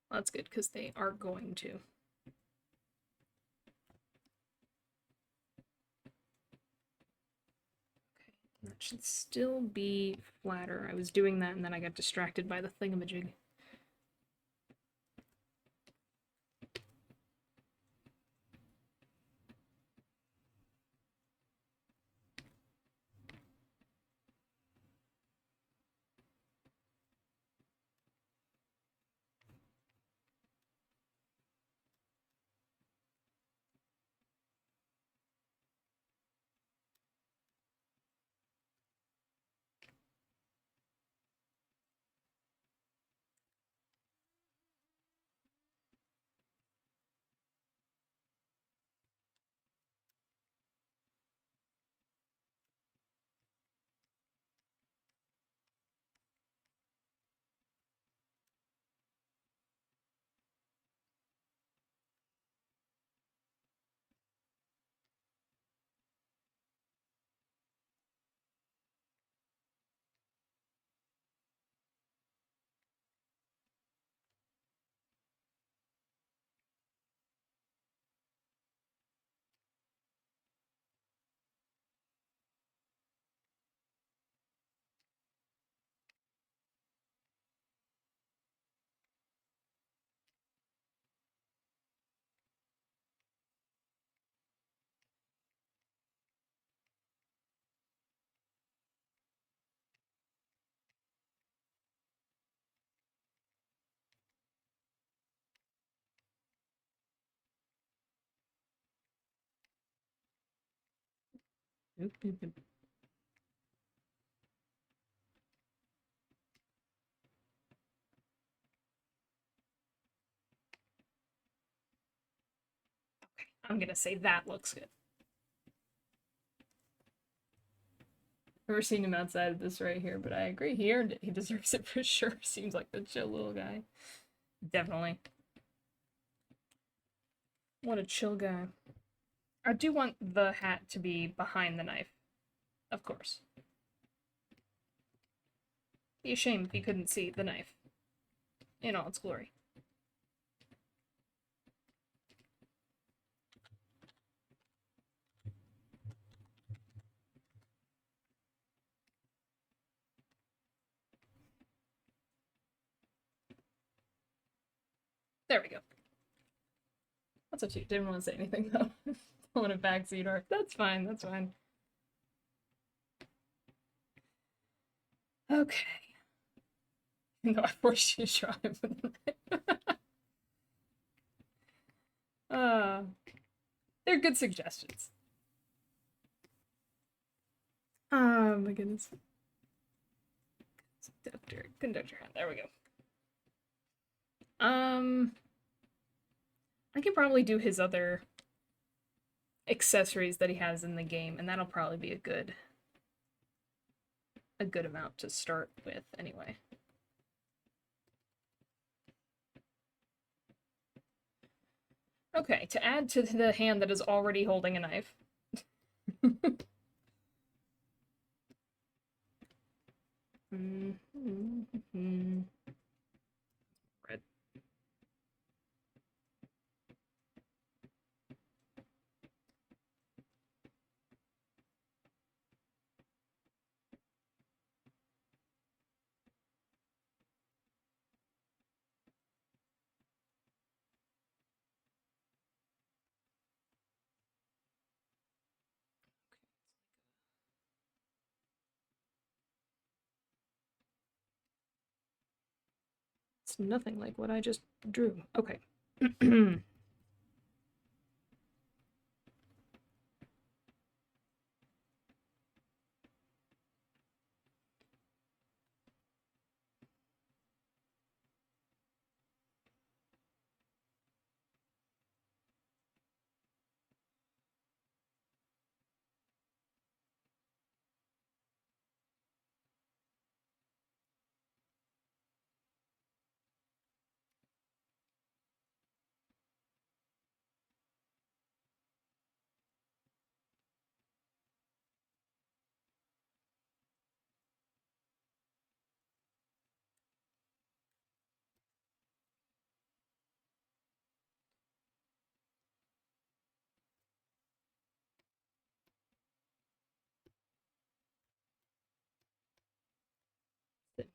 Well, that's good, because they are going to. That should still be flatter. I was doing that and then I got distracted by the thingamajig. Oop, oop, oop. I'm gonna say that looks good. Never seen him outside of this right here, but I agree here. He deserves it for sure. Seems like the chill little guy. Definitely. What a chill guy. I do want the hat to be behind the knife, of course. Be a shame if you couldn't see the knife in all its glory. There we go. What's up to you? Didn't want to say anything though. Pulling it back, Cedar. That's fine, that's fine. Okay. No, I forced you to try it. uh, they're good suggestions. Oh my goodness. Conductor hand. There we go. I could probably do his other accessories that he has in the game, and that'll probably be a good amount to start with anyway. Okay, to add to the hand that is already holding a knife. Red. It's nothing like what I just drew. Okay.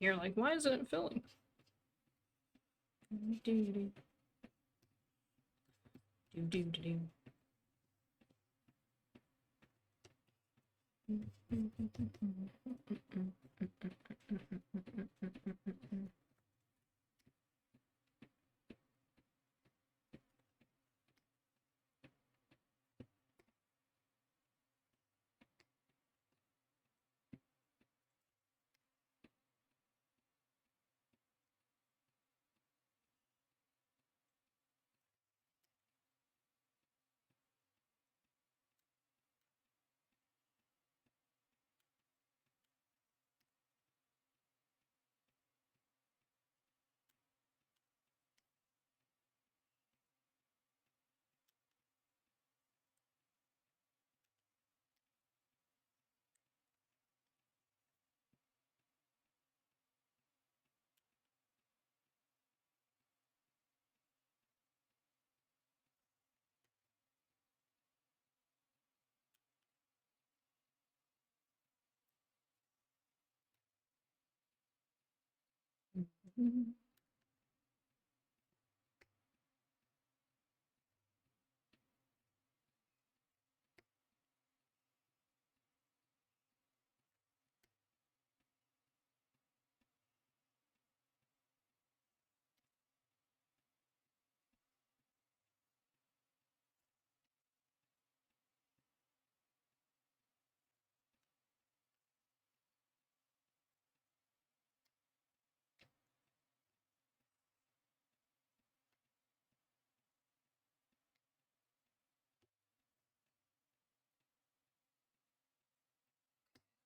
You're like, why isn't it filling? Do do do do do.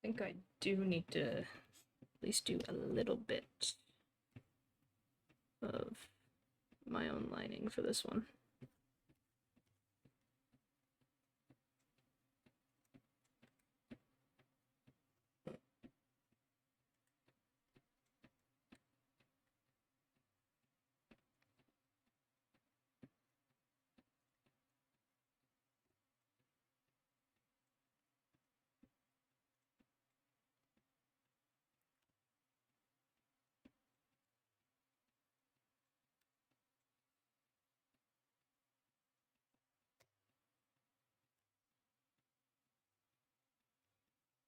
I think I do need to at least do a little bit of my own lining for this one.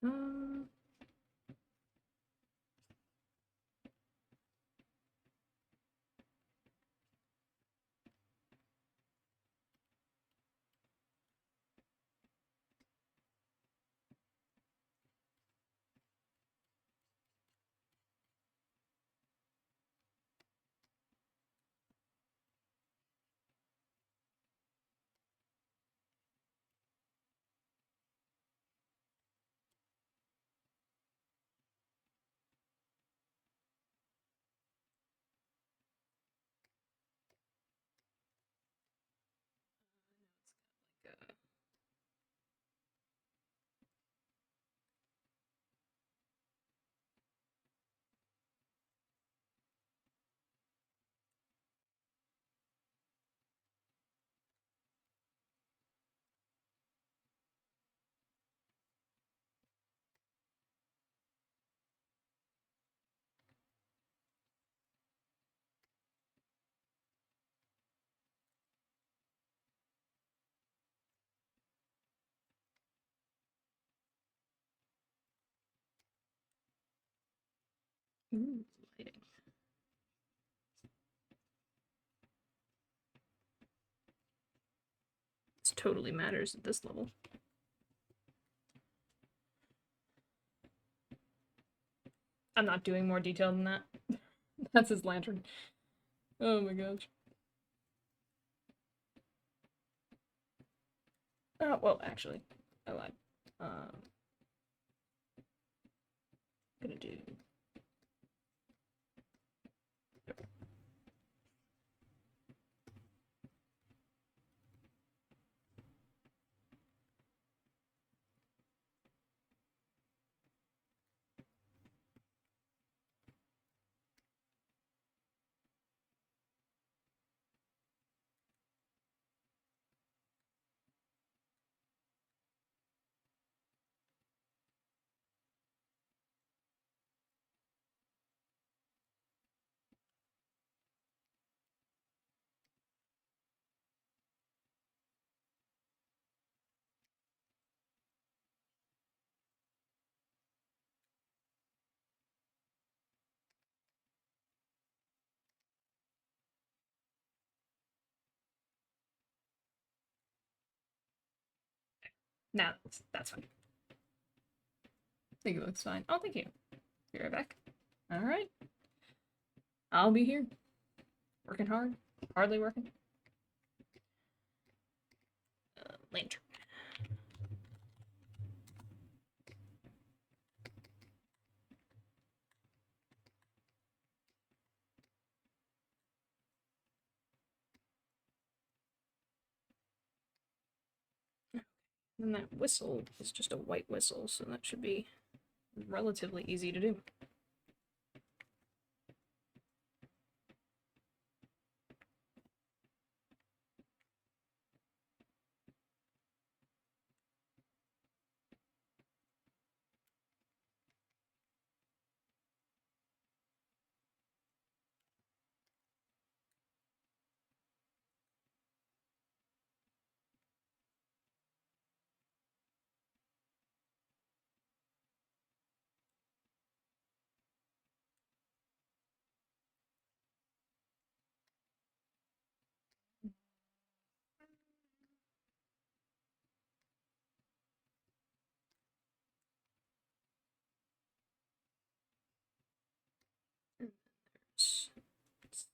Um, ooh, lighting. This totally matters at this level. I'm not doing more detail than that. That's his lantern. Oh my gosh. Oh, well, actually, I lied. Gonna do. Nah, that's fine. I think it looks fine. Oh, thank you. Be right back. All right. I'll be here. Working hard. Hardly working. Lantern. And that whistle is just a white whistle, so that should be relatively easy to do.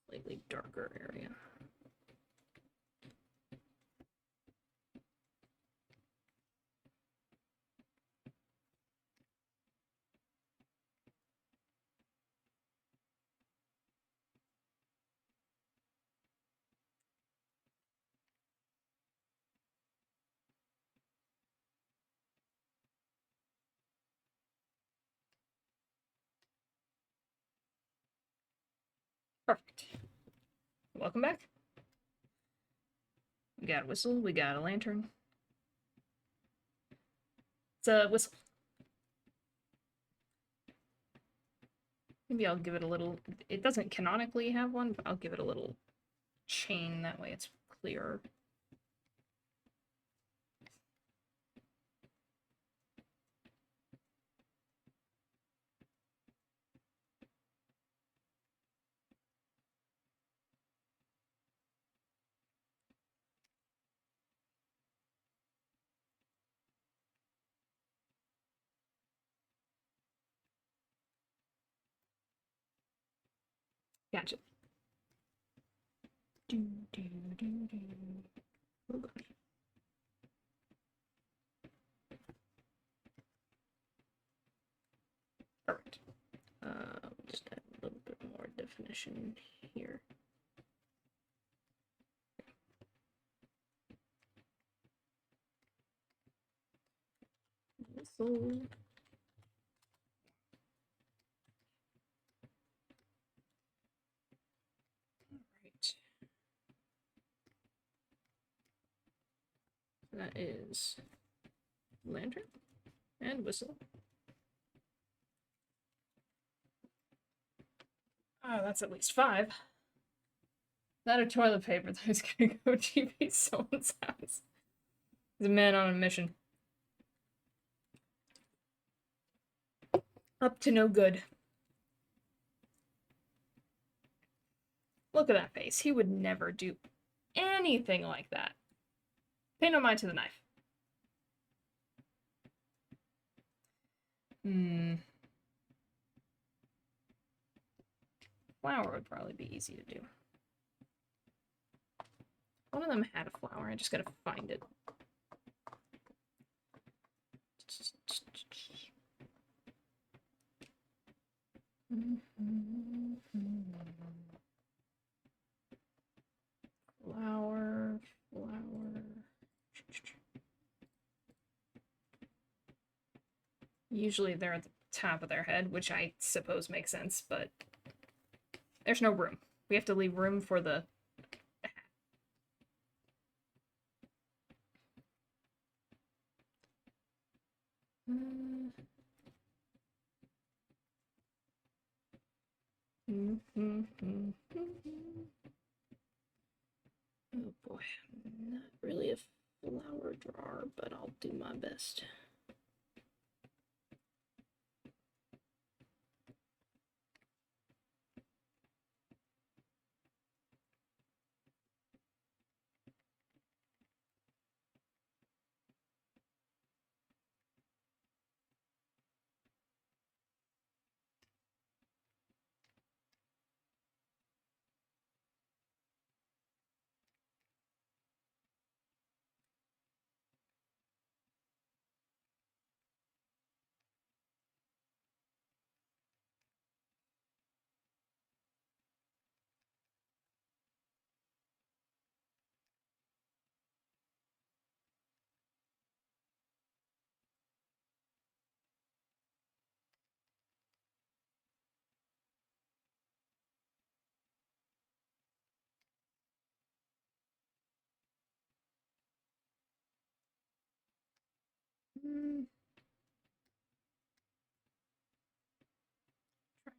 Slightly darker area. Perfect. Welcome back. We got a whistle, we got a lantern. It's a whistle. Maybe I'll give it a little. It doesn't canonically have one, but I'll give it a little chain, that way it's clearer. Gotcha. Do, do, do, do. Oh, God. Perfect. Just add a little bit more definition here. Whistle. That is lantern and whistle. Oh, that's at least 5. That or toilet paper that was gonna go TP someone's house. He's a man on a mission. Up to no good. Look at that face. He would never do anything like that. Pay no mind to the knife. Flower would probably be easy to do. One of them had a flower. I just gotta find it. Flower, flower. Usually they're at the top of their head, which I suppose makes sense, but there's no room. We have to leave room for the Oh boy, I'm not really a flower drawer, but I'll do my best.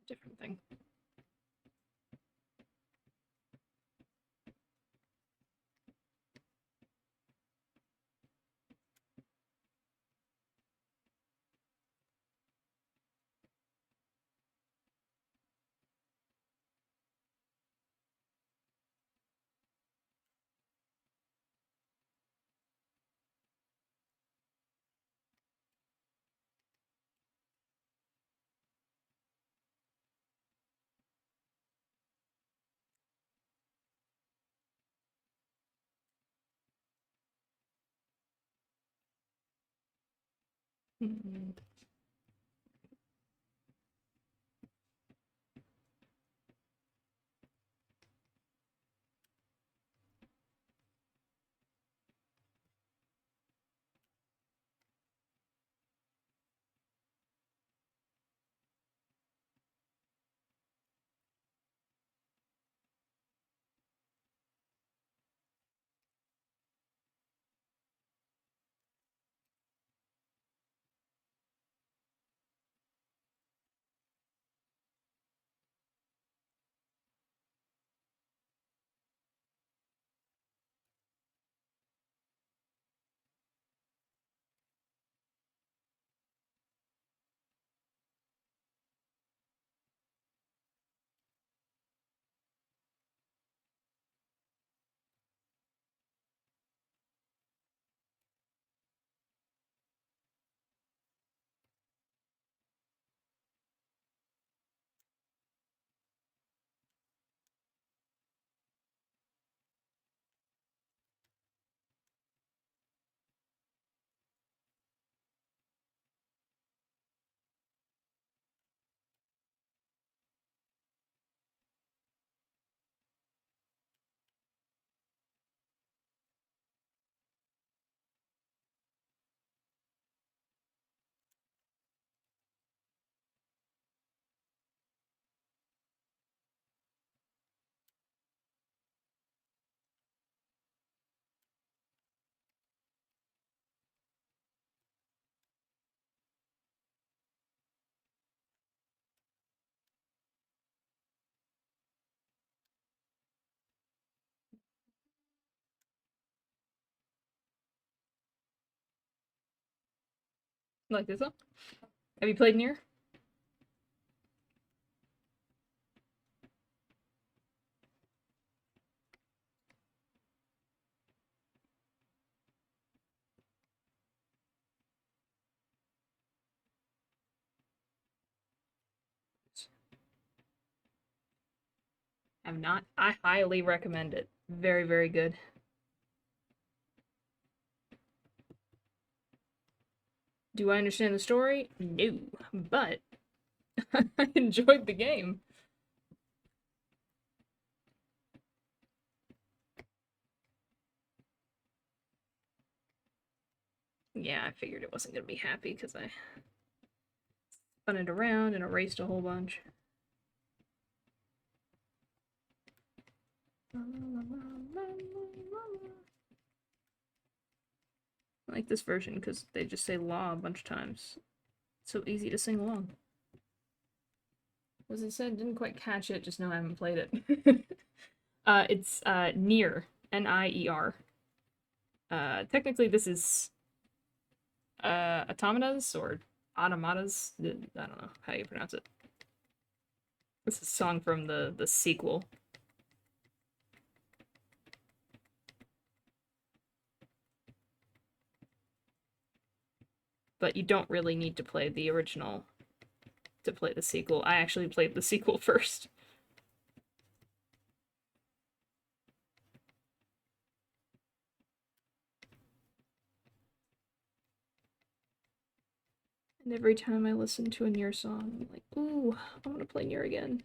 different thing. Mm-hmm. Like this one? Have you played Nier? Have not. I highly recommend it. Very, very good. Do I understand the story? No, but I enjoyed the game. Yeah, I figured it wasn't gonna be happy because I spun it around and erased a whole bunch. I like this version because they just say law a bunch of times. It's so easy to sing along. Was it said? Didn't quite catch it, just know I haven't played it. It's Nier, Nier. Technically this is Automatas or Automatas. I don't know how you pronounce it. This is a song from the sequel. But you don't really need to play the original to play the sequel. I actually played the sequel first. And every time I listen to a Nier song, I'm like, ooh, I want to play Nier again.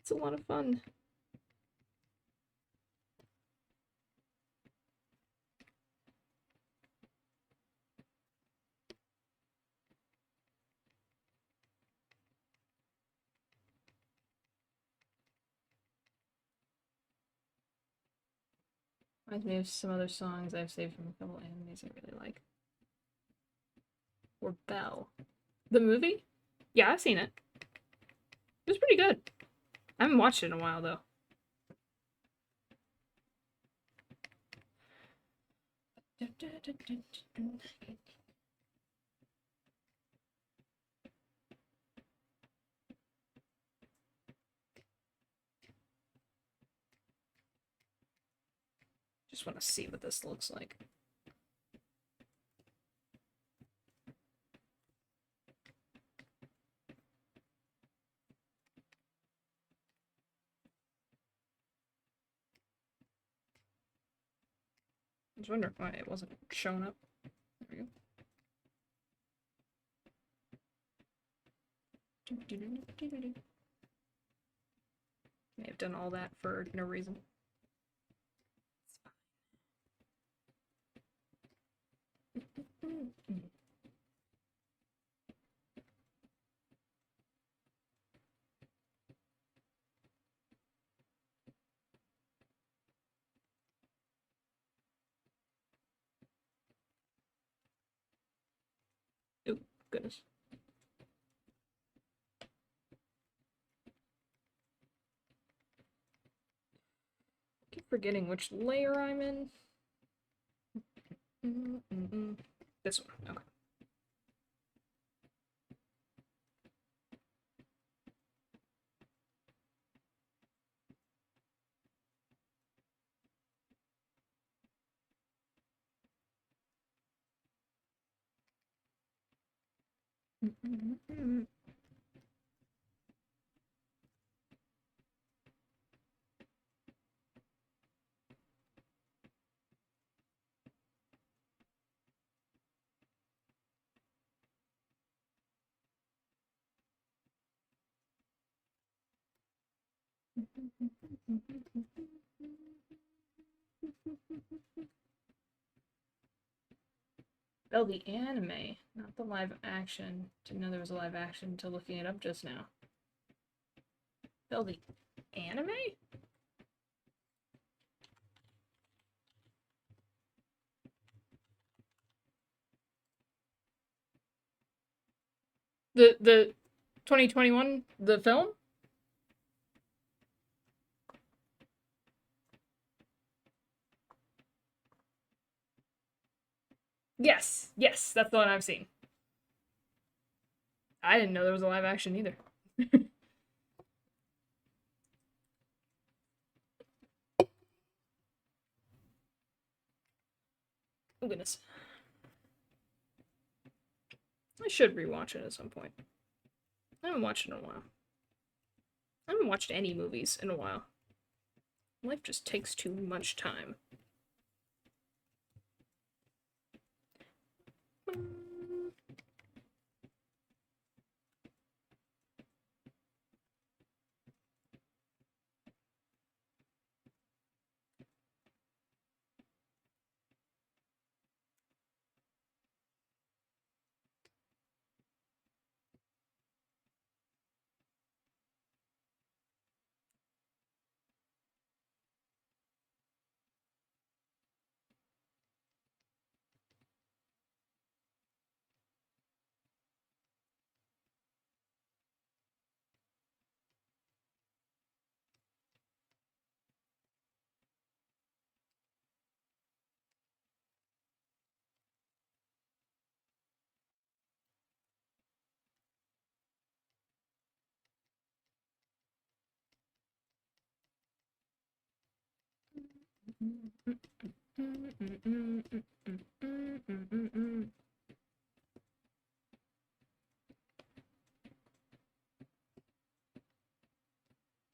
It's a lot of fun. Reminds me of some other songs I've saved from a couple animes I really like. Or Belle. The movie? Yeah, I've seen it. It was pretty good. I haven't watched it in a while though. Just want to see what this looks like. I was wondering why it wasn't showing up. There we go. May have done all that for no reason. Oh, goodness. I keep forgetting which layer I'm in. This one, okay. Oh, the anime, not the live action. Didn't know there was a live action until looking it up just now. Oh, the anime? The 2021, the film? Yes, yes, that's the one I've seen. I didn't know there was a live action either. Oh goodness. I should rewatch it at some point. I haven't watched it in a while. I haven't watched any movies in a while. Life just takes too much time.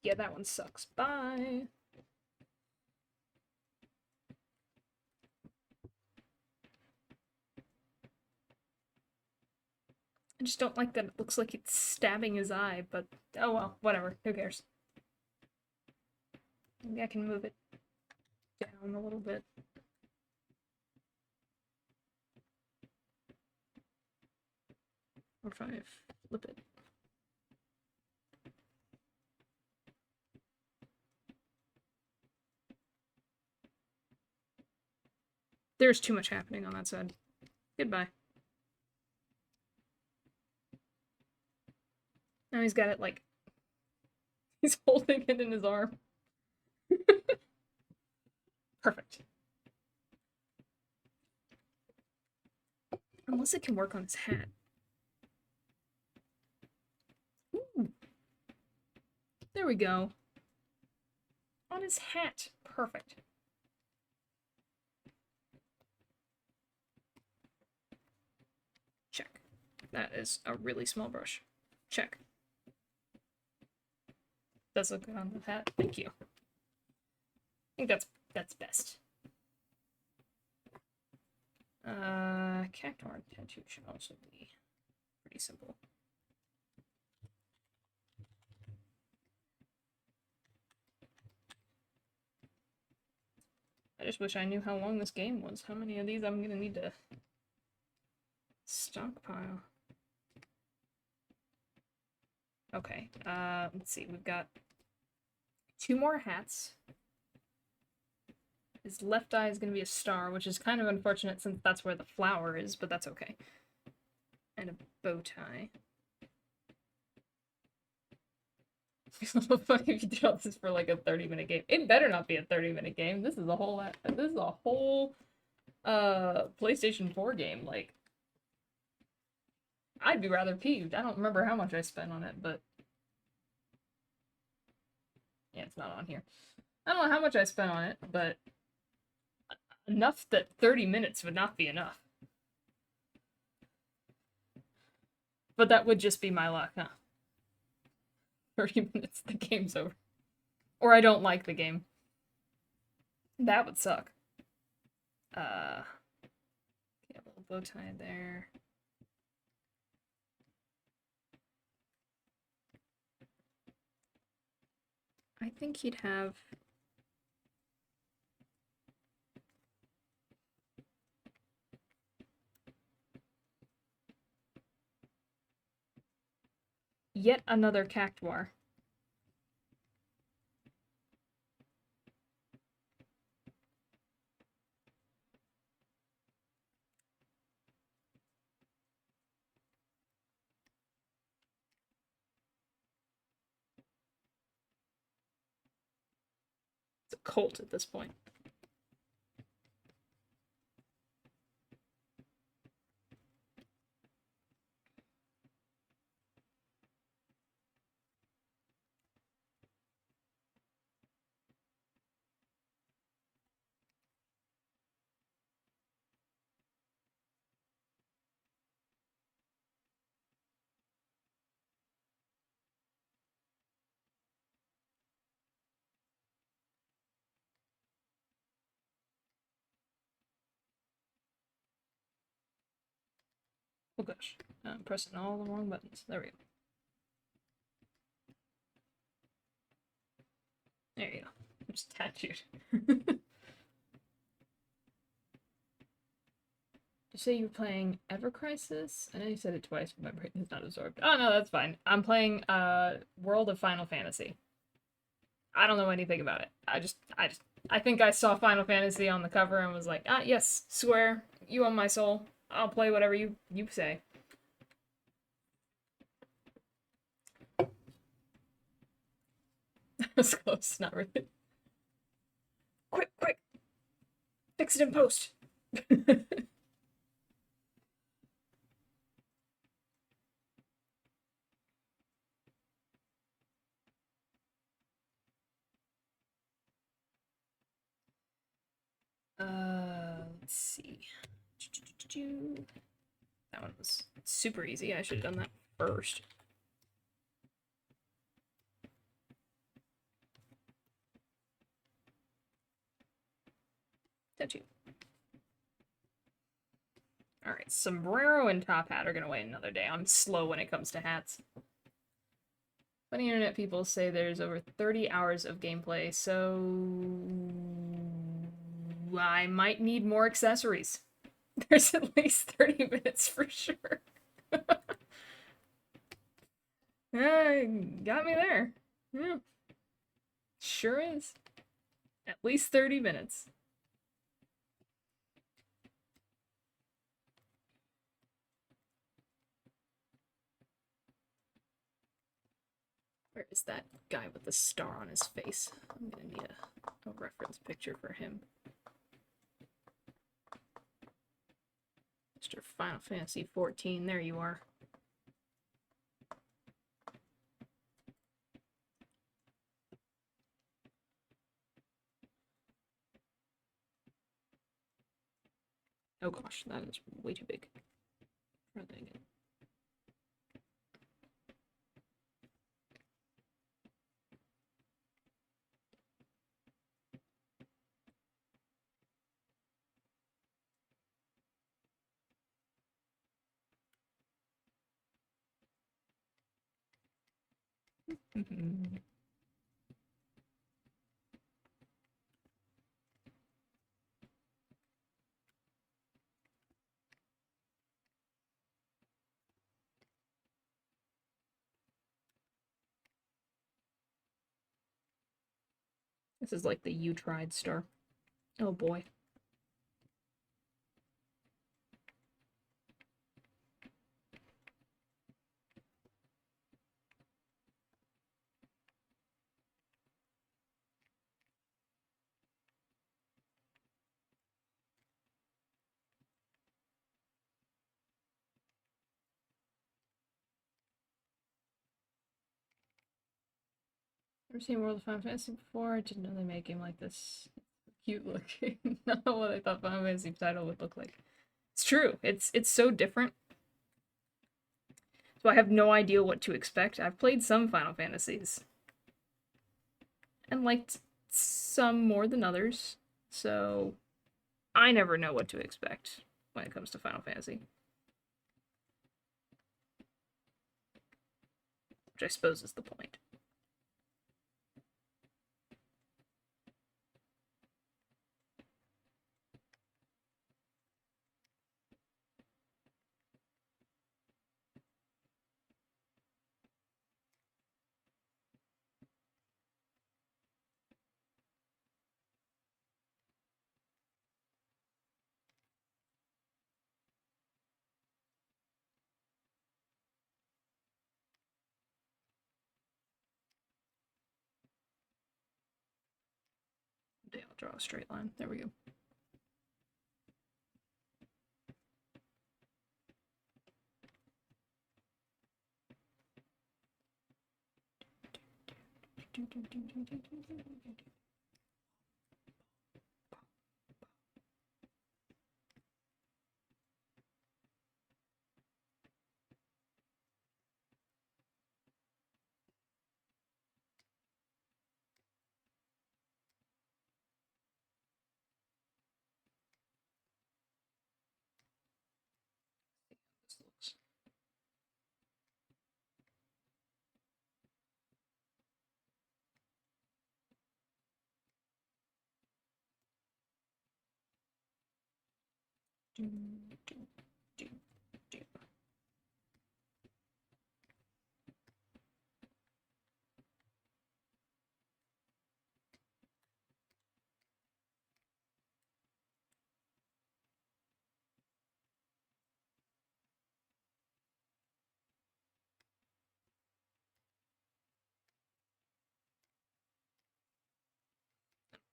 Yeah, that one sucks. Bye. I just don't like that it looks like it's stabbing his eye, but oh well, whatever. Who cares? Maybe I can move it down a little bit. Or if I flip it. There's too much happening on that side. Goodbye. Now he's got it like He's holding it in his arm. Perfect. Unless it can work on his hat. Ooh. There we go. On his hat. Perfect. Check. That is a really small brush. Check. Does look good on the hat. Thank you. I think that's best. Cactuar tattoo should also be pretty simple. I just wish I knew how long this game was. How many of these I'm gonna need to stockpile. Okay, let's see. We've got 2 more hats. His left eye is going to be a star, which is kind of unfortunate since that's where the flower is, but that's okay. And a bow tie. It's a little funny if you did all this for like a 30-minute game. It better not be a 30-minute game. This is a whole PlayStation 4 game. Like, I'd be rather peeved. I don't remember how much I spent on it, but yeah, it's not on here. I don't know how much I spent on it, but enough that 30 minutes would not be enough. But that would just be my luck, huh? 30 minutes, the game's over. Or I don't like the game. That would suck. Yeah, a little bow tie there. I think he'd have... yet another cactuar. It's a cult at this point. Oh gosh, I'm pressing all the wrong buttons. There we go. There you go. I'm just tattooed. You say you're playing Ever Crisis? I know you said it twice, but my brain is not absorbed. Oh no, that's fine. I'm playing World of Final Fantasy. I don't know anything about it. I think I saw Final Fantasy on the cover and was like, ah yes, Square, you own my soul. I'll play whatever you say. That was close, not really. Quick, quick! Fix it in post! Let's see. That one was super easy. I should have done that first. Tattoo. Alright, sombrero and top hat are gonna wait another day. I'm slow when it comes to hats. Funny internet people say there's over 30 hours of gameplay, so I might need more accessories. There's at least 30 minutes for sure. Got me there. Yeah. Sure is. At least 30 minutes. Where is that guy with the star on his face? I'm gonna need a reference picture for him. Mr. Final Fantasy 14, there you are. Oh gosh, that is way too big. Try that again. This is like the "you tried" star. Oh boy. Never seen World of Final Fantasy before. I didn't know they made a game like this. Cute looking. Not what I thought Final Fantasy title would look like. It's true. It's so different. So I have no idea what to expect. I've played some Final Fantasies and liked some more than others. So I never know what to expect when it comes to Final Fantasy. Which I suppose is the point. Okay, I'll draw a straight line. There we go. This looks.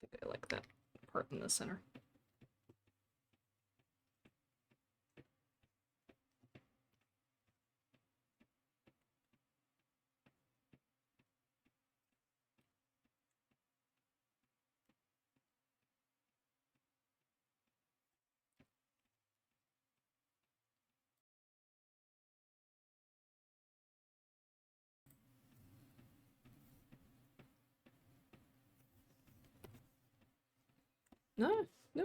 I think I like that part in the center. No, no.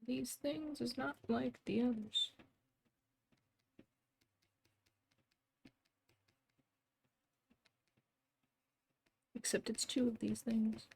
these things is not like the others. Except it's two of these things.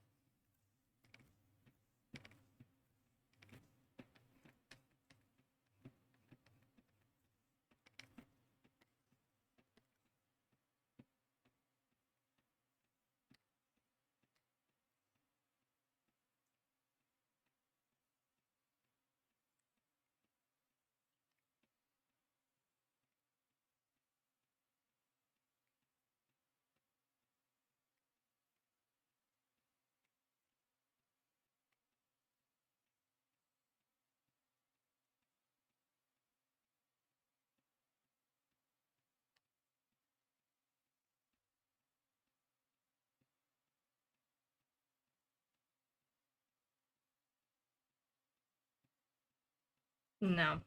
No.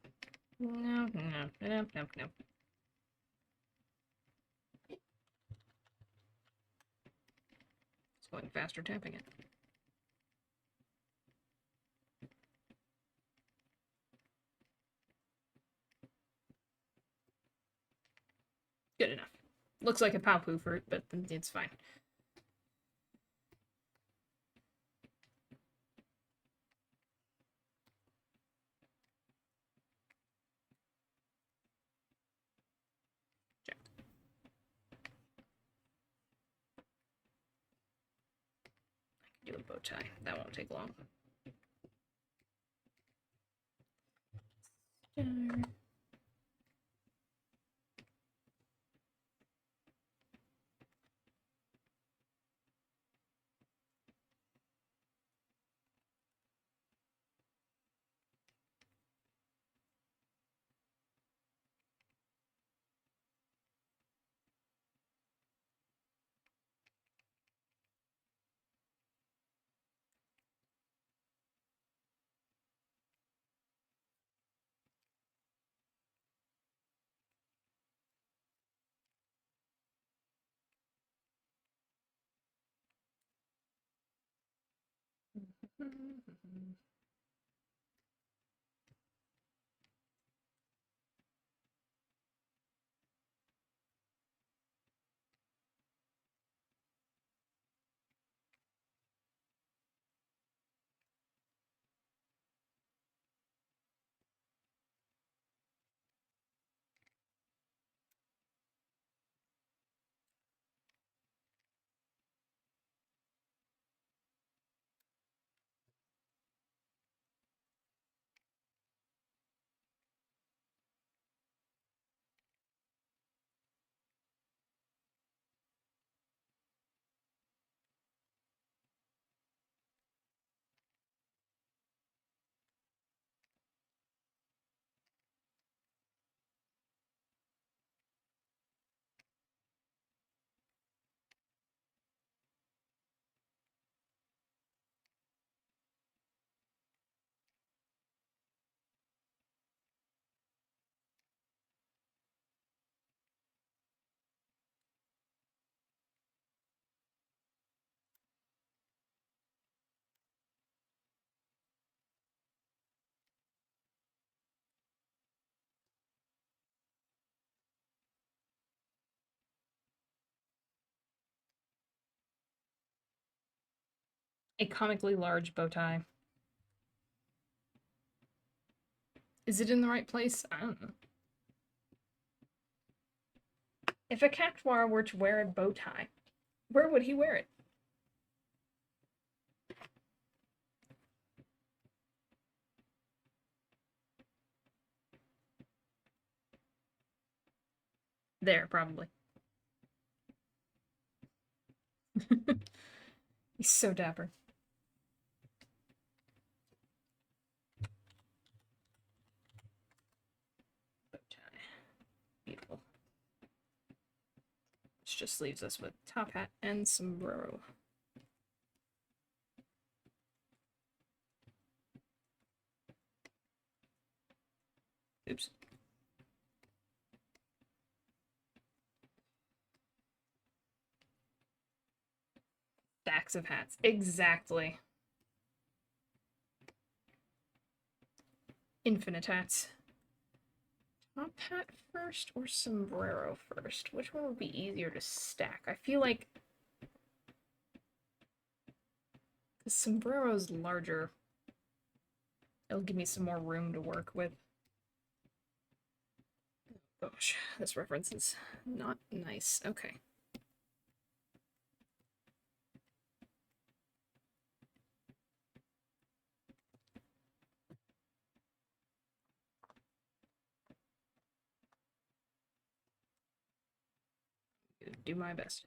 No, no, no, no, no. It's going faster tapping it. Good enough. Looks like a Paopu fruit, but it's fine. Check. I can do a bow tie. That won't take long. A comically large bow tie. Is it in the right place? I don't know. If a Cactuar were to wear a bow tie, where would he wear it? There, probably. He's so dapper. Bow tie. Beautiful. Which just leaves us with top hat and sombrero. Oops. Stacks of hats. Exactly. Infinitats. Top hat first or sombrero first? Which one would be easier to stack? I feel like the sombrero's larger. It'll give me some more room to work with. Gosh, this reference is not nice. Okay. Do my best.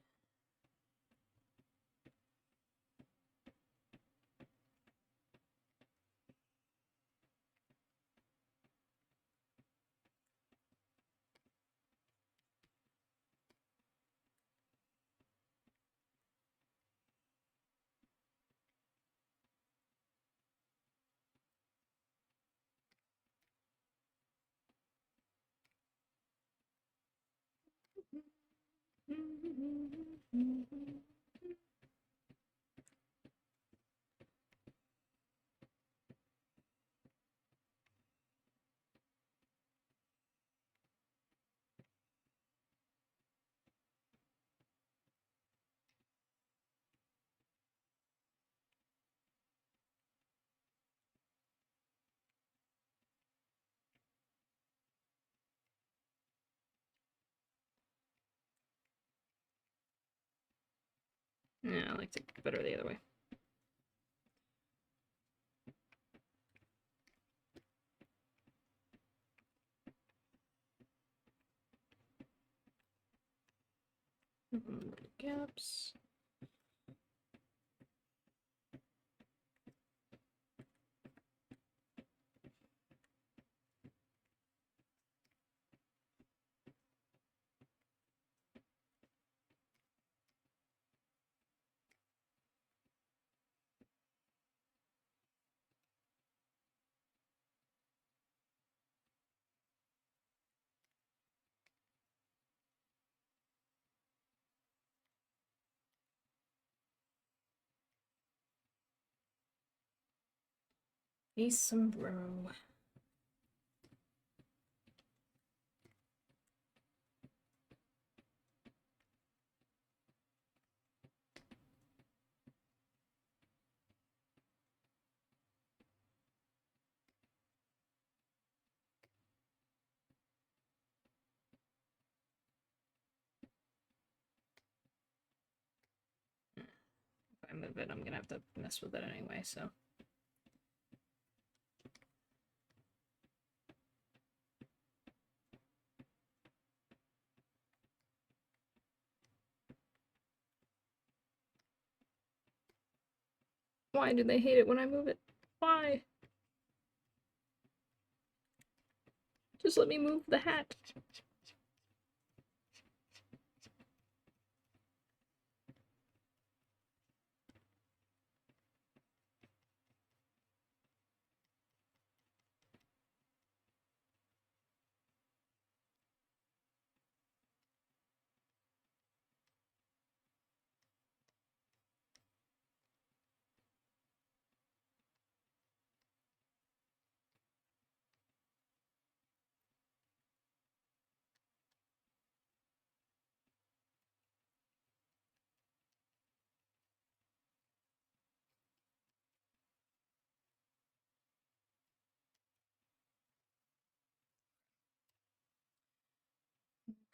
Yeah, I liked it better the other way. Gaps. A sombrero. If I move it, I'm gonna have to mess with it anyway, so. Why do they hate it when I move it? Why? Just let me move the hat.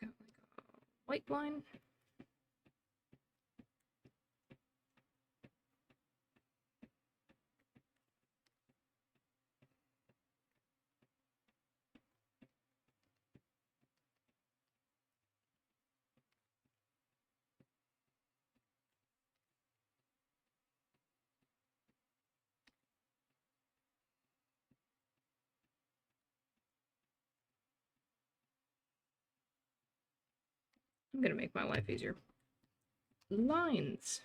Got like a white line. I'm gonna make my life easier. Lines.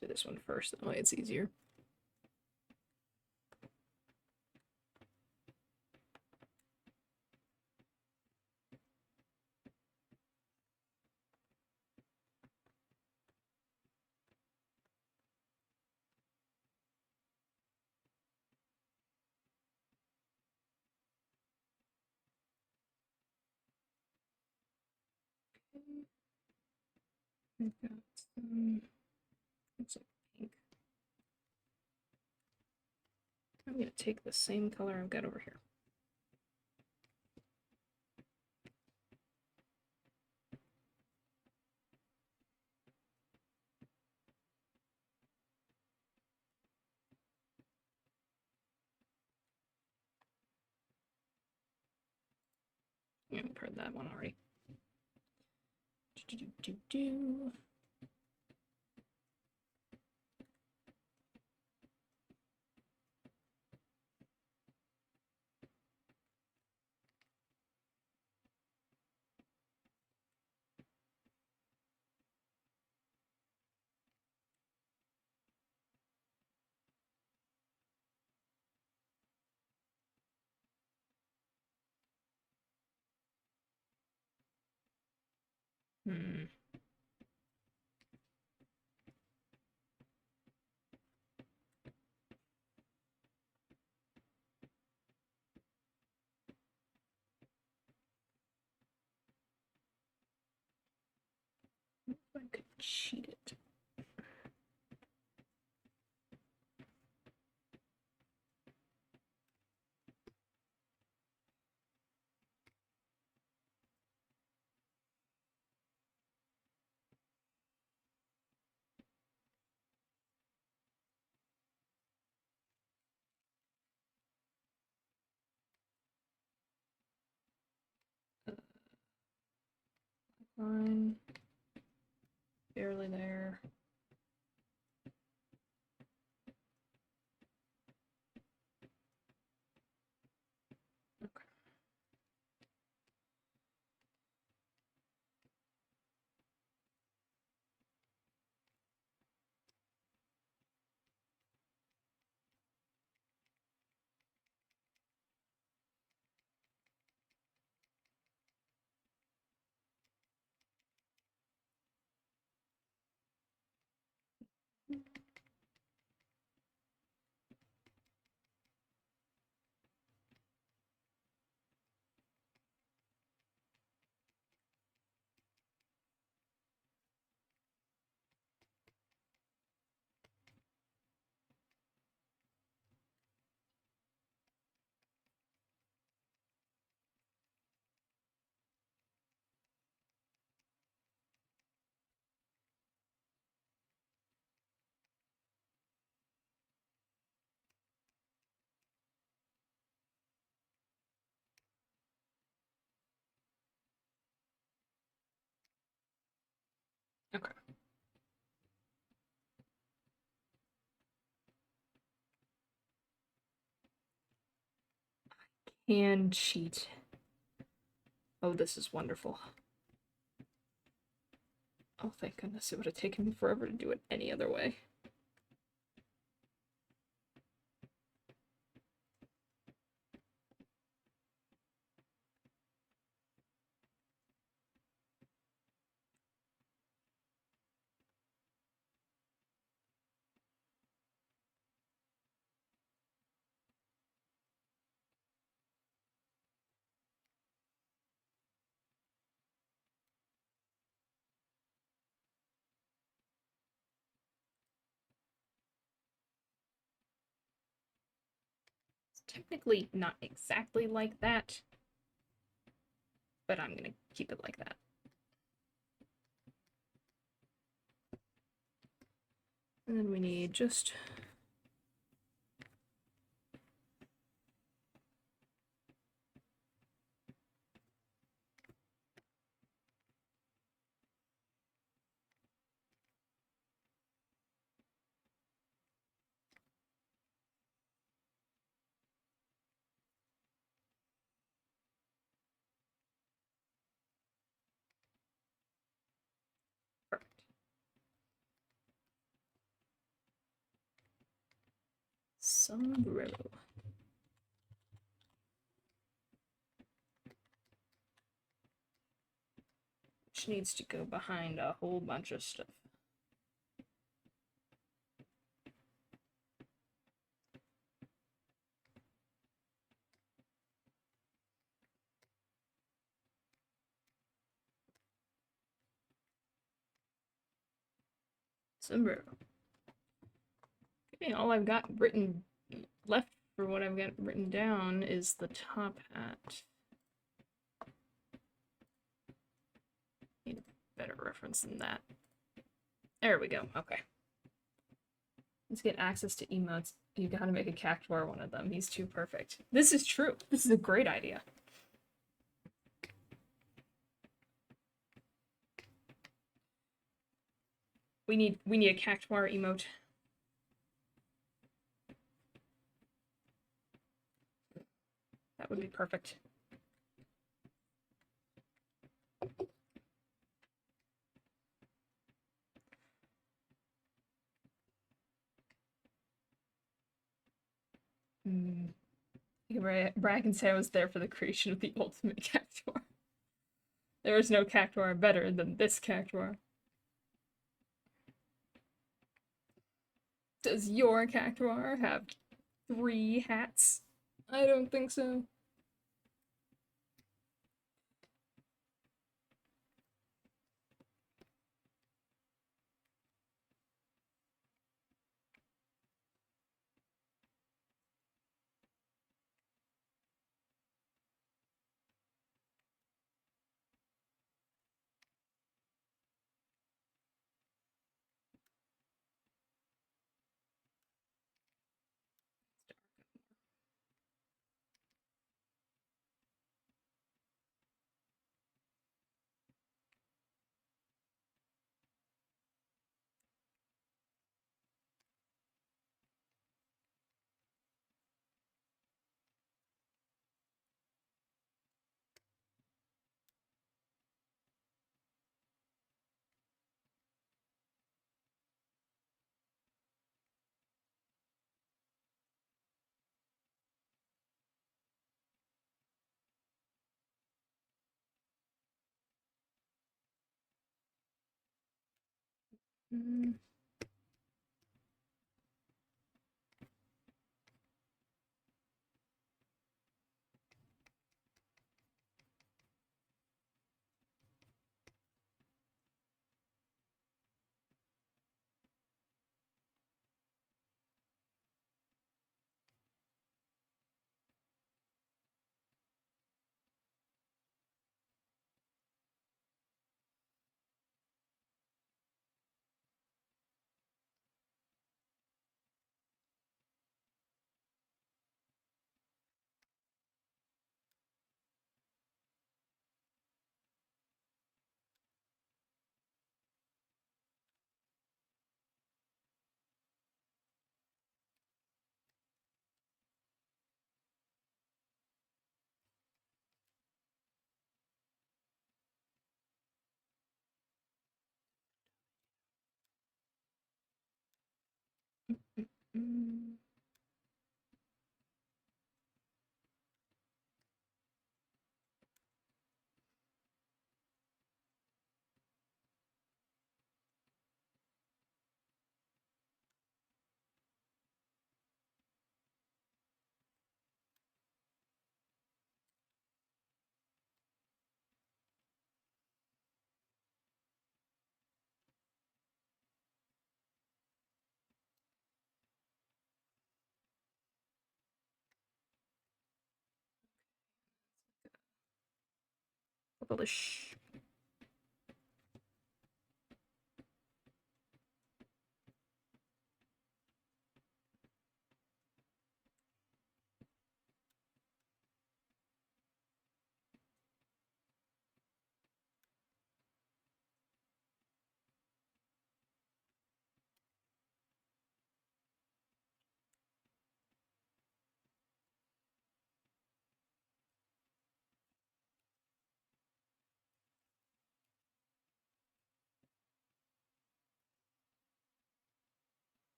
Do this one first, that way it's easier. I've got some. Looks like pink. I'm gonna take the same color I've got over here. Yeah, I've heard that one already. Do. Hmm. If I could cheat it. Fine. Barely there. Okay. Okay. Can cheat. Oh, this is wonderful. Oh, thank goodness. It would have taken me forever to do it any other way. It's technically not exactly like that, but I'm gonna keep it like that. And then we need just perfect. Sombrero. Which needs to go behind a whole bunch of stuff. Sombrero. Okay, all I've got written left for what I've got written down is the top hat. Need a better reference than that. There we go. Okay. Let's get access to emotes. You gotta make a Cactuar one of them. He's too perfect. This is true. This is a great idea. We need a Cactuar emote. That would be perfect. Brad can say I was there for the creation of the ultimate Cactuar. There is no Cactuar better than this Cactuar. Does your Cactuar have 3 hats? I don't think so. Mm. Mm. Publish.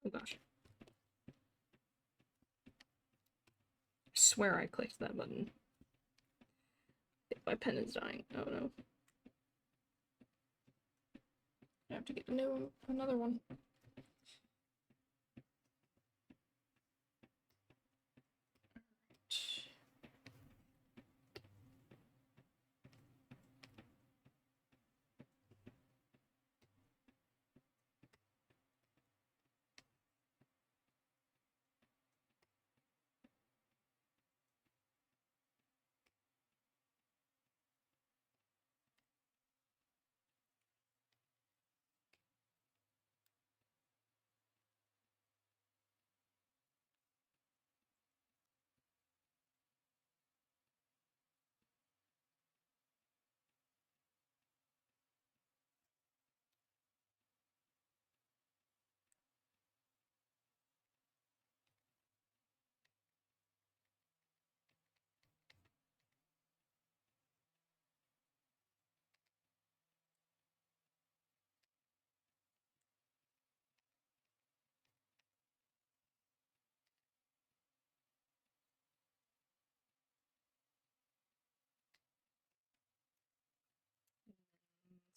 Oh gosh. swear I clicked that button. My pen is dying. Oh no. I have to get another one.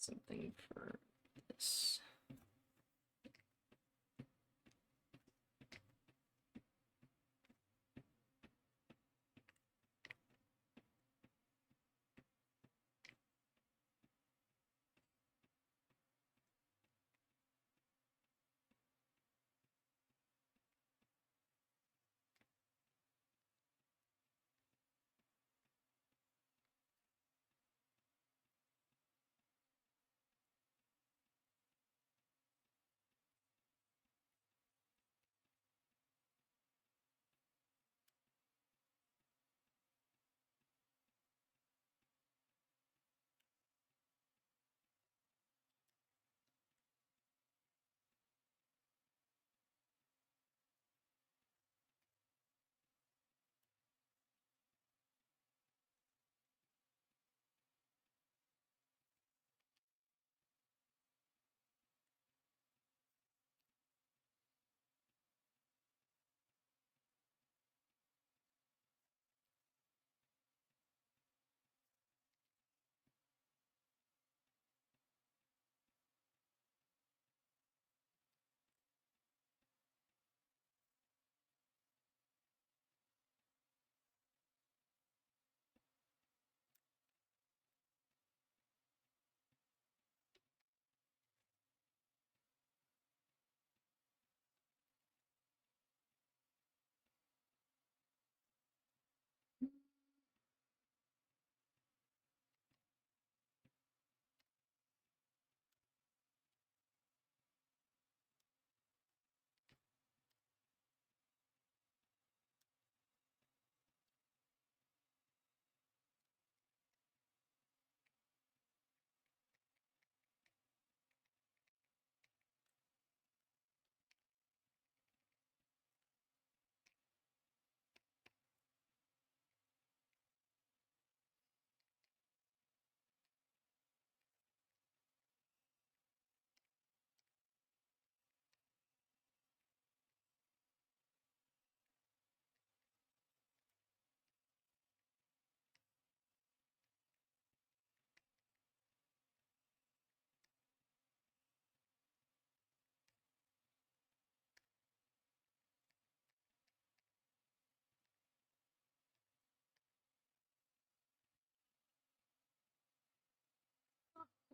Something for this.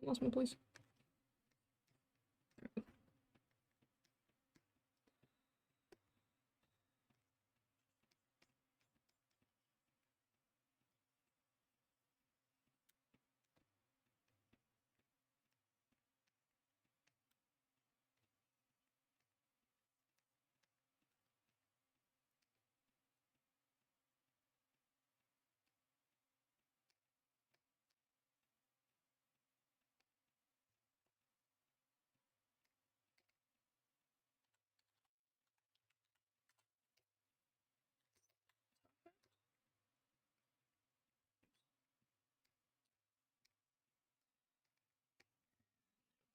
I lost my place.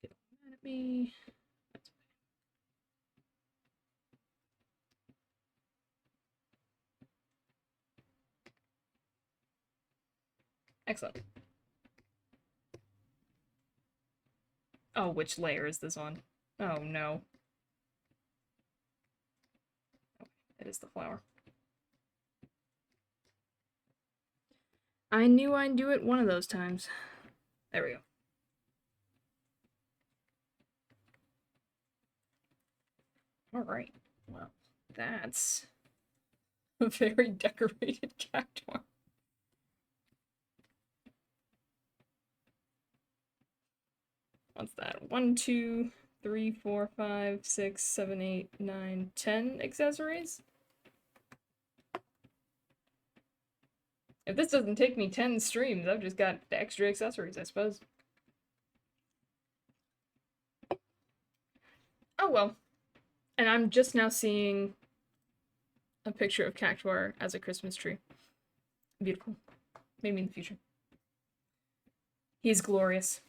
Get mad at me. Excellent. Oh, which layer is this on? Oh, no. It is the flower. I knew I'd do it one of those times. There we go. Alright. Well, that's a very decorated cactuar. What's that? 1, 2, 3, 4, 5, 6, 7, 8, 9, 10 accessories? If this doesn't take me 10 streams, I've just got the extra accessories, I suppose. Oh well. And I'm just now seeing a picture of Cactuar as a Christmas tree. Beautiful. Maybe in the future. He's glorious.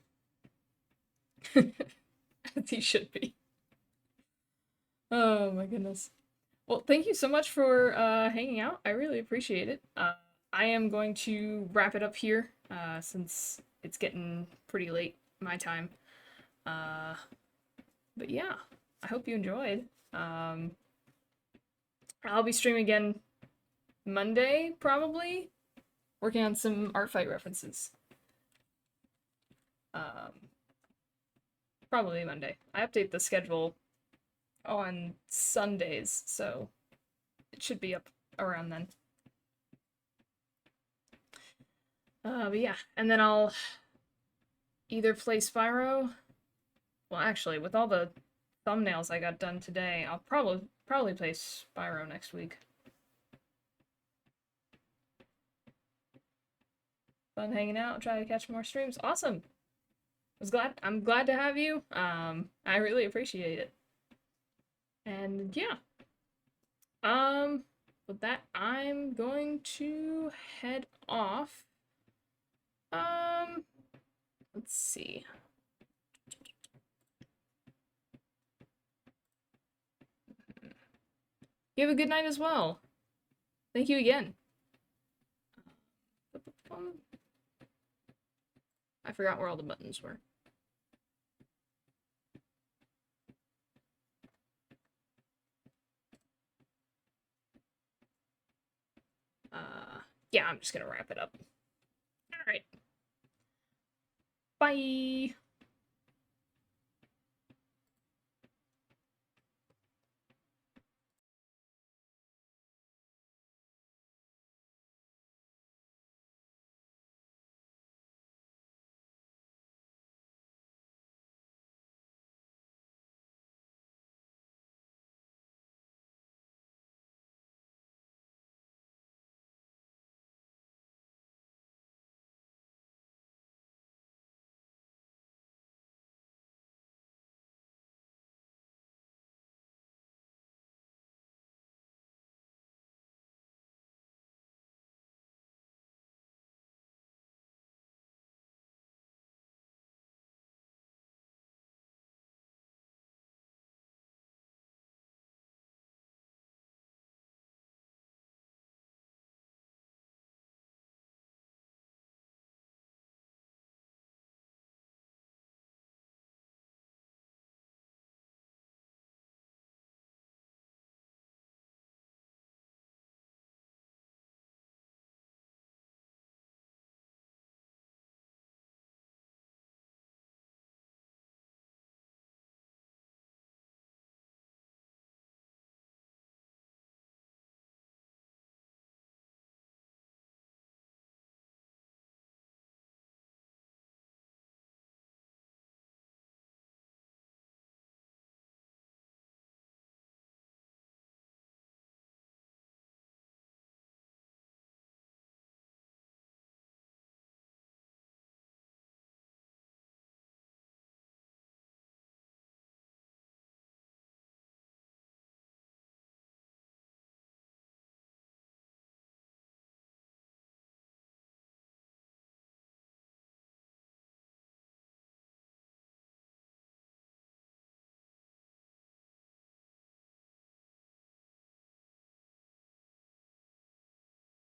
As he should be. Oh my goodness. Well, thank you so much for hanging out. I really appreciate it. I am going to wrap it up here since it's getting pretty late my time. But yeah, I hope you enjoyed. I'll be streaming again Monday, probably, working on some art fight references. Probably Monday. I update the schedule on Sundays, so it should be up around then. But yeah, and then I'll either play Spyro. Well, actually, with all the thumbnails I got done today, I'll probably play Spyro next week. Fun hanging out, try to catch more streams. Awesome. I'm glad to have you. I really appreciate it. And yeah. With that, I'm going to head off. Let's see. You have a good night as well. Thank you again. I forgot where all the buttons were. Yeah, I'm just gonna wrap it up. All right. Bye.